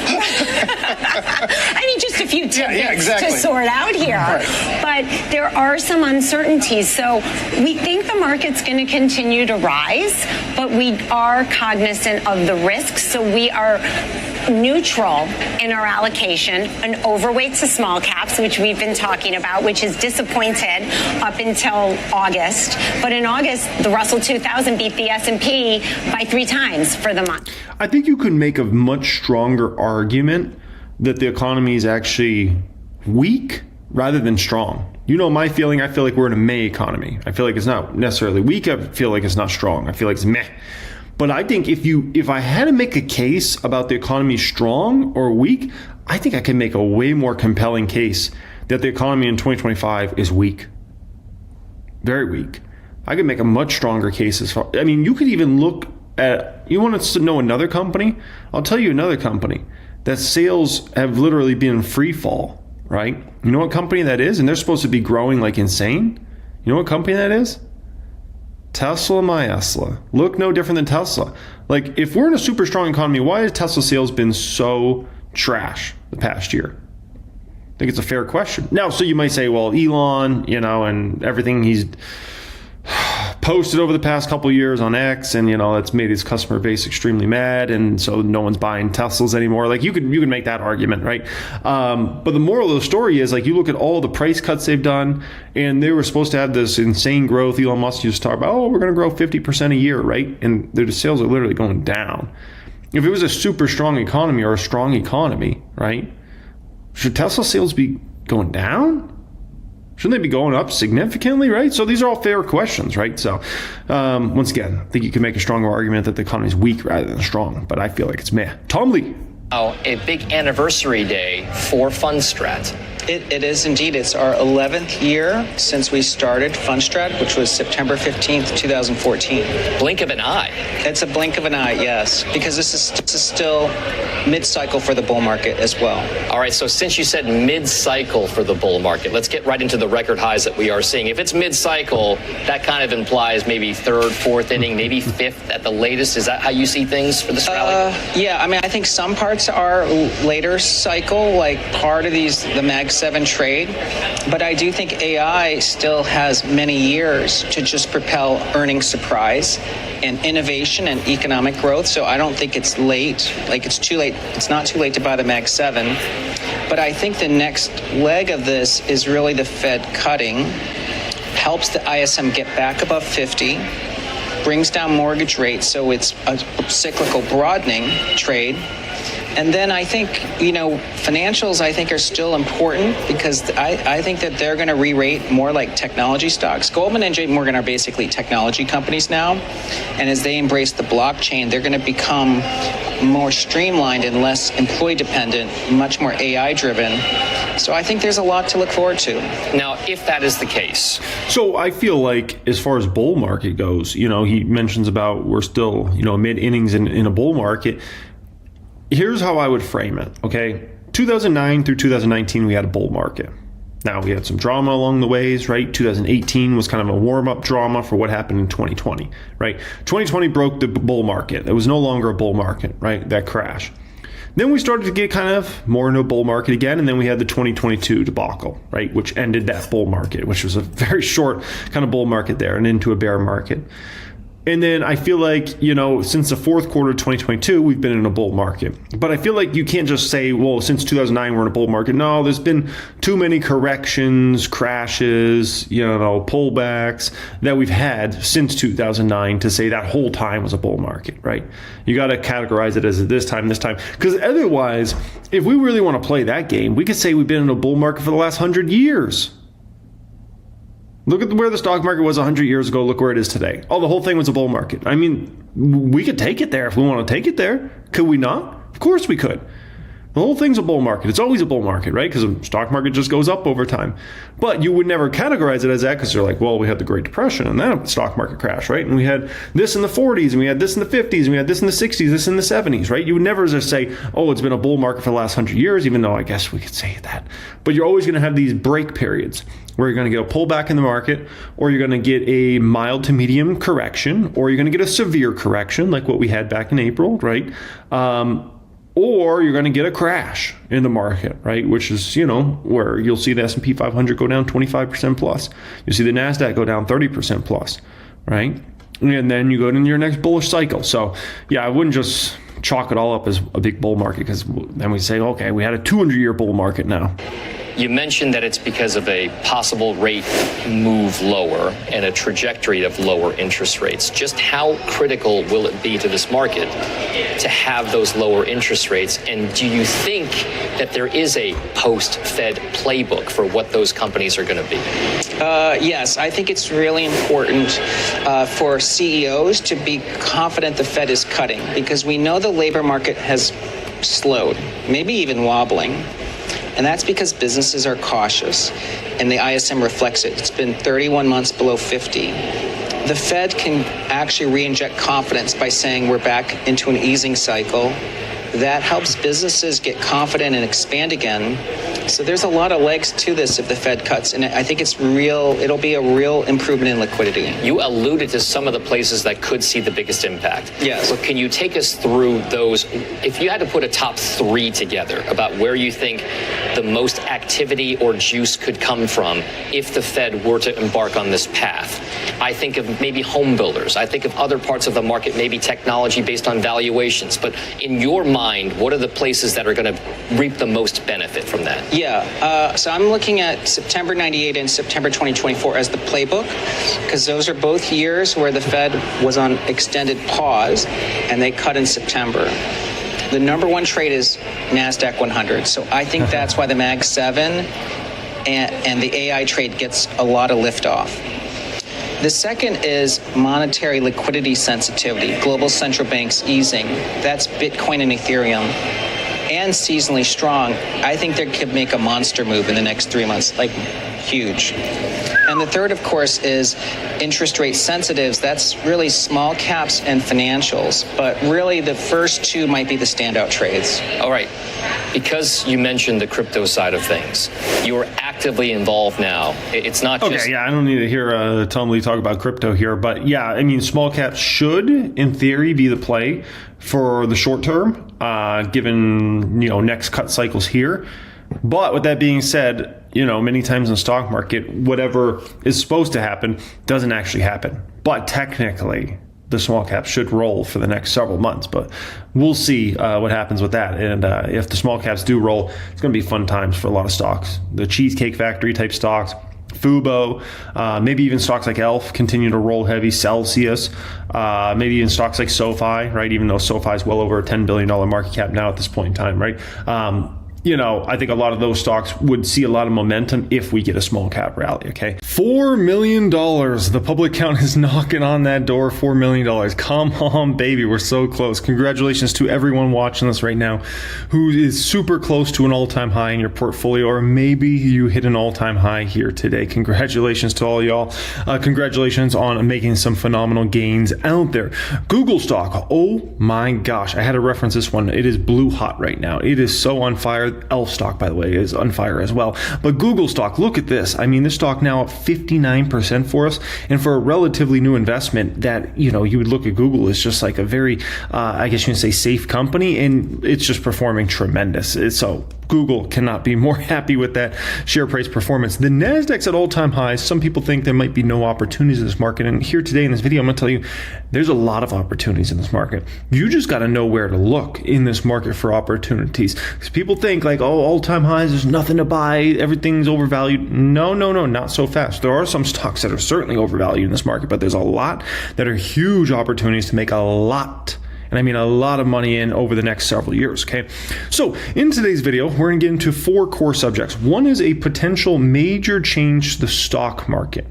I mean, just a few tidbits to sort out here. Right. But there are some uncertainties. So we think the market's going to continue to rise, but we are cognizant of the risks. So we are neutral in our allocation, an overweight to small caps, which we've been talking about, which is disappointed up until August. But in August, the Russell 2000 beat the S&P by 3 times for the month. I think you could make a much stronger argument that the economy is actually weak rather than strong. My feeling, I feel like we're in a meh economy. I feel like it's not necessarily weak. I feel like it's not strong. I feel like it's meh. But I think if I had to make a case about the economy strong or weak, I think I can make a way more compelling case that the economy in 2025 is weak. Very weak. I could make a much stronger case you could even look at, you want to know another company? I'll tell you another company that sales have literally been in free fall, right? You know what company that is? And they're supposed to be growing like insane. You know what company that is? Tesla, look no different than Tesla. Like, if we're in a super strong economy, why has Tesla sales been so trash the past year? I think it's a fair question. Now, so you might say, well, Elon, and everything he's posted over the past couple of years on X, and that's made his customer base extremely mad, and so no one's buying Teslas anymore. Like, you could make that argument, right? But the moral of the story is, like, you look at all the price cuts they've done, and they were supposed to have this insane growth. Elon Musk used to talk about, we're going to grow 50% a year, right? And their sales are literally going down. If it was a super strong economy or a strong economy, right? Should Tesla sales be going down? Shouldn't they be going up significantly, right? So these are all fair questions, right? So once again, I think you can make a stronger argument that the economy is weak rather than strong, but I feel like it's meh. Tom Lee. Oh, a big anniversary day for Fundstrat. It is indeed. It's our 11th year since we started Fundstrat, which was September 15th, 2014. Blink of an eye. It's a blink of an eye, yes, because this is still mid-cycle for the bull market as well. All right, so since you said mid-cycle for the bull market, let's get right into the record highs that we are seeing. If it's mid-cycle, that kind of implies maybe third, fourth inning, maybe fifth at the latest. Is that how you see things for this rally? Yeah, I mean, I think some parts are later cycle, like part of the Mag 7 trade, but I do think AI still has many years to just propel earnings surprise and innovation and economic growth. So I don't think it's late, like it's too late. It's not too late to buy the Mag 7, but I think the next leg of this is really the Fed cutting, helps the ISM get back above 50, brings down mortgage rates, so it's a cyclical broadening trade. And then I think, financials I think are still important because I think that they're going to re-rate more like technology stocks. Goldman and JP Morgan are basically technology companies now. And as they embrace the blockchain, they're going to become more streamlined and less employee dependent, much more AI driven. So I think there's a lot to look forward to. Now, if that is the case. So I feel like as far as bull market goes, he mentions about we're still, mid innings in a bull market. Here's how I would frame it, okay? 2009 through 2019, we had a bull market. Now, we had some drama along the ways, right? 2018 was kind of a warm-up drama for what happened in 2020, right? 2020 broke the bull market. It was no longer a bull market, right? That crash. Then we started to get kind of more into a bull market again, and then we had the 2022 debacle, right? Which ended that bull market, which was a very short kind of bull market there and into a bear market. And then I feel like, since the fourth quarter of 2022, we've been in a bull market. But I feel like you can't just say, well, since 2009, we're in a bull market. No, there's been too many corrections, crashes, pullbacks that we've had since 2009 to say that whole time was a bull market, right? You got to categorize it as this time. Because otherwise, if we really want to play that game, we could say we've been in a bull market for the last 100 years. Look at where the stock market was 100 years ago. Look where it is today. Oh, the whole thing was a bull market. I mean, we could take it there if we want to take it there. Could we not? Of course we could. The whole thing's a bull market. It's always a bull market, right? Because the stock market just goes up over time. But you would never categorize it as that because you're like, well, we had the Great Depression and then a stock market crash, right? And we had this in the 40s and we had this in the 50s and we had this in the 60s, this in the 70s, right? You would never just say, oh, it's been a bull market for the last 100 years, even though I guess we could say that. But you're always going to have these break periods where you're going to get a pullback in the market, or you're going to get a mild to medium correction, or you're going to get a severe correction like what we had back in April, right? Or you're going to get a crash in the market, right? Which is, where you'll see the S&P 500 go down 25% plus. You'll see the NASDAQ go down 30% plus, right? And then you go into your next bullish cycle. So, yeah, I wouldn't just chalk it all up as a big bull market because then we say, okay, we had a 200-year bull market now. You mentioned that it's because of a possible rate move lower and a trajectory of lower interest rates. Just how critical will it be to this market to have those lower interest rates? And do you think that there is a post-Fed playbook for what those companies are going to be? Yes, I think it's really important for CEOs to be confident the Fed is cutting because we know the labor market has slowed, maybe even wobbling. And that's because businesses are cautious, and the ISM reflects it. It's been 31 months below 50. The Fed can actually re-inject confidence by saying we're back into an easing cycle. That helps businesses get confident and expand again. So there's a lot of legs to this if the Fed cuts, and I think it'll be a real improvement in liquidity. You alluded to some of the places that could see the biggest impact. Yes. So can you take us through those? If you had to put a top 3 together about where you think the most activity or juice could come from if the Fed were to embark on this path. I think of maybe home builders. I think of other parts of the market, maybe technology based on valuations. But in your mind, what are the places that are going to reap the most benefit from that? Yeah. So I'm looking at September 98 and September 2024 as the playbook, because those are both years where the Fed was on extended pause and they cut in September. The number one trade is NASDAQ 100. So I think that's why the Mag 7 and the AI trade gets a lot of liftoff. The second is monetary liquidity sensitivity, global central banks easing. That's Bitcoin and Ethereum, and seasonally strong. I think they could make a monster move in the next 3 months, like huge. And the third, of course, is interest rate sensitives. That's really small caps and financials. But really, the first two might be the standout trades. All right. Because you mentioned the crypto side of things, you're actively involved now. It's not just... Okay, yeah, I don't need to hear Tom Lee talk about crypto here. But yeah, I mean, small caps should, in theory, be the play for the short term, given, next cut cycles here. But with that being said, many times in the stock market, whatever is supposed to happen doesn't actually happen. But technically, the small cap should roll for the next several months. But we'll see what happens with that. And if the small caps do roll, it's going to be fun times for a lot of stocks. The Cheesecake Factory type stocks, Fubo, maybe even stocks like ELF continue to roll heavy, Celsius, maybe even stocks like SoFi, right? Even though SoFi is well over a $10 billion market cap now at this point in time, right? I think a lot of those stocks would see a lot of momentum if we get a small cap rally, okay? $4 million. The public count is knocking on that door. $4 million. Come on, baby. We're so close. Congratulations to everyone watching this right now who is super close to an all-time high in your portfolio, or maybe you hit an all-time high here today. Congratulations to all y'all. Congratulations on making some phenomenal gains out there. Google stock. Oh my gosh. I had to reference this one. It is blue hot right now. It is so on fire. ELF stock, by the way, is on fire as well. But Google stock, look at this. I mean, this stock now up 59% for us. And for a relatively new investment that, you would look at Google as just like a very, I guess you can say safe company. And it's just performing tremendous. So Google cannot be more happy with that share price performance. The NASDAQ's at all-time highs. Some people think there might be no opportunities in this market. And here today in this video, I'm going to tell you, there's a lot of opportunities in this market. You just got to know where to look in this market for opportunities. Because people think like, oh, all-time highs, there's nothing to buy, everything's overvalued. No, not so fast. There are some stocks that are certainly overvalued in this market, but there's a lot that are huge opportunities to make a lot, and I mean a lot of money in over the next several years, okay? So in today's video, we're going to get into 4 core subjects. One is a potential major change to the stock market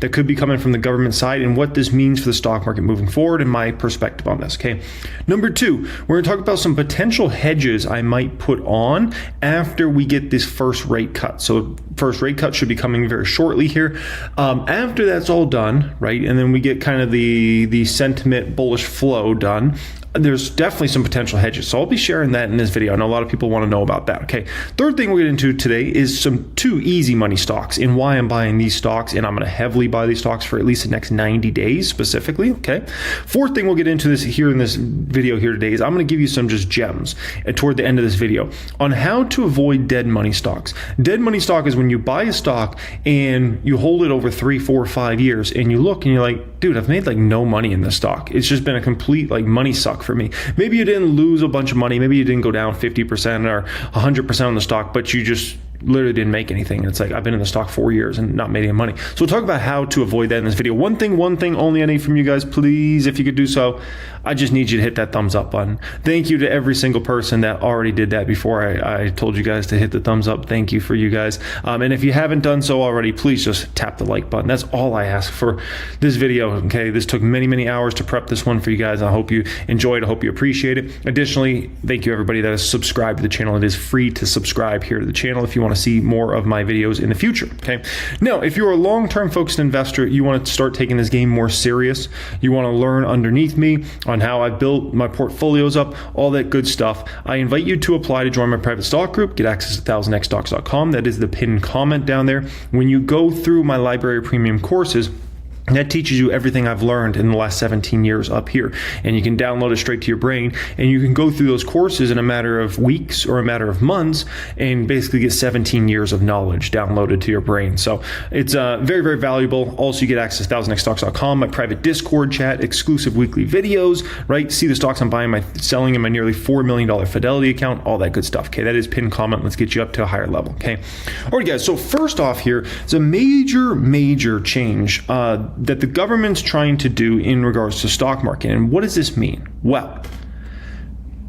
that could be coming from the government side and what this means for the stock market moving forward and my perspective on this, okay? Number 2, we're going to talk about some potential hedges I might put on after we get this first rate cut. So first rate cut should be coming very shortly here. After that's all done, right, and then we get kind of the sentiment bullish flow done, there's definitely some potential hedges. So I'll be sharing that in this video. I know a lot of people want to know about that. Okay. Third thing we'll get into today is 2 easy money stocks and why I'm buying these stocks. And I'm going to heavily buy these stocks for at least the next 90 days specifically. Okay. Fourth thing we'll get into this here in this video here today is I'm going to give you some just gems toward the end of this video on how to avoid dead money stocks. Dead money stock is when you buy a stock and you hold it over 3, 4, 5 years and you look and you're like, dude, I've made like no money in this stock. It's just been a complete like money suck for me. Maybe you didn't lose a bunch of money. Maybe you didn't go down 50% or 100% on the stock, but you just literally didn't make anything. And it's like, I've been in the stock 4 years and not made any money. So we'll talk about how to avoid that in this video. One thing only I need from you guys, please, if you could do so, I just need you to hit that thumbs up button. Thank you to every single person that already did that before I told you guys to hit the thumbs up. Thank you for you guys. And if you haven't done so already, please just tap the like button. That's all I ask for this video. Okay. This took many, many hours to prep this one for you guys. I hope you enjoyed. I hope you appreciate it. Additionally, thank you everybody that has subscribed to the channel. It is free to subscribe here to the channel if you want want to see more of my videos in the future. Okay. Now, if you're a long-term focused investor, you want to start taking this game more serious. You want to learn underneath me on how I built my portfolios up, all that good stuff. I invite you to apply to join my private stock group. Get access to 1000xstocks.com. That is the pinned comment down there. When you go through my library premium courses, that teaches you everything I've learned in the last 17 years up here. And you can download it straight to your brain, and you can go through those courses in a matter of weeks or a matter of months and basically get 17 years of knowledge downloaded to your brain. So it's very, very valuable. Also, you get access to 1000xstocks.com, my private Discord chat, exclusive weekly videos, right? See the stocks I'm buying, selling in my nearly $4 million Fidelity account, all that good stuff. Okay, that is pinned comment. Let's get you up to a higher level. Okay. All right, guys. So first off here, it's a major change that the government's trying to do in regards to stock market. And what does this mean? Well,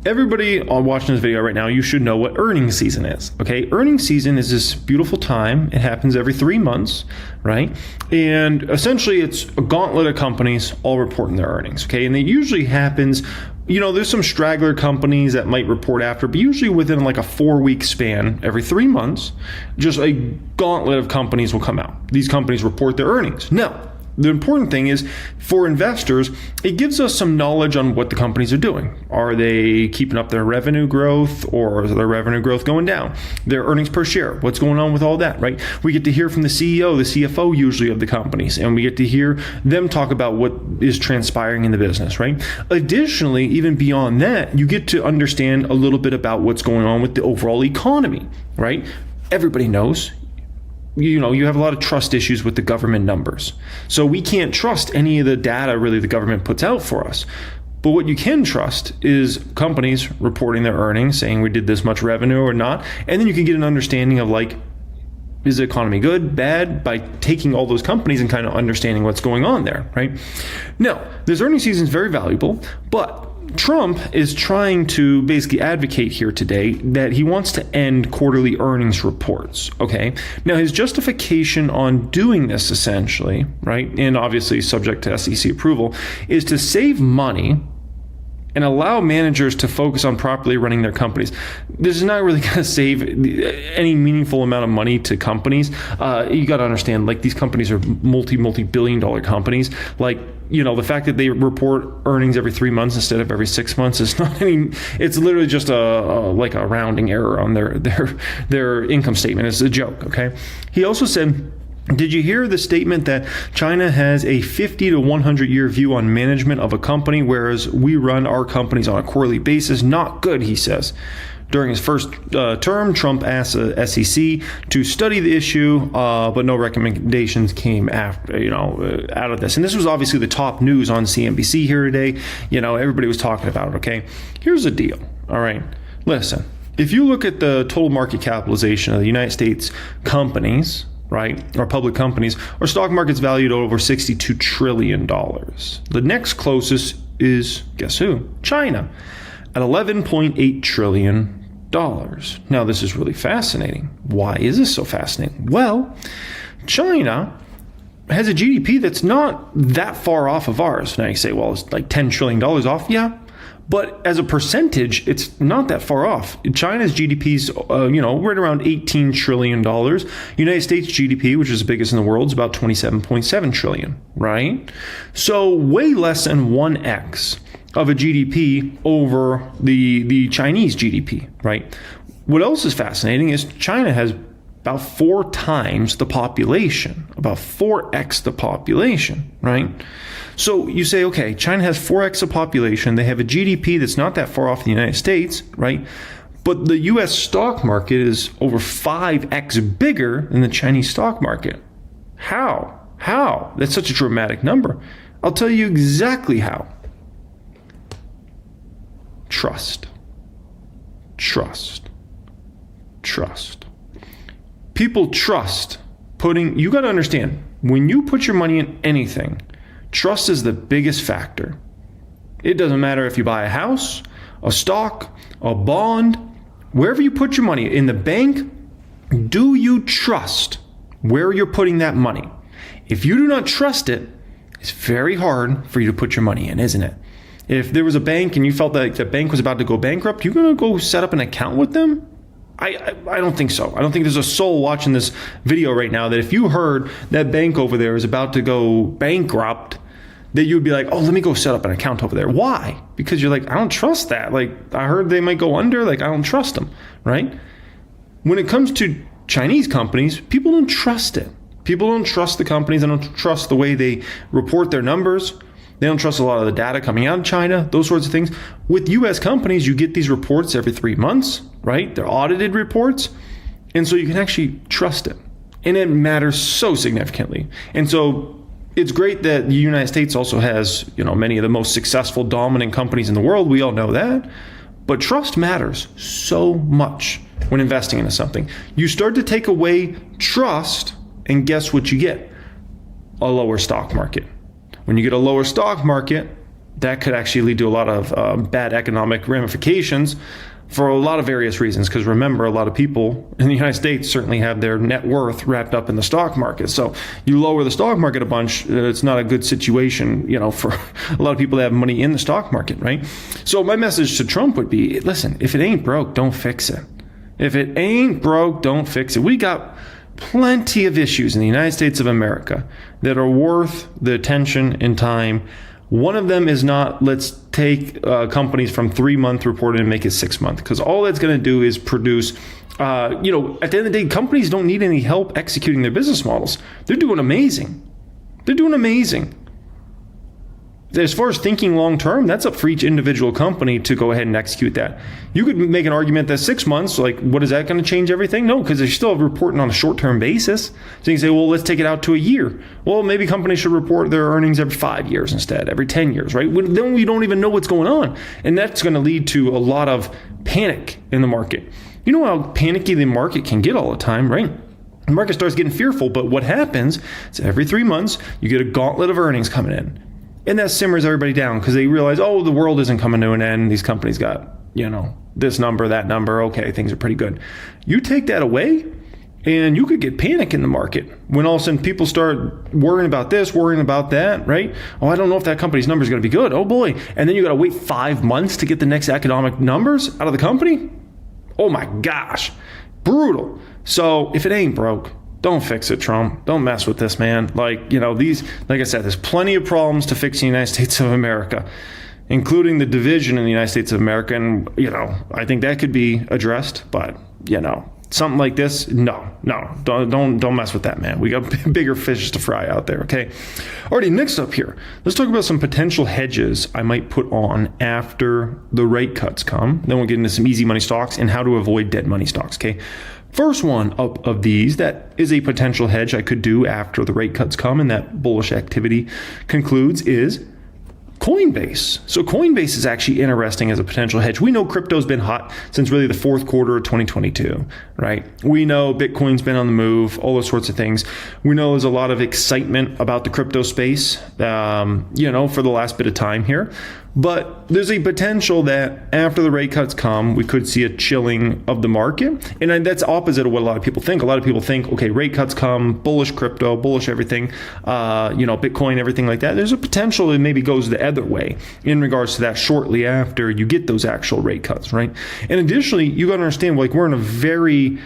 everybody watching this video right now, you should know what earnings season is. Okay, earnings season is this beautiful time. It happens every 3 months, right? And essentially, it's a gauntlet of companies all reporting their earnings. Okay, and it usually happens. There's some straggler companies that might report after, but usually within like a 4-week span, every 3 months, just a gauntlet of companies will come out. These companies report their earnings. Now, the important thing is for investors, it gives us some knowledge on what the companies are doing. Are they keeping up their revenue growth, or is their revenue growth going down? Their earnings per share, what's going on with all that, right? We get to hear from the CEO, the CFO usually of the companies, and we get to hear them talk about what is transpiring in the business, right? Additionally, even beyond that, you get to understand a little bit about what's going on with the overall economy, right? Everybody knows. You have a lot of trust issues with the government numbers. So we can't trust any of the data really the government puts out for us. But what you can trust is companies reporting their earnings, saying we did this much revenue or not. And then you can get an understanding of is the economy good, bad, by taking all those companies and kind of understanding what's going on there, right? Now, this earnings season is very valuable, but Trump is trying to basically advocate here today that he wants to end quarterly earnings reports, okay? Now, his justification on doing this essentially, right, and obviously subject to SEC approval, is to save money and allow managers to focus on properly running their companies. This is not really going to save any meaningful amount of money to companies. You got to understand, these companies are multi-billion-dollar companies. The fact that they report earnings every 3 months instead of every 6 months is not it's literally just a rounding error on their income statement. It's a joke, okay? He also said, did you hear the statement that China has a 50 to 100 year view on management of a company, whereas we run our companies on a quarterly basis? Not good, he says. During his first term, Trump asked the SEC to study the issue, but no recommendations came after, out of this. And this was obviously the top news on CNBC here today. Everybody was talking about it, okay? Here's the deal, all right? Listen, if you look at the total market capitalization of the United States companies, right, or public companies, our stock market's valued at over $62 trillion. The next closest is, guess who? China, at $11.8 trillion. Now, this is really fascinating. Why is this so fascinating? Well, China has a GDP that's not that far off of ours. Now you say, well, it's like $10 trillion off. Yeah. But as a percentage, it's not that far off. China's GDP is, right around $18 trillion. United States GDP, which is the biggest in the world, is about $27.7 trillion, right? So way less than 1x of a GDP over the Chinese GDP, right? What else is fascinating is China has about 4 times the population, about 4x the population, right? So you say, okay, China has 4x the population. They have a GDP that's not that far off the United States, right? But the U.S. stock market is over 5x bigger than the Chinese stock market. How? That's such a dramatic number. I'll tell you exactly how. Trust. People trust you got to understand, when you put your money in anything, trust is the biggest factor. It doesn't matter if you buy a house, a stock, a bond, wherever you put your money, in the bank, do you trust where you're putting that money? If you do not trust it, it's very hard for you to put your money in, isn't it? If there was a bank and you felt that the bank was about to go bankrupt, you're going to go set up an account with them? I don't think so. I don't think there's a soul watching this video right now that if you heard that bank over there is about to go bankrupt, that you would be like, oh, let me go set up an account over there. Why? Because you're like, I don't trust that. Like, I heard they might go under. Like, I don't trust them, right? When it comes to Chinese companies, people don't trust it. People don't trust the companies. They don't trust the way they report their numbers. They don't trust a lot of the data coming out of China, those sorts of things. With US companies, you get these reports every 3 months, right? They're audited reports. And so you can actually trust it. And it matters so significantly. And so it's great that the United States also has, many of the most successful, dominant companies in the world. We all know that. But trust matters so much when investing into something. You start to take away trust, and guess what you get? A lower stock market. When you get a lower stock market, that could actually lead to a lot of bad economic ramifications for a lot of various reasons. Because remember, a lot of people in the United States certainly have their net worth wrapped up in the stock market. So you lower the stock market a bunch, it's not a good situation, for a lot of people that have money in the stock market, right? So my message to Trump would be, listen, if it ain't broke, don't fix it. If it ain't broke, don't fix it. We got plenty of issues in the United States of America that are worth the attention and time. One of them is not, let's take companies from 3-month reporting and make it 6-month, because all that's going to do is produce, at the end of the day, companies don't need any help executing their business models. They're doing amazing. They're doing amazing. As far as thinking long term, that's up for each individual company to go ahead and execute that. You could make an argument that 6 months, like, what is that going to change everything? No, because they're still reporting on a short-term basis. So you can say, well, let's take it out to a year. Well, maybe companies should report their earnings every 5 years instead, every 10 years, right? Then we don't even know what's going on. And that's going to lead to a lot of panic in the market. You know how panicky the market can get all the time, right? The market starts getting fearful, but what happens is every 3 months, you get a gauntlet of earnings coming in. And that simmers everybody down because they realize, oh, the world isn't coming to an end. These companies got, this number, that number. Okay, things are pretty good. You take that away and you could get panic in the market when all of a sudden people start worrying about this, worrying about that, right? Oh, I don't know if that company's number is going to be good. Oh, boy. And then you got to wait 5 months to get the next economic numbers out of the company. Oh, my gosh. Brutal. So if it ain't broke, don't fix it, Trump. Don't mess with this, man. Like I said, there's plenty of problems to fix the United States of America, including the division in the United States of America. And, I think that could be addressed, but, something like this, no, don't mess with that, man. We got bigger fish to fry out there, okay? Alrighty, next up here, let's talk about some potential hedges I might put on after the rate cuts come. Then we'll get into some easy money stocks and how to avoid dead money stocks, okay? First one of these that is a potential hedge I could do after the rate cuts come and that bullish activity concludes is Coinbase. So Coinbase is actually interesting as a potential hedge. We know crypto's been hot since really the fourth quarter of 2022, right? We know Bitcoin's been on the move, all those sorts of things. We know there's a lot of excitement about the crypto space, for the last bit of time here. But there's a potential that after the rate cuts come, we could see a chilling of the market. And that's opposite of what a lot of people think. A lot of people think, okay, rate cuts come, bullish crypto, bullish everything, Bitcoin, everything like that. There's a potential it maybe goes the other way in regards to that shortly after you get those actual rate cuts, right? And additionally, you got to understand, we're in a very,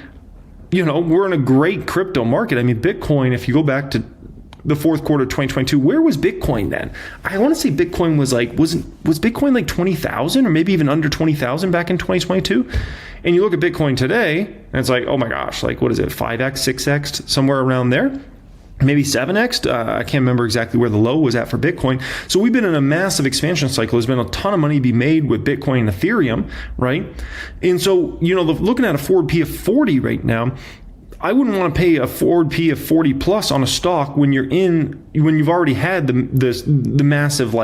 we're in a great crypto market. I mean, Bitcoin, if you go back to the fourth quarter of 2022, where was Bitcoin then? I want to say Bitcoin was was Bitcoin like 20,000 or maybe even under 20,000 back in 2022? And you look at Bitcoin today and it's like, oh my gosh, what is it? 5x, 6x, somewhere around there? Maybe 7x. I can't remember exactly where the low was at for Bitcoin. So we've been in a massive expansion cycle. There's been a ton of money to be made with Bitcoin and Ethereum, right? And so, looking at a forward P of 40 right now, I wouldn't want to pay a forward P of 40 plus on a stock when you've already had the massive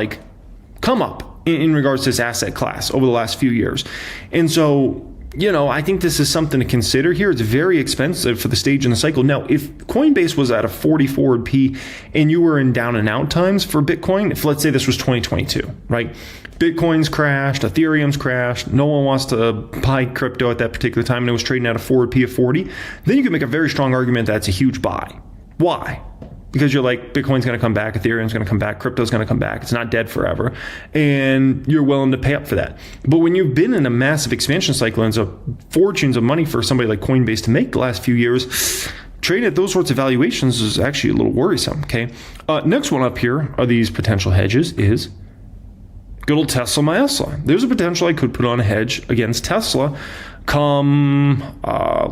come up in regards to this asset class over the last few years. And so, I think this is something to consider here. It's very expensive for the stage in the cycle. Now, if Coinbase was at a 40 forward P and you were in down and out times for Bitcoin, if let's say this was 2022, right? Bitcoin's crashed, Ethereum's crashed, no one wants to buy crypto at that particular time, and it was trading at a forward P of 40, then you can make a very strong argument that's a huge buy. Why? because you're like, Bitcoin's going to come back, Ethereum's going to come back, crypto's going to come back. It's not dead forever. And you're willing to pay up for that. But when you've been in a massive expansion cycle and so fortunes of money for somebody like Coinbase to make the last few years, trading at those sorts of valuations is actually a little worrisome, okay? Next one up here are these potential hedges is good old Tesla Tesla. There's a potential I could put on a hedge against Tesla come,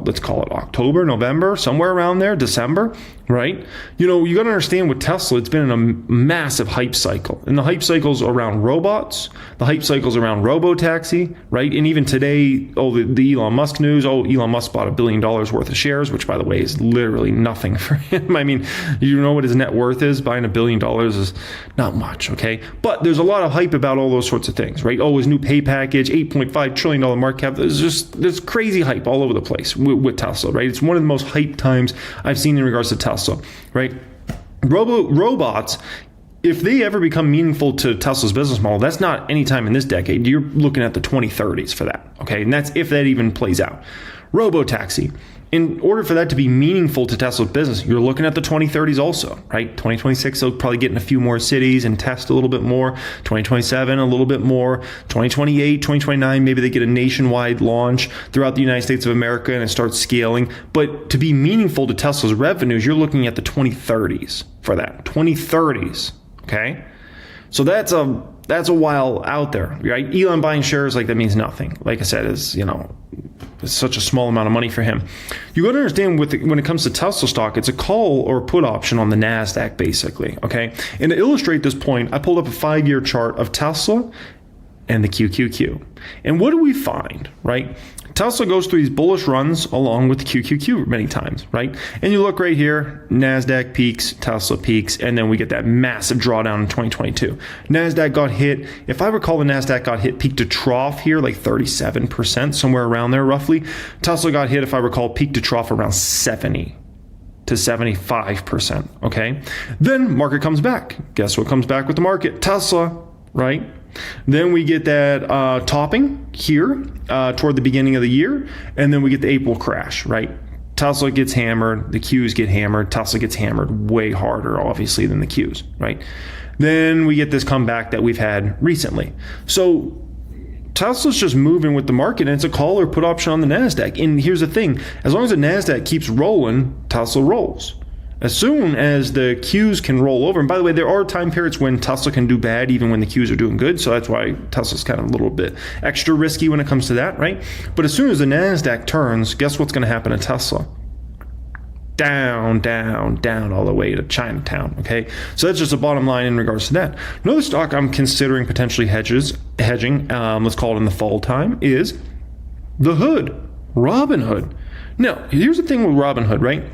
let's call it October, November, somewhere around there, December, right? You got to understand with Tesla, it's been in a massive hype cycle. And the hype cycle's around robots, the hype cycle's around robo-taxi, right? And even today, the Elon Musk news, Elon Musk bought $1 billion worth of shares, which by the way is literally nothing for him. I mean, you know what his net worth is? Buying $1 billion is not much, okay? But there's a lot of hype about all those sorts of things, right? His new pay package, $8.5 trillion market cap. There's crazy hype all over the place with Tesla, right? It's one of the most hyped times I've seen in regards to Tesla, right? Robots, if they ever become meaningful to Tesla's business model, that's not any time in this decade. You're looking at the 2030s for that, okay? And that's if that even plays out. Robo-taxi. In order for that to be meaningful to Tesla's business, you're looking at the 2030s also, right? 2026, they'll probably get in a few more cities and test a little bit more. 2027, a little bit more. 2028, 2029, maybe they get a nationwide launch throughout the United States of America and it starts scaling. But to be meaningful to Tesla's revenues, you're looking at the 2030s for that. 2030s, okay? So that's a while out there, right? Elon buying shares, like that means nothing. Like I said, it's such a small amount of money for him. You got to understand when it comes to Tesla stock, it's a call or put option on the NASDAQ, basically, okay? And to illustrate this point, I pulled up a 5-year chart of Tesla and the QQQ. And what do we find, right? Tesla goes through these bullish runs along with the QQQ many times, right? And you look right here, NASDAQ peaks, Tesla peaks, and then we get that massive drawdown in 2022. NASDAQ got hit, if I recall, the NASDAQ got hit peak to trough here, like 37%, somewhere around there roughly. Tesla got hit, if I recall, peak to trough around 70 to 75%, okay? Then market comes back. Guess what comes back with the market? Tesla, right? Then we get that topping here toward the beginning of the year, and then we get the April crash, right? Tesla gets hammered, the Qs get hammered, Tesla gets hammered way harder, obviously, than the Qs, right? Then we get this comeback that we've had recently. So Tesla's just moving with the market, and it's a call or put option on the NASDAQ. And here's the thing, as long as the NASDAQ keeps rolling, Tesla rolls. As soon as the Qs can roll over, and by the way, there are time periods when Tesla can do bad even when the Qs are doing good, so that's why Tesla's kind of a little bit extra risky when it comes to that, right? But as soon as the NASDAQ turns, guess what's going to happen to Tesla? Down, down, down all the way to Chinatown, okay? So that's just a bottom line in regards to that. Another stock I'm considering potentially hedging, let's call it in the fall time, is the Hood, Robinhood. Now, here's the thing with Robinhood, right?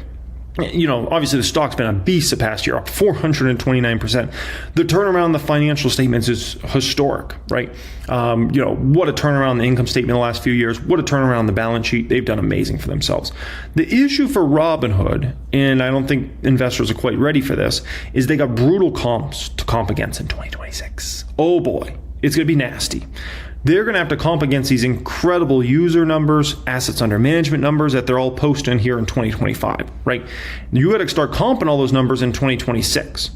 Obviously the stock's been a beast the past year, up 429%. The turnaround in the financial statements is historic, right? What a turnaround in the income statement in the last few years. What a turnaround in the balance sheet. They've done amazing for themselves. The issue for Robinhood, and I don't think investors are quite ready for this, is they got brutal comps to comp against in 2026. Oh boy, it's going to be nasty. They're going to have to comp against these incredible user numbers, assets under management numbers that they're all posting here in 2025, right? You got to start comping all those numbers in 2026.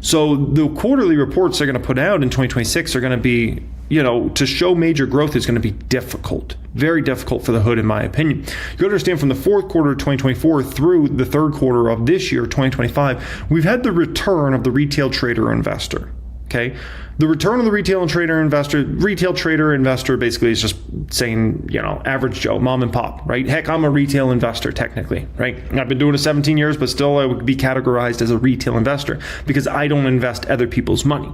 So the quarterly reports they're going to put out in 2026 are going to be, to show major growth is going to be difficult, very difficult for the Hood, in my opinion. You got to understand from the fourth quarter of 2024 through the third quarter of this year, 2025, we've had the return of the retail trader investor. Okay, the return of the retail trader investor basically is just saying, average Joe, mom and pop, right? Heck, I'm a retail investor technically, right? I've been doing it 17 years, but still I would be categorized as a retail investor because I don't invest other people's money.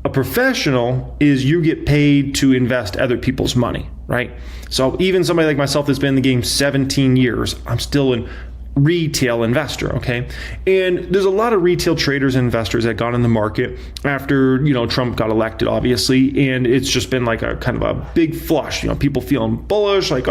A professional is you get paid to invest other people's money, right? So even somebody like myself that's been in the game 17 years, I'm still an retail investor, okay? And there's a lot of retail traders and investors that got in the market after, Trump got elected, obviously, and it's just been like a kind of a big flush, people feeling bullish, like,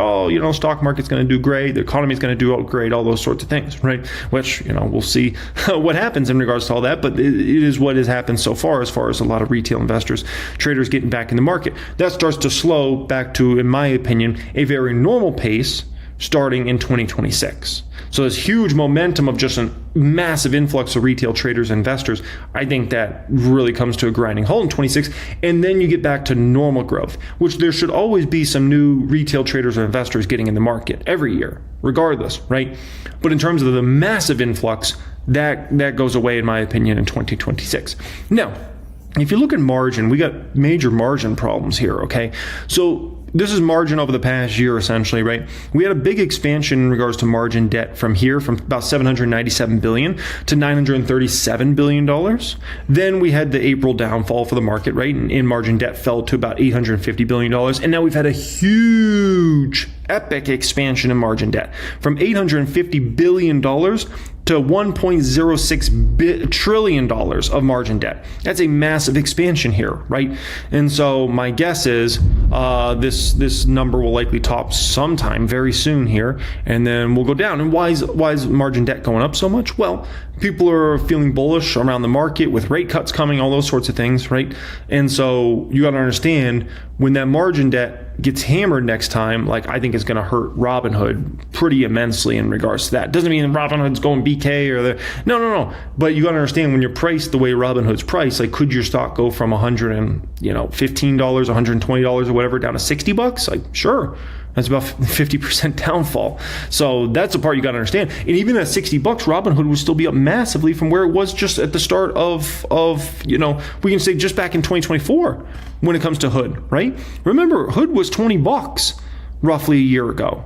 stock market's going to do great, the economy's going to do great, all those sorts of things, right? Which, we'll see what happens in regards to all that, but it is what has happened so far as a lot of retail investors, traders getting back in the market. That starts to slow back to, in my opinion, a very normal pace starting in 2026. So this huge momentum of just a massive influx of retail traders and investors, I think that really comes to a grinding halt in 26. And then you get back to normal growth, which there should always be some new retail traders or investors getting in the market every year, regardless, right? But in terms of the massive influx, that goes away, in my opinion, in 2026. Now, if you look at margin, we got major margin problems here, okay? So this is margin over the past year, essentially, right? We had a big expansion in regards to margin debt from about $797 billion to $937 billion. Then we had the April downfall for the market, right? And margin debt fell to about $850 billion. And now we've had a huge, epic expansion in margin debt from $850 billion to $1.06 trillion of margin debt. That's a massive expansion here, right? And so my guess is this number will likely top sometime very soon here, and then we'll go down. And why is margin debt going up so much? Well, people are feeling bullish around the market with rate cuts coming, all those sorts of things, right? And so you got to understand, when that margin debt gets hammered next time, like, I think it's going to hurt Robinhood pretty immensely in regards to that. Doesn't mean Robinhood's going BK or no. But you got to understand, when you're priced the way Robinhood's priced, like, could your stock go from $115, $120 or whatever down to $60? Like, sure. That's about 50% downfall. So that's the part you got to understand. And even at $60, Robinhood would still be up massively from where it was just at the start of we can say just back in 2024 when it comes to Hood, right? Remember, Hood was $20 roughly a year ago.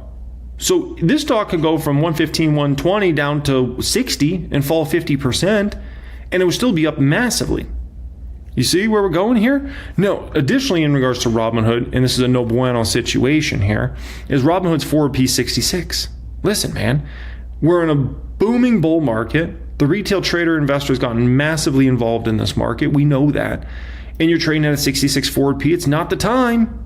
So this stock could go from 115, 120 down to 60 and fall 50%, and it would still be up massively. You see where we're going here? No, additionally, in regards to Robinhood, and this is a no bueno situation here, is Robinhood's forward P66. Listen, man, we're in a booming bull market. The retail trader investor's gotten massively involved in this market. We know that. And you're trading at a 66 forward P. It's not the time.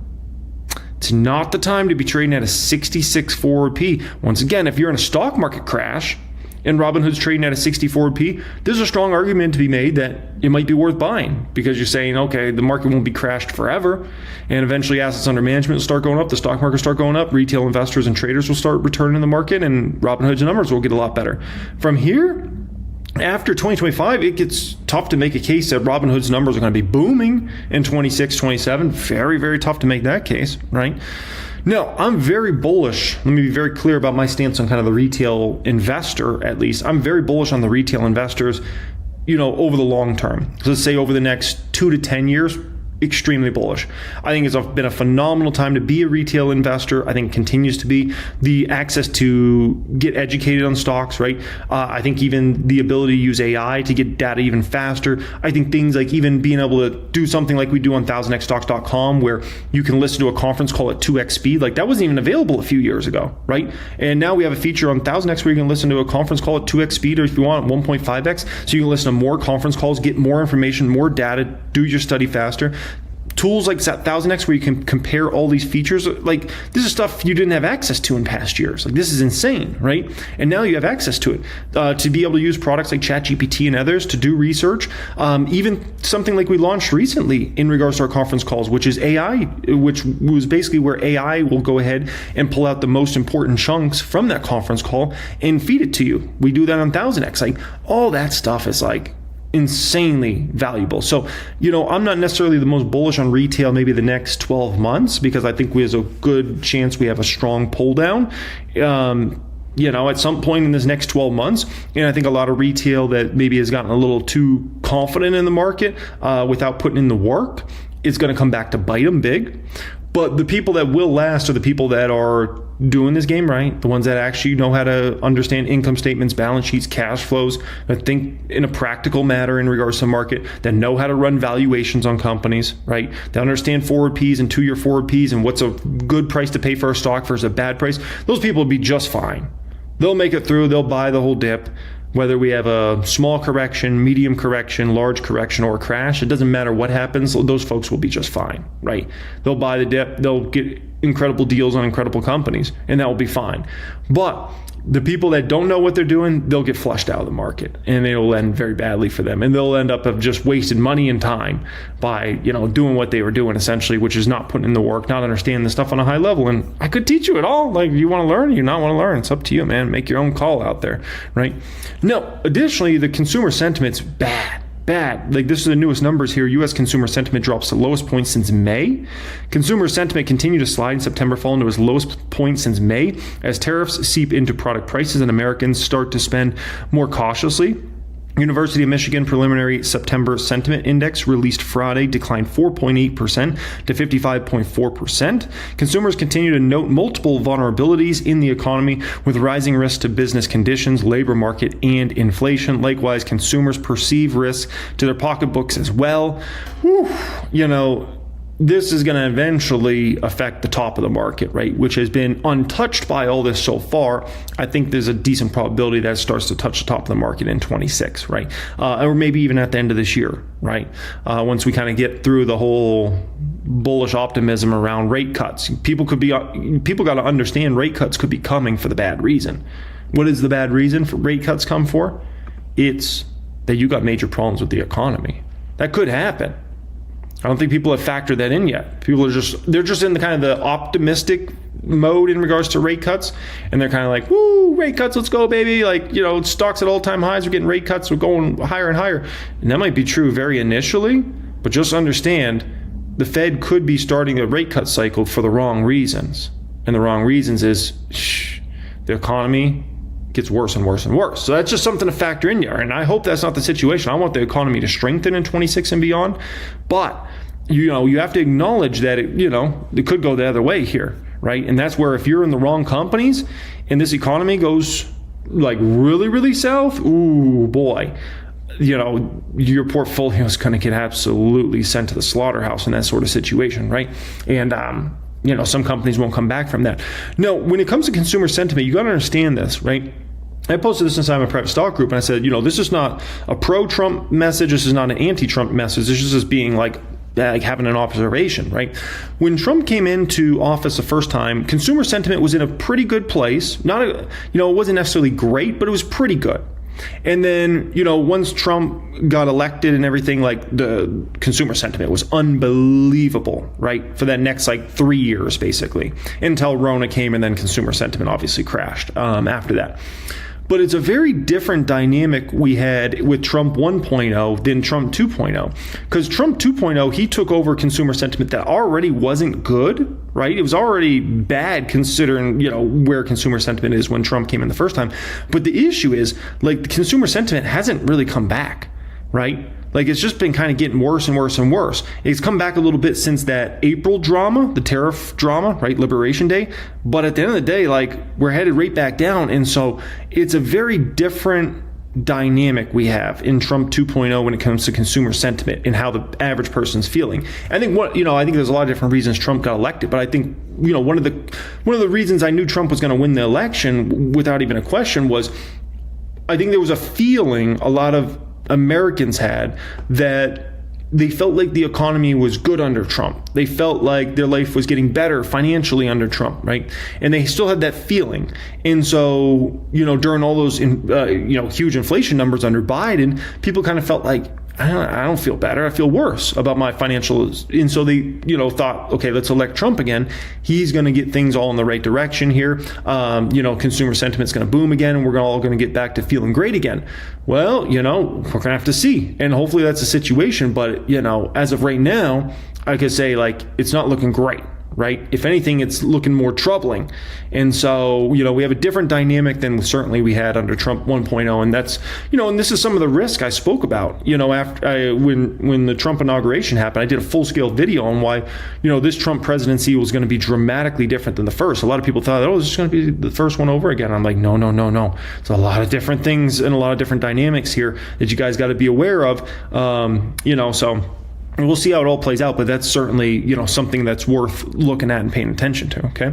It's not the time to be trading at a 66 forward P. Once again, if you're in a stock market crash and Robinhood's trading at a 60 forward P, there's a strong argument to be made that it might be worth buying, because you're saying, okay, the market won't be crashed forever, and eventually assets under management will start going up, the stock market will start going up, retail investors and traders will start returning the market, and Robinhood's numbers will get a lot better. From here, after 2025, it gets tough to make a case that Robinhood's numbers are going to be booming in 26, 27. Very, very tough to make that case, right? No, I'm very bullish. Let me be very clear about my stance on kind of the retail investor, at least. I'm very bullish on the retail investors, over the long term. So let's say over the next 2 to 10 years, extremely bullish. I think it's been a phenomenal time to be a retail investor. I think it continues to be. The access to get educated on stocks, right? I think even the ability to use AI to get data even faster. I think things like even being able to do something like we do on 1000xstocks.com, where you can listen to a conference call at 2x speed. Like, that wasn't even available a few years ago, right? And now we have a feature on 1000x where you can listen to a conference call at 2x speed, or if you want 1.5x, so you can listen to more conference calls, get more information, more data, do your study faster. Tools like 1000x where you can compare all these features, like, this is stuff you didn't have access to in past years. Like, this is insane, right? And now you have access to it, to be able to use products like ChatGPT and others to do research. Even something like we launched recently in regards to our conference calls, which is AI, which was basically where AI will go ahead and pull out the most important chunks from that conference call and feed it to you. We do that on 1000x. Like, all that stuff is like insanely valuable. So, I'm not necessarily the most bullish on retail maybe the next 12 months, because I think there's a good chance we have a strong pull down, at some point in this next 12 months. And I think a lot of retail that maybe has gotten a little too confident in the market without putting in the work is going to come back to bite them big. But the people that will last are the people that are doing this game right, the ones that actually know how to understand income statements, balance sheets, cash flows, that think in a practical matter in regards to market, that know how to run valuations on companies, right? That understand forward Ps and 2-year forward Ps and what's a good price to pay for a stock versus a bad price. Those people will be just fine. They'll make it through. They'll buy the whole dip. Whether we have a small correction, medium correction, large correction, or a crash, it doesn't matter what happens. Those folks will be just fine, right? They'll buy the dip. They'll get incredible deals on incredible companies, and that will be fine. But The people that don't know what they're doing, they'll get flushed out of the market, and it'll end very badly for them. And they'll end up of just wasted money and time by, doing what they were doing essentially, which is not putting in the work, not understanding the stuff on a high level. And I could teach you it all. Like, you want to learn, you not want to learn. It's up to you, man. Make your own call out there, right? No, additionally, the consumer sentiment's bad. Like, this is the newest numbers here. U.S. consumer sentiment drops to the lowest point since May. Consumer sentiment continued to slide in September, falling to its lowest point since May as tariffs seep into product prices and Americans start to spend more cautiously. University of Michigan preliminary September sentiment index released Friday declined 4.8% to 55.4%. Consumers continue to note multiple vulnerabilities in the economy with rising risks to business conditions, labor market, and inflation. Likewise, consumers perceive risks to their pocketbooks as well. This is going to eventually affect the top of the market, right? Which has been untouched by all this so far. I think there's a decent probability that it starts to touch the top of the market in 26, right? Or maybe even at the end of this year, right? Once we kind of get through the whole bullish optimism around rate cuts. People got to understand rate cuts could be coming for the bad reason. What is the bad reason for rate cuts come for? It's that you got major problems with the economy. That could happen. I don't think people have factored that in yet. People are they're just in the kind of the optimistic mode in regards to rate cuts. And they're kind of like, woo, rate cuts, let's go, baby. Like, stocks at all-time highs, we're getting rate cuts, we're going higher and higher. And that might be true very initially, but just understand the Fed could be starting a rate cut cycle for the wrong reasons. And the wrong reasons is the economy gets worse and worse and worse. So that's just something to factor in here. And I hope that's not the situation. I want the economy to strengthen in 26 and beyond. But, you have to acknowledge that it could go the other way here, right? And that's where if you're in the wrong companies and this economy goes like really, really south, ooh, boy, your portfolio is going to get absolutely sent to the slaughterhouse in that sort of situation, right? And, some companies won't come back from that. No, when it comes to consumer sentiment, you got to understand this, right? I posted this inside my private stock group, and I said, this is not a pro-Trump message. This is not an anti-Trump message. This is just being like having an observation, right? When Trump came into office the first time, consumer sentiment was in a pretty good place. It wasn't necessarily great, but it was pretty good. And then, once Trump got elected and everything, like the consumer sentiment was unbelievable, right? For that next 3 years, basically, until Rona came, and then consumer sentiment obviously crashed after that. But it's a very different dynamic we had with Trump 1.0 than Trump 2.0. Because Trump 2.0, he took over consumer sentiment that already wasn't good, right? It was already bad considering, where consumer sentiment is when Trump came in the first time. But the issue is, the consumer sentiment hasn't really come back, right? It's just been kind of getting worse and worse and worse. It's come back a little bit since that April drama, the tariff drama, right? Liberation Day. But at the end of the day, we're headed right back down. And so it's a very different dynamic we have in Trump 2.0 when it comes to consumer sentiment and how the average person's feeling. I think I think there's a lot of different reasons Trump got elected, but I think, one of the reasons I knew Trump was going to win the election without even a question was I think there was a feeling a lot of Americans had that they felt like the economy was good under Trump. They felt like their life was getting better financially under Trump, right? And they still had that feeling. And so, during all those, huge inflation numbers under Biden, people kind of felt like, I don't feel better. I feel worse about my financials. And so they, thought, okay, let's elect Trump again. He's going to get things all in the right direction here. Consumer sentiment's going to boom again, and we're all going to get back to feeling great again. Well, we're going to have to see. And hopefully that's the situation. But, as of right now, I could say, it's not looking great. Right? If anything, it's looking more troubling. And so, we have a different dynamic than certainly we had under Trump 1.0. And that's, and this is some of the risk I spoke about, after when the Trump inauguration happened. I did a full scale video on why, this Trump presidency was going to be dramatically different than the first. A lot of people thought, this is going to be the first one over again. I'm like, no. It's a lot of different things and a lot of different dynamics here that you guys got to be aware of, so. And we'll see how it all plays out, but that's certainly, something that's worth looking at and paying attention to, okay?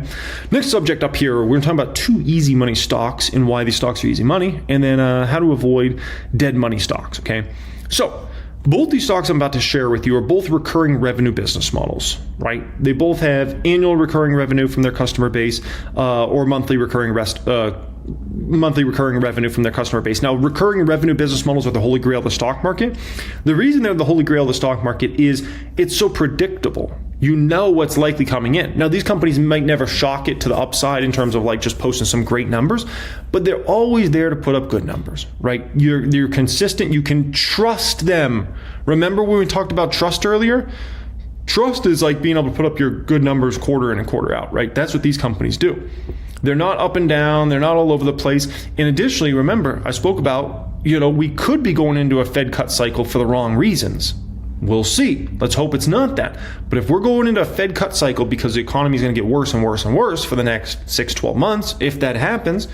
Next subject up here, we're going to talk about 2 easy money stocks and why these stocks are easy money, and then how to avoid dead money stocks, okay? So Both these stocks I'm about to share with you are both recurring revenue business models, right? They both have annual recurring revenue from their customer base or monthly recurring revenue from their customer base. Now, recurring revenue business models are the holy grail of the stock market. The reason they're the holy grail of the stock market is it's so predictable. You know what's likely coming in. Now, these companies might never shock it to the upside in terms of like just posting some great numbers, but they're always there to put up good numbers, right? You're consistent. You can trust them. Remember when we talked about trust earlier? Trust is like being able to put up your good numbers quarter in and quarter out, right? That's what these companies do. They're not up and down. They're not all over the place. And additionally, remember, I spoke about, we could be going into a Fed cut cycle for the wrong reasons. We'll see. Let's hope it's not that. But if we're going into a Fed cut cycle because the economy is going to get worse and worse and worse for the next 6-12 months, if that happens,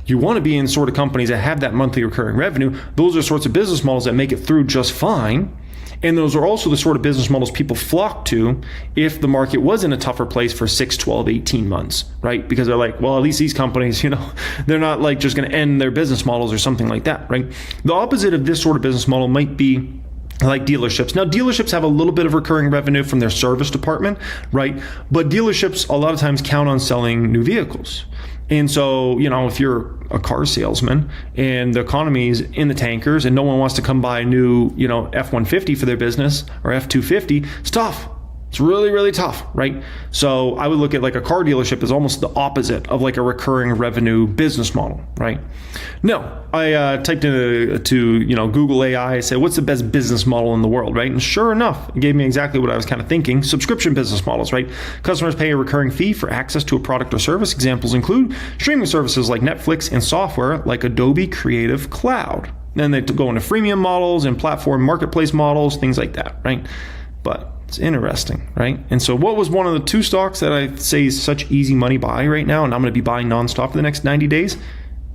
you want to be in sort of companies that have that monthly recurring revenue. Those are sorts of business models that make it through just fine. And those are also the sort of business models people flock to if the market was in a tougher place for 6, 12, 18 months, right? Because they're like, well, at least these companies, they're not like just going to end their business models or something like that, right? The opposite of this sort of business model might be like dealerships. Now, dealerships have a little bit of recurring revenue from their service department, right? But dealerships a lot of times count on selling new vehicles. And so, if you're a car salesman and the economy is in the tankers and no one wants to come buy a new, F-150 for their business or F-250, it's tough. It's really, really tough, right? So I would look at like a car dealership as almost the opposite of like a recurring revenue business model, right? No, I typed into Google AI. I said, what's the best business model in the world, right? And sure enough, it gave me exactly what I was kind of thinking. Subscription business models, right? Customers pay a recurring fee for access to a product or service. Examples include streaming services like Netflix and software like Adobe Creative Cloud. Then they go into freemium models and platform marketplace models, things like that, right? But it's interesting, right? And so what was one of the two stocks that I say is such easy money buy right now, and I'm going to be buying nonstop for the next 90 days?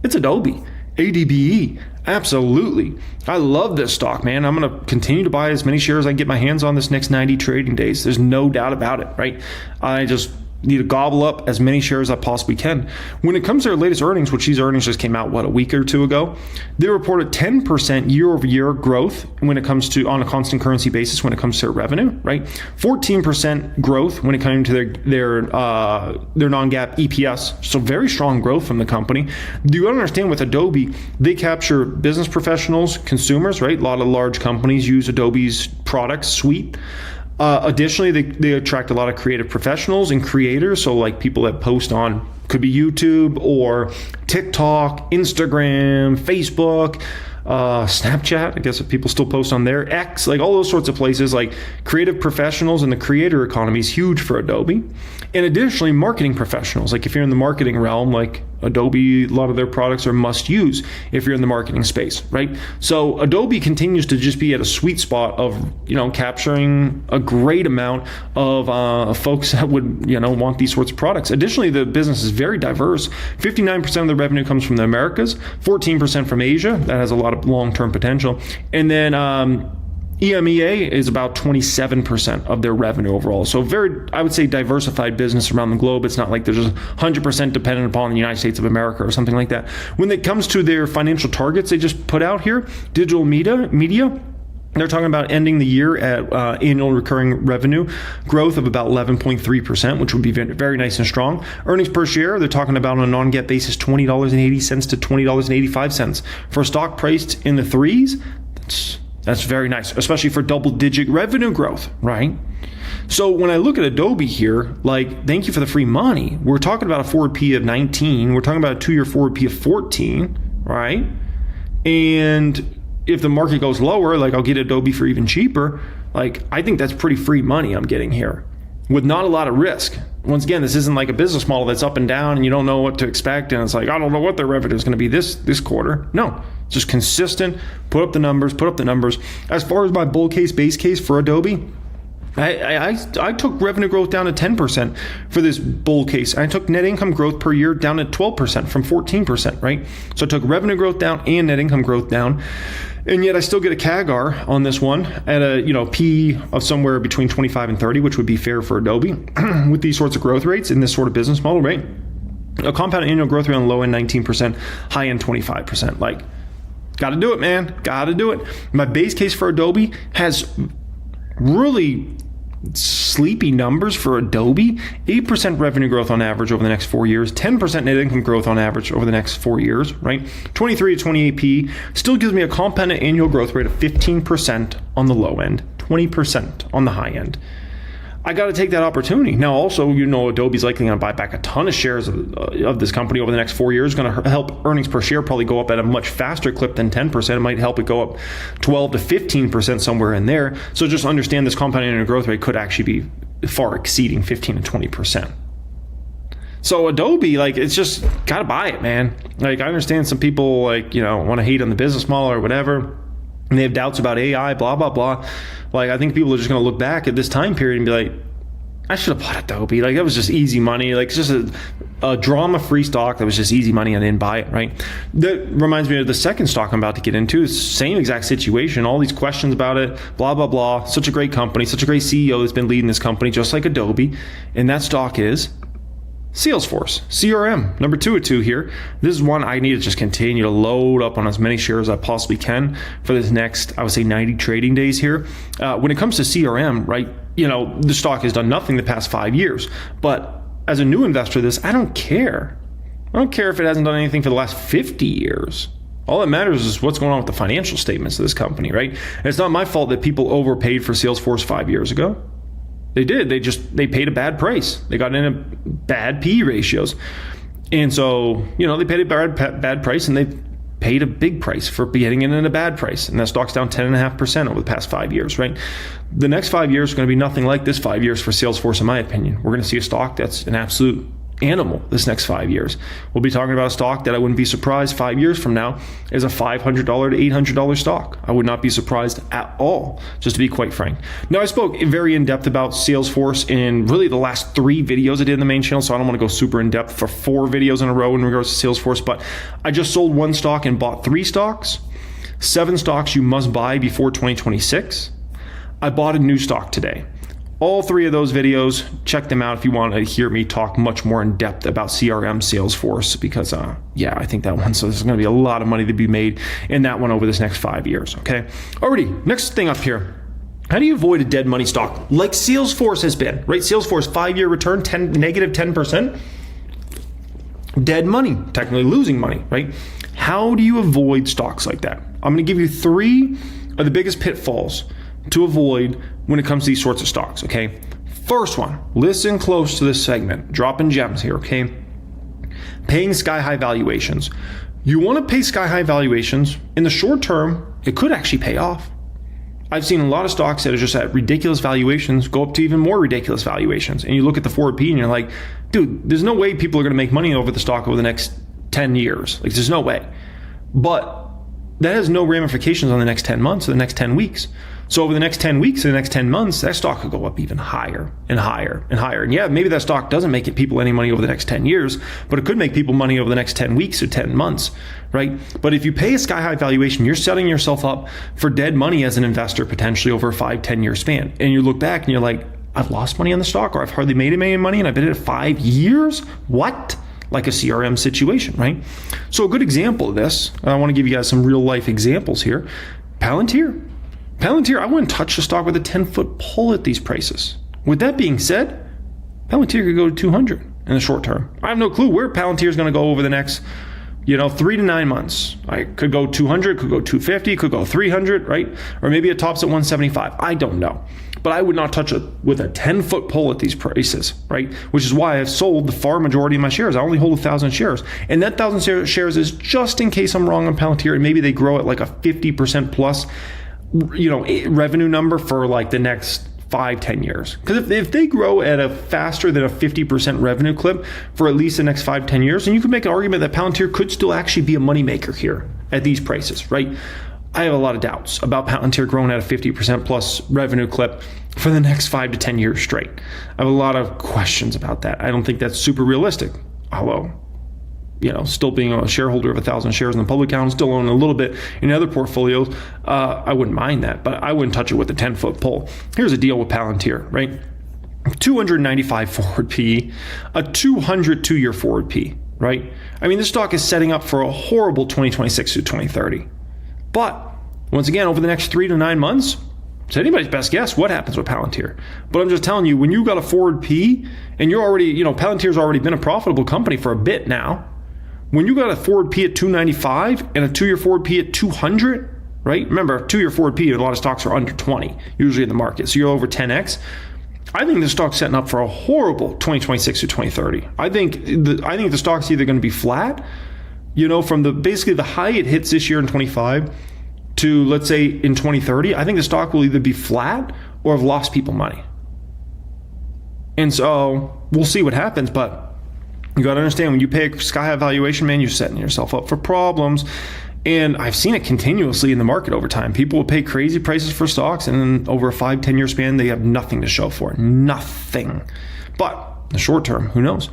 It's Adobe, ADBE. Absolutely. I love this stock, man. I'm going to continue to buy as many shares as I can get my hands on this next 90 trading days. There's no doubt about it, right? I just need to gobble up as many shares as I possibly can. When it comes to their latest earnings, which these earnings just came out, a week or two ago, they reported 10% year-over-year growth when it comes to, on a constant currency basis, when it comes to their revenue, right? 14% growth when it came to their non-GAAP EPS. So very strong growth from the company. Do you understand with Adobe, they capture business professionals, consumers, right? A lot of large companies use Adobe's product suite. Additionally, they attract a lot of creative professionals and creators. So like people that post on, could be YouTube or TikTok, Instagram, Facebook, Snapchat, I guess if people still post on there, X, like all those sorts of places, like creative professionals and the creator economy is huge for Adobe. And additionally, marketing professionals, like if you're in the marketing realm, like Adobe, a lot of their products are must use if you're in the marketing space, right? So Adobe continues to just be at a sweet spot of, capturing a great amount of folks that would, want these sorts of products. Additionally, the business is very diverse. 59% of the revenue comes from the Americas, 14% from Asia. That has a lot of long-term potential. And then EMEA is about 27% of their revenue overall. So very, I would say, diversified business around the globe. It's not like they're just 100% dependent upon the United States of America or something like that. When it comes to their financial targets they just put out here, digital media, they're talking about ending the year at annual recurring revenue growth of about 11.3%, which would be very, very nice and strong. Earnings per share, they're talking about on a non-GAAP basis, $20.80 to $20.85. For a stock priced in the threes, that's very nice, especially for double-digit revenue growth, right? So when I look at Adobe here, like, thank you for the free money. We're talking about a forward P of 19. We're talking about a 2-year forward P of 14, right? And if the market goes lower, like I'll get Adobe for even cheaper. Like, I think that's pretty free money I'm getting here with not a lot of risk. Once again, this isn't like a business model that's up and down and you don't know what to expect. And it's like, I don't know what their revenue is going to be this quarter. No, just consistent, put up the numbers. As far as my bull case, base case for Adobe, I took revenue growth down to 10% for this bull case. I took net income growth per year down to 12% from 14%, right? So I took revenue growth down and net income growth down. And yet I still get a CAGR on this one at a P of somewhere between 25 and 30, which would be fair for Adobe with these sorts of growth rates in this sort of business model, right? A compound annual growth rate on low end 19%, high end 25%. Like, Got to do it, man. Got to do it. My base case for Adobe has really sleepy numbers for Adobe. 8% revenue growth on average over the next 4 years, 10% net income growth on average over the next 4 years, right? 23 to 28p still gives me a compounded annual growth rate of 15% on the low end, 20% on the high end. I got to take that opportunity. Now, also, Adobe's likely going to buy back a ton of shares of this company over the next 4 years. Going to help earnings per share probably go up at a much faster clip than 10%. It might help it go up 12 to 15% somewhere in there. So just understand this compounded annual growth rate could actually be far exceeding 15 to 20%. So Adobe, it's just got to buy it, man. I understand some people want to hate on the business model or whatever. And they have doubts about AI, blah, blah, blah. I think people are just going to look back at this time period and be like, I should have bought Adobe. That was just easy money. It's just a drama-free stock that was just easy money. I didn't buy it, right? That reminds me of the second stock I'm about to get into. It's the same exact situation. All these questions about it, blah, blah, blah. Such a great company, such a great CEO that's been leading this company, just like Adobe. And that stock is Salesforce, CRM, number 2 at 2 here. This is one I need to just continue to load up on as many shares as I possibly can for this next, I would say, 90 trading days here. When it comes to CRM, right, the stock has done nothing the past 5 years. But as a new investor, I don't care. I don't care if it hasn't done anything for the last 50 years. All that matters is what's going on with the financial statements of this company, right? And it's not my fault that people overpaid for Salesforce 5 years ago. They did. They paid a bad price. They got in a bad PE ratios. And so, they paid a bad price, and they paid a big price for getting in at a bad price. And that stock's down 10.5% over the past 5 years, right? The next 5 years is going to be nothing like this 5 years for Salesforce, in my opinion. We're going to see a stock that's an absolute animal this next 5 years. We'll be talking about a stock that I wouldn't be surprised 5 years from now is a $500 to $800 stock. I would not be surprised at all, just to be quite frank. Now, I spoke very in depth about Salesforce in really the last 3 videos I did in the main channel, so I don't want to go super in depth for 4 videos in a row in regards to Salesforce, but I just sold 1 stock and bought 3 stocks. 7 stocks you must buy before 2026. I bought a new stock today. All 3 of those videos, check them out if you want to hear me talk much more in depth about CRM Salesforce, because I think that one, so there's going to be a lot of money to be made in that one over this next 5 years, okay? Alrighty, next thing up here. How do you avoid a dead money stock like Salesforce has been, right? Salesforce 5-year return, negative 10%. Dead money, technically losing money, right? How do you avoid stocks like that? I'm going to give you 3 of the biggest pitfalls to avoid when it comes to these sorts of stocks, okay? First one, listen close to this segment. Dropping gems here, okay? Paying sky-high valuations. You want to pay sky-high valuations. In the short term, it could actually pay off. I've seen a lot of stocks that are just at ridiculous valuations go up to even more ridiculous valuations. And you look at the forward P and you're like, dude, there's no way people are going to make money over the stock over the next 10 years. There's no way. But that has no ramifications on the next 10 months or the next 10 weeks. So over the next 10 weeks and the next 10 months, that stock could go up even higher and higher and higher. And yeah, maybe that stock doesn't make people any money over the next 10 years, but it could make people money over the next 10 weeks or 10 months, right? But if you pay a sky-high valuation, you're setting yourself up for dead money as an investor potentially over a 5-10 year span. And you look back and you're like, I've lost money on the stock, or I've hardly made any money and I've been in it 5 years? What? Like a CRM situation, right? So a good example of this, I want to give you guys some real life examples here. Palantir, I wouldn't touch the stock with a 10-foot pole at these prices. With that being said, Palantir could go to 200 in the short term. I have no clue where Palantir is going to go over the next, 3 to 9 months. I could go 200, could go 250, could go 300, right? Or maybe it tops at 175. I don't know. But I would not touch it with a 10-foot pole at these prices, right? Which is why I've sold the far majority of my shares. I only hold 1,000 shares. And that 1,000 shares is just in case I'm wrong on Palantir and maybe they grow at like a 50% plus revenue number for like the next 5-10 years. Because if they grow at a faster than a 50% revenue clip for at least the next 5-10 years, then you can make an argument that Palantir could still actually be a moneymaker here at these prices, right? I have a lot of doubts about Palantir growing at a 50% plus revenue clip for the next 5 to 10 years straight. I have a lot of questions about that. I don't think that's super realistic. Although, still being a shareholder of 1,000 shares in the public account, still owning a little bit in other portfolios, I wouldn't mind that, but I wouldn't touch it with a 10-foot pole. Here's a deal with Palantir, right? 295 forward P, a 202-year forward P, right? I mean, this stock is setting up for a horrible 2026 to 2030. But once again, over the next 3 to 9 months, it's anybody's best guess what happens with Palantir. But I'm just telling you, when you got a forward P and you're already, Palantir's already been a profitable company for a bit now. When you got a forward P at 295 and a 2-year forward P at 200, right? Remember, 2-year forward P, a lot of stocks are under 20 usually in the market. So you're over 10x. I think the stock's setting up for a horrible 2026 to 2030. I think the stock's either going to be flat, from basically the high it hits this year in 25 to, let's say, in 2030. I think the stock will either be flat or have lost people money. And so we'll see what happens, but you got to understand, when you pay a sky high valuation, man, you're setting yourself up for problems. And I've seen it continuously in the market over time. People will pay crazy prices for stocks, and then over a 5-10 year span, they have nothing to show for it. Nothing. But in the short term, who knows?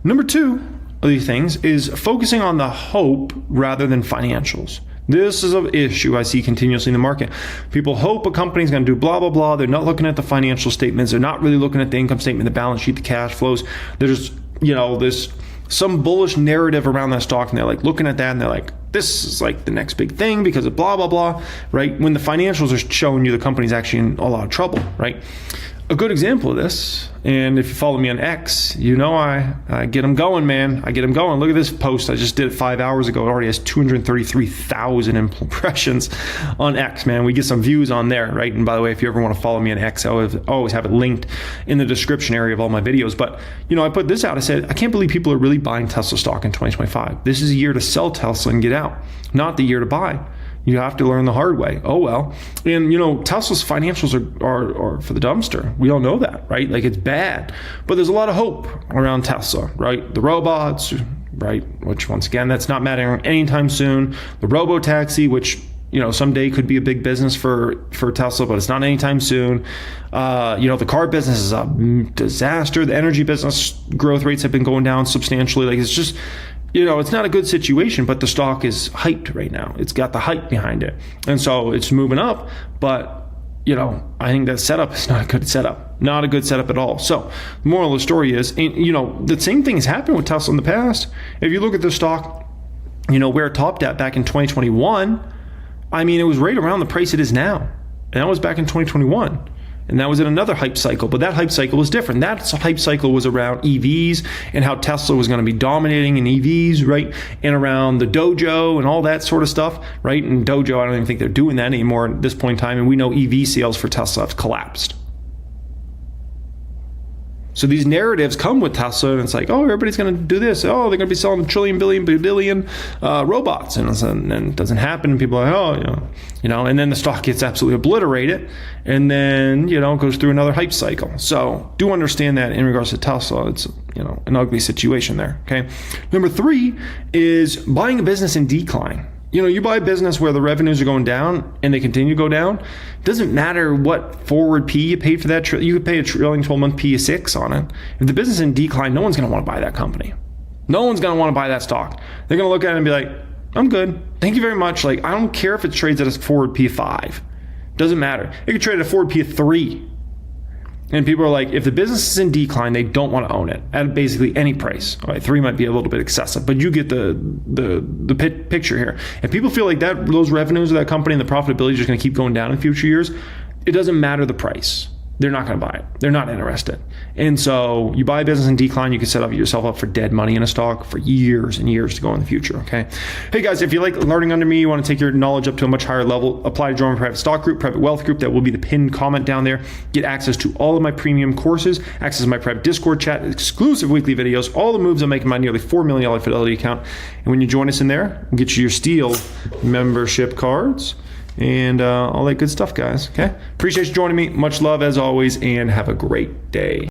Number 2 of these things is focusing on the hope rather than financials. This is an issue I see continuously in the market. People hope a company's going to do blah, blah, blah. They're not looking at the financial statements. They're not really looking at the income statement, the balance sheet, the cash flows. There's, this some bullish narrative around that stock, and they're like looking at that and they're like, this is like the next big thing because of blah, blah, blah, right? When the financials are showing you the company's actually in a lot of trouble, right? A good example of this, and if you follow me on X, I get them going, man. I get them going. Look at this post. I just did it 5 hours ago. It already has 233,000 impressions on X, man. We get some views on there, right? And by the way, if you ever want to follow me on X, I always have it linked in the description area of all my videos. But, I put this out. I said, I can't believe people are really buying Tesla stock in 2025. This is a year to sell Tesla and get out, not the year to buy. You have to learn the hard way. Oh, well. And, Tesla's financials are for the dumpster. We all know that, right? Like, it's bad. But there's a lot of hope around Tesla, right? The robots, right? Which, once again, that's not mattering anytime soon. The robo-taxi, which, someday could be a big business for Tesla, but it's not anytime soon. The car business is a disaster. The energy business growth rates have been going down substantially. Like, it's just... it's not a good situation, but the stock is hyped right now. It's got the hype behind it. And so it's moving up, but, I think that setup is not a good setup. Not a good setup at all. So the moral of the story is, the same thing has happened with Tesla in the past. If you look at the stock, where it topped at back in 2021, it was right around the price it is now. And that was back in 2021. And that was in another hype cycle, but that hype cycle was different. That hype cycle was around EVs and how Tesla was going to be dominating in EVs, right? And around the dojo and all that sort of stuff, right? And dojo, I don't even think they're doing that anymore at this point in time. And we know EV sales for Tesla have collapsed. So these narratives come with Tesla, and it's like, oh, everybody's going to do this. Oh, they're going to be selling trillion, billion, badillion robots, and it doesn't happen. And people are like, oh, and then the stock gets absolutely obliterated, and then goes through another hype cycle. So do understand that in regards to Tesla, it's an ugly situation there. Okay. Number 3 is buying a business in decline. You buy a business where the revenues are going down and they continue to go down. It doesn't matter what forward P you paid for that. You could pay a trailing 12-month P of 6 on it. If the business is in decline, no one's going to want to buy that company. No one's going to want to buy that stock. They're going to look at it and be like, I'm good. Thank you very much. Like, I don't care if it trades at a forward P of 5. Doesn't matter. It could trade at a forward P of 3. And people are like, if the business is in decline, they don't want to own it at basically any price. All right, 3 might be a little bit excessive, but you get the picture here. If people feel like those revenues of that company and the profitability is just going to keep going down in future years, it doesn't matter the price. They're not going to buy it. They're not interested. And so you buy a business in decline, you can set yourself up for dead money in a stock for years and years to go in the future, okay? Hey guys, if you like learning under me, you want to take your knowledge up to a much higher level, apply to join my private stock group, private wealth group. That will be the pinned comment down there. Get access to all of my premium courses, access to my private Discord chat, exclusive weekly videos, all the moves I'm making my nearly $4 million Fidelity account. And when you join us in there, we'll get you your Steel membership cards and all that good stuff, guys. Okay? Appreciate you joining me. Much love as always, and have a great day.